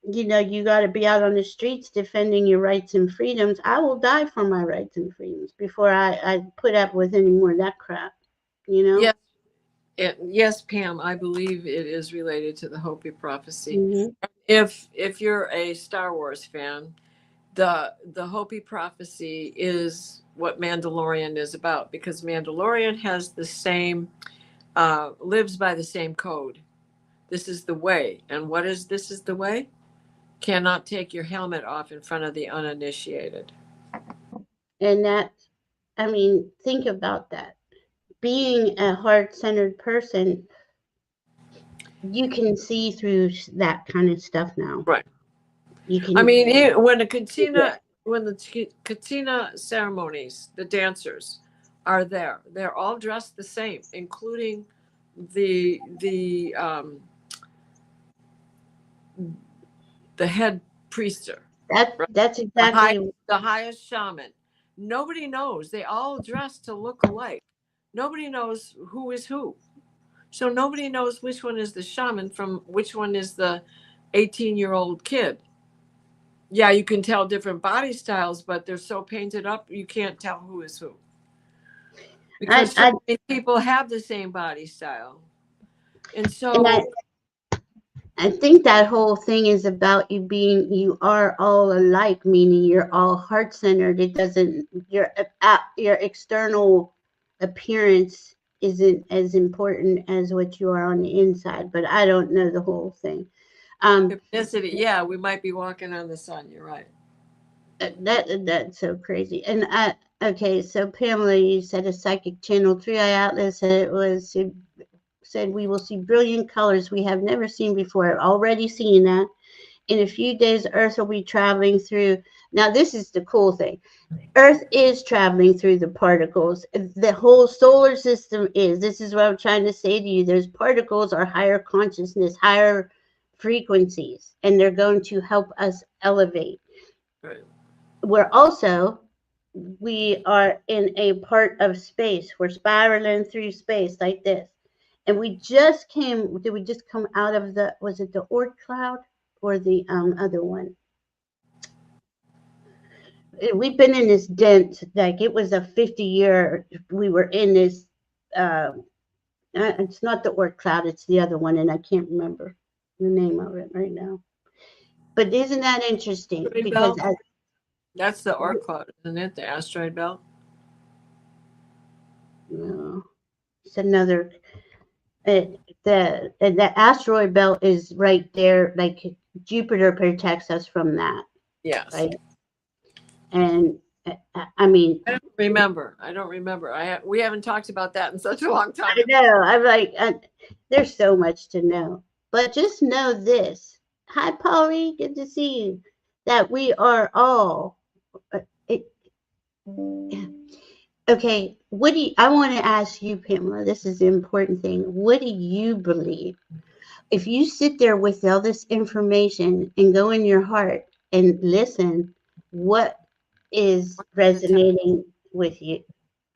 [SPEAKER 1] you got to be out on the streets defending your rights and freedoms, I will die for my rights and freedoms before I put up with any more of that crap,
[SPEAKER 2] Yes, yes, Pam, I believe it is related to the Hopi prophecy.
[SPEAKER 1] Mm-hmm.
[SPEAKER 2] If you're a Star Wars fan, the Hopi prophecy is what Mandalorian is about, because Mandalorian has the same lives by the same code. This is the way. And what is this is the way? Cannot take your helmet off in front of the uninitiated.
[SPEAKER 1] And that, I mean, think about that. Being a heart-centered person, you can see through that kind of stuff now.
[SPEAKER 2] Right.
[SPEAKER 1] You can.
[SPEAKER 2] I mean, when the katina ceremonies, the dancers are there. They're all dressed the same, including the head priester.
[SPEAKER 1] That's exactly
[SPEAKER 2] The highest shaman. Nobody knows. They all dress to look alike. Nobody knows who is who. So nobody knows which one is the shaman from which one is the 18-year-old kid. Yeah, you can tell different body styles, but they're so painted up you can't tell who is who. Because so many people have the same body style. And so
[SPEAKER 1] I think that whole thing is about you are all alike, meaning you're all heart-centered. It doesn't, your external appearance isn't as important as what you are on the inside, but I don't know the whole thing.
[SPEAKER 2] Yeah, we might be walking on the sun. You're right.
[SPEAKER 1] That's so crazy. And okay, so Pamela, you said a psychic channel 3i Atlas said we will see brilliant colors we have never seen before. Already seeing that. In a few days, Earth will be traveling through. Now, this is the cool thing. Earth is traveling through the particles. The whole solar system is. This is what I'm trying to say to you. Those particles are higher consciousness, higher frequencies, and they're going to help us elevate.
[SPEAKER 2] Right.
[SPEAKER 1] We are in a part of space. We're spiraling through space like this. And did we just come out of was it the Oort cloud or the other one? We've been in this dent, like it was a 50-year, we were in this, it's not the Oort cloud, it's the other one, and I can't remember the name of it right now. But isn't that interesting? Because
[SPEAKER 2] that's the Oort cloud, isn't it? The asteroid belt?
[SPEAKER 1] No, it's another. The asteroid belt is right there. Like Jupiter protects us from that.
[SPEAKER 2] Yes.
[SPEAKER 1] Right. And I mean,
[SPEAKER 2] I don't remember. We haven't talked about that in such a long time.
[SPEAKER 1] I know. I'm like, there's so much to know. But just know this. Hi, Polly. Good to see you. That we are all. Okay, I want to ask you, Pamela, this is the important thing. What do you believe? If you sit there with all this information and go in your heart and listen, what is resonating with you?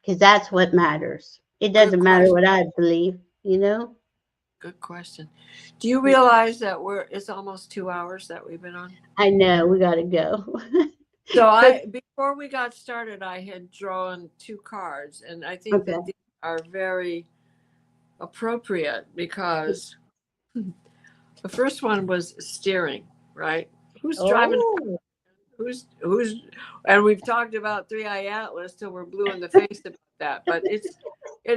[SPEAKER 1] Because that's what matters. It doesn't matter what I believe,
[SPEAKER 2] Good question. Do you realize that it's almost 2 hours that we've been on?
[SPEAKER 1] I know, we got to go.
[SPEAKER 2] So before we got started, I had drawn 2 cards, and I think that these are very appropriate because the first one was steering, right? Who's driving? Who's and we've talked about 3i Atlas till we're blue in the face about that, but it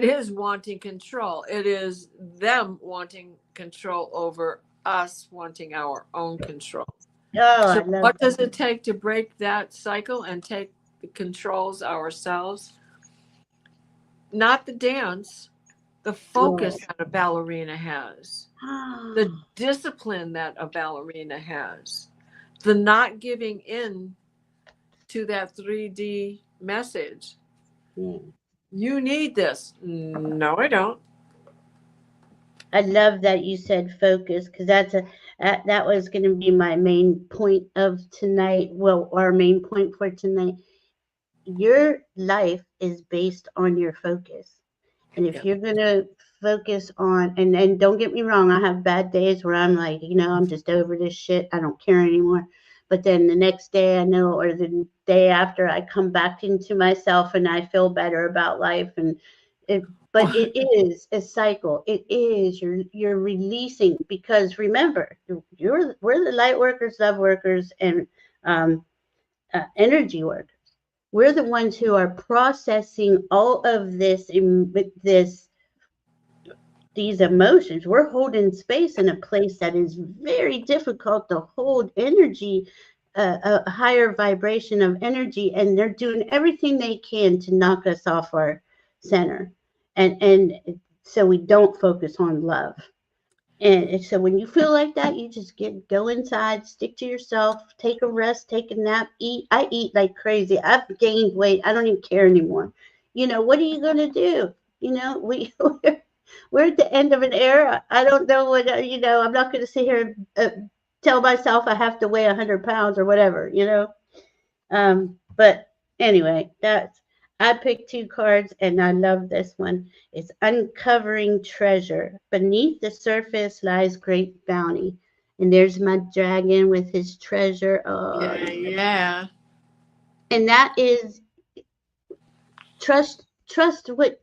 [SPEAKER 2] is wanting control. It is them wanting control over us wanting our own control. So what does it take to break that cycle and take the controls ourselves? Not the dance, the focus that a ballerina has, the discipline that a ballerina has, the not giving in to that 3D message. You need this. No, I don't.
[SPEAKER 1] I love that you said focus, because that was going to be my main point of tonight. Well, our main point for tonight. Your life is based on your focus. And if you're going to focus on, and don't get me wrong, I have bad days where I'm like, I'm just over this shit. I don't care anymore. But then the next day I know, or the day after, I come back into myself and I feel better about life. But it is a cycle. It is, you're releasing, because remember, we're the light workers, love workers, and um, energy workers. We're the ones who are processing all of these emotions. We're holding space in a place that is very difficult to hold energy, a higher vibration of energy, and they're doing everything they can to knock us off our center, and so we don't focus on love. And so when you feel like that, you just go inside, stick to yourself, take a rest, take a nap, eat. I eat like crazy. I've gained weight. I don't even care anymore. What are you gonna do? We're at the end of an era. I don't know what I'm not gonna sit here and tell myself I have to weigh 100 pounds or whatever. But anyway, I picked two cards and I love this one. It's uncovering treasure. Beneath the surface lies great bounty. And there's my dragon with his treasure. Oh,
[SPEAKER 2] Yeah.
[SPEAKER 1] and that is trust trust the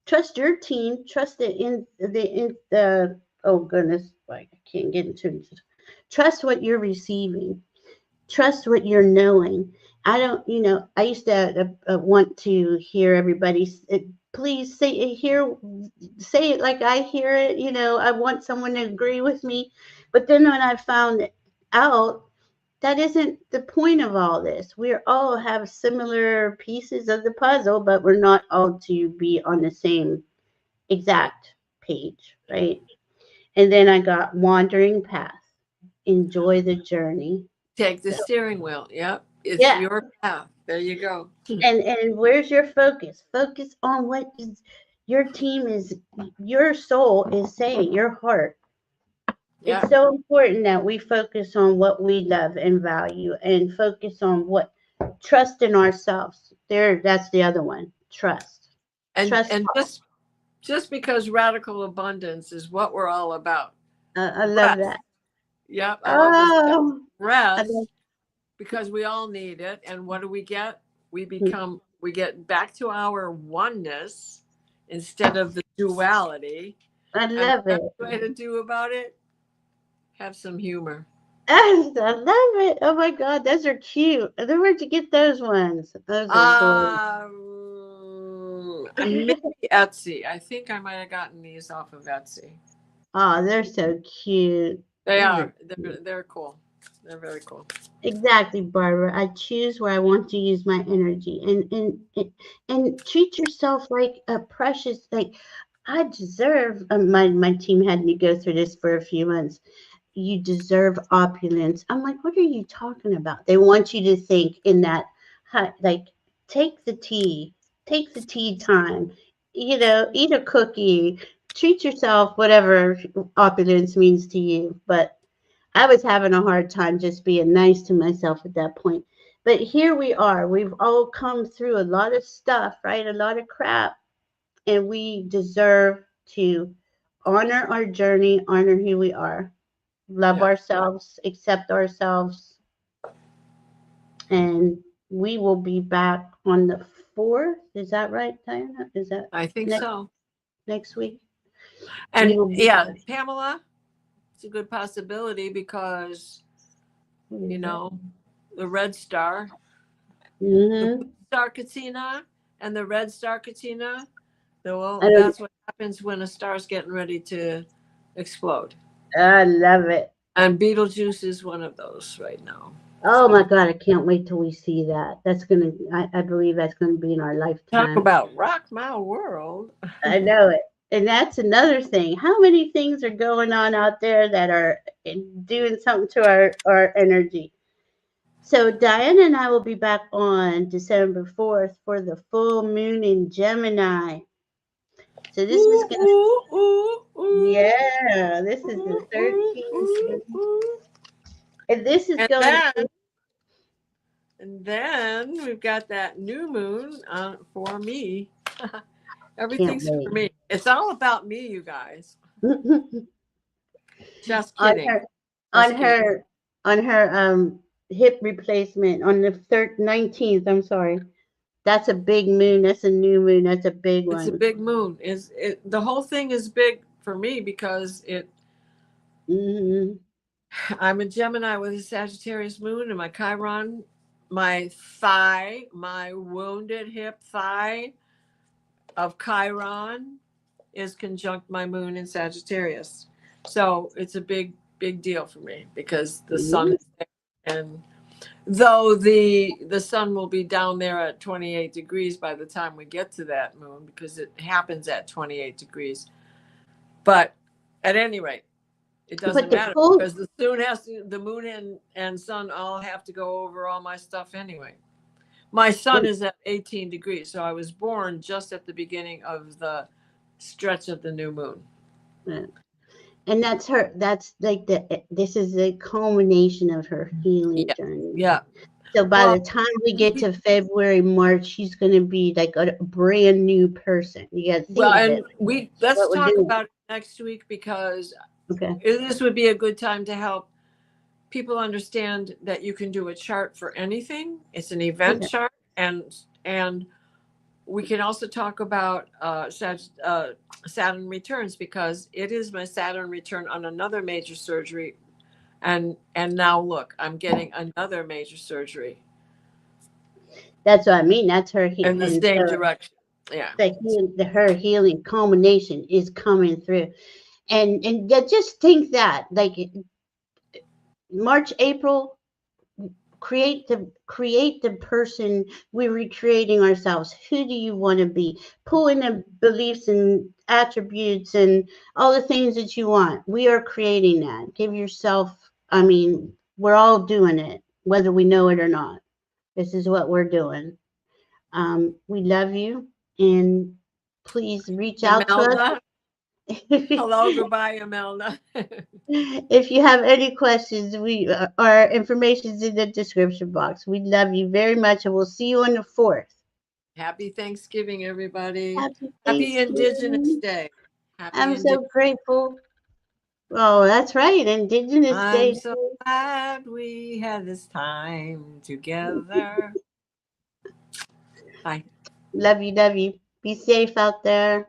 [SPEAKER 1] trust your team, trust the oh goodness, like I can't get into it. Trust what you're receiving. Trust what you're knowing. I don't, I used to want to hear everybody please say it like I hear it. I want someone to agree with me. But then when I found out that isn't the point of all this, we all have similar pieces of the puzzle, but we're not all to be on the same exact page, right? And then I got wandering path. Enjoy the journey.
[SPEAKER 2] Take the steering wheel. Yep. It's
[SPEAKER 1] Yeah.
[SPEAKER 2] your path. There you go.
[SPEAKER 1] And where's your focus? Focus on what is your soul is saying, your heart.
[SPEAKER 2] Yeah.
[SPEAKER 1] It's so important that we focus on what we love and value, and focus on what trust in ourselves. That's the other one. Trust.
[SPEAKER 2] And
[SPEAKER 1] Trust.
[SPEAKER 2] and just because radical abundance is what we're all about.
[SPEAKER 1] I love
[SPEAKER 2] Rest.
[SPEAKER 1] that.
[SPEAKER 2] Yep. I love this.
[SPEAKER 1] Oh,
[SPEAKER 2] Rest, because we all need it. And what do we get? We get back to our oneness instead of the duality.
[SPEAKER 1] I
[SPEAKER 2] And
[SPEAKER 1] love
[SPEAKER 2] the
[SPEAKER 1] it.
[SPEAKER 2] best way to do about it, have some humor.
[SPEAKER 1] I love it. Oh my God, those are cute. Where'd you get those ones? Those are gorgeous.
[SPEAKER 2] Maybe Etsy. I think I might have gotten these off of Etsy.
[SPEAKER 1] Oh, they're so cute.
[SPEAKER 2] They
[SPEAKER 1] Those
[SPEAKER 2] are.
[SPEAKER 1] cute.
[SPEAKER 2] They're cool. They're very cool.
[SPEAKER 1] Exactly, Barbara. I choose where I want to use my energy, and treat yourself like a precious. Like I deserve. My team had me go through this for a few months. You deserve opulence. I'm like, what are you talking about? They want you to think in that, like, take the tea time. Eat a cookie, treat yourself, whatever opulence means to you. But I was having a hard time just being nice to myself at that point. But here we are. We've all come through a lot of stuff, right? A lot of crap. And we deserve to honor our journey, honor who we are, love
[SPEAKER 2] Yeah.
[SPEAKER 1] ourselves, accept ourselves. And we will be back on the 4th. Is that right, Diana? Is that
[SPEAKER 2] I think
[SPEAKER 1] next
[SPEAKER 2] so.
[SPEAKER 1] next week? We
[SPEAKER 2] And
[SPEAKER 1] will be
[SPEAKER 2] yeah, Pamela, it's a good possibility because, the red star, the
[SPEAKER 1] Mm-hmm.
[SPEAKER 2] blue star Katina and the red star Katina,
[SPEAKER 1] I don't,
[SPEAKER 2] that's what happens when a star's getting ready to explode.
[SPEAKER 1] I love it.
[SPEAKER 2] And Beetlejuice is one of those right now.
[SPEAKER 1] Oh
[SPEAKER 2] So
[SPEAKER 1] my God, I can't wait till we see that. I believe that's gonna be in our
[SPEAKER 2] talk
[SPEAKER 1] lifetime.
[SPEAKER 2] about rock my world.
[SPEAKER 1] I know it. And that's another thing. How many things are going on out there that are doing something to our energy? So Diana and I will be back on December 4th for the full moon in Gemini. So this is
[SPEAKER 2] Ooh,
[SPEAKER 1] gonna,
[SPEAKER 2] ooh, ooh, ooh,
[SPEAKER 1] yeah, this is the
[SPEAKER 2] ooh, ooh,
[SPEAKER 1] 13th,
[SPEAKER 2] ooh, ooh.
[SPEAKER 1] and this is
[SPEAKER 2] And
[SPEAKER 1] going to
[SPEAKER 2] then
[SPEAKER 1] be,
[SPEAKER 2] And then we've got that new moon for me
[SPEAKER 1] Can't
[SPEAKER 2] Everything's for
[SPEAKER 1] wait.
[SPEAKER 2] me. It's all about me, you guys. Just
[SPEAKER 1] on
[SPEAKER 2] kidding.
[SPEAKER 1] her on
[SPEAKER 2] Just kidding.
[SPEAKER 1] her on her hip replacement on the 19th. I'm sorry. That's a big moon. That's a new moon. That's a big
[SPEAKER 2] It's a
[SPEAKER 1] one.
[SPEAKER 2] big moon. The whole thing is big for me because
[SPEAKER 1] Hmm.
[SPEAKER 2] I'm a Gemini with a Sagittarius moon, and my Chiron, my thigh, my wounded hip thigh of Chiron is conjunct my moon in Sagittarius. So it's a big, big deal for me because the sun is there. And though the sun will be down there at 28 degrees by the time we get to that moon, because it happens at 28 degrees. But at any rate, it doesn't
[SPEAKER 1] But the
[SPEAKER 2] matter
[SPEAKER 1] full
[SPEAKER 2] because the moon and sun all have to go over all my stuff anyway. My sun is at 18 degrees, so I was born just at the beginning of the stretch of the new moon.
[SPEAKER 1] and that's her. That's like this is the culmination of her healing journey.
[SPEAKER 2] Yeah.
[SPEAKER 1] So by
[SPEAKER 2] Well,
[SPEAKER 1] the time we get to February, March, she's going to be like a brand new person. You got to think of it.
[SPEAKER 2] Let's
[SPEAKER 1] What we're
[SPEAKER 2] talk
[SPEAKER 1] doing.
[SPEAKER 2] about it next week because
[SPEAKER 1] Okay.
[SPEAKER 2] this would be a good time to help people understand that you can do a chart for anything. It's an event chart, and we can also talk about Saturn returns because it is my Saturn return on another major surgery, and now look, I'm getting another major surgery.
[SPEAKER 1] That's what I mean. That's her
[SPEAKER 2] In the same direction. Yeah.
[SPEAKER 1] Her healing culmination is coming through, and just think that like March, April, create the person. We're recreating ourselves. Who do you want to be? Pull in the beliefs and attributes and all the things that you want. We are creating that. Give yourself, I mean, we're all doing it, whether we know it or not. This is what we're doing. We love you, and please reach out to us.
[SPEAKER 2] Imelda. Hello, goodbye, Imelda.
[SPEAKER 1] If you have any questions, our information is in the description box. We love you very much, and we'll see you on the 4th.
[SPEAKER 2] Happy Thanksgiving, everybody.
[SPEAKER 1] Happy
[SPEAKER 2] Indigenous
[SPEAKER 1] Thanksgiving.
[SPEAKER 2] Day.
[SPEAKER 1] I'm so grateful. Oh, that's right, Indigenous
[SPEAKER 2] I'm
[SPEAKER 1] Day.
[SPEAKER 2] so glad we had this time together. Bye.
[SPEAKER 1] Love you, love you. Be safe out there.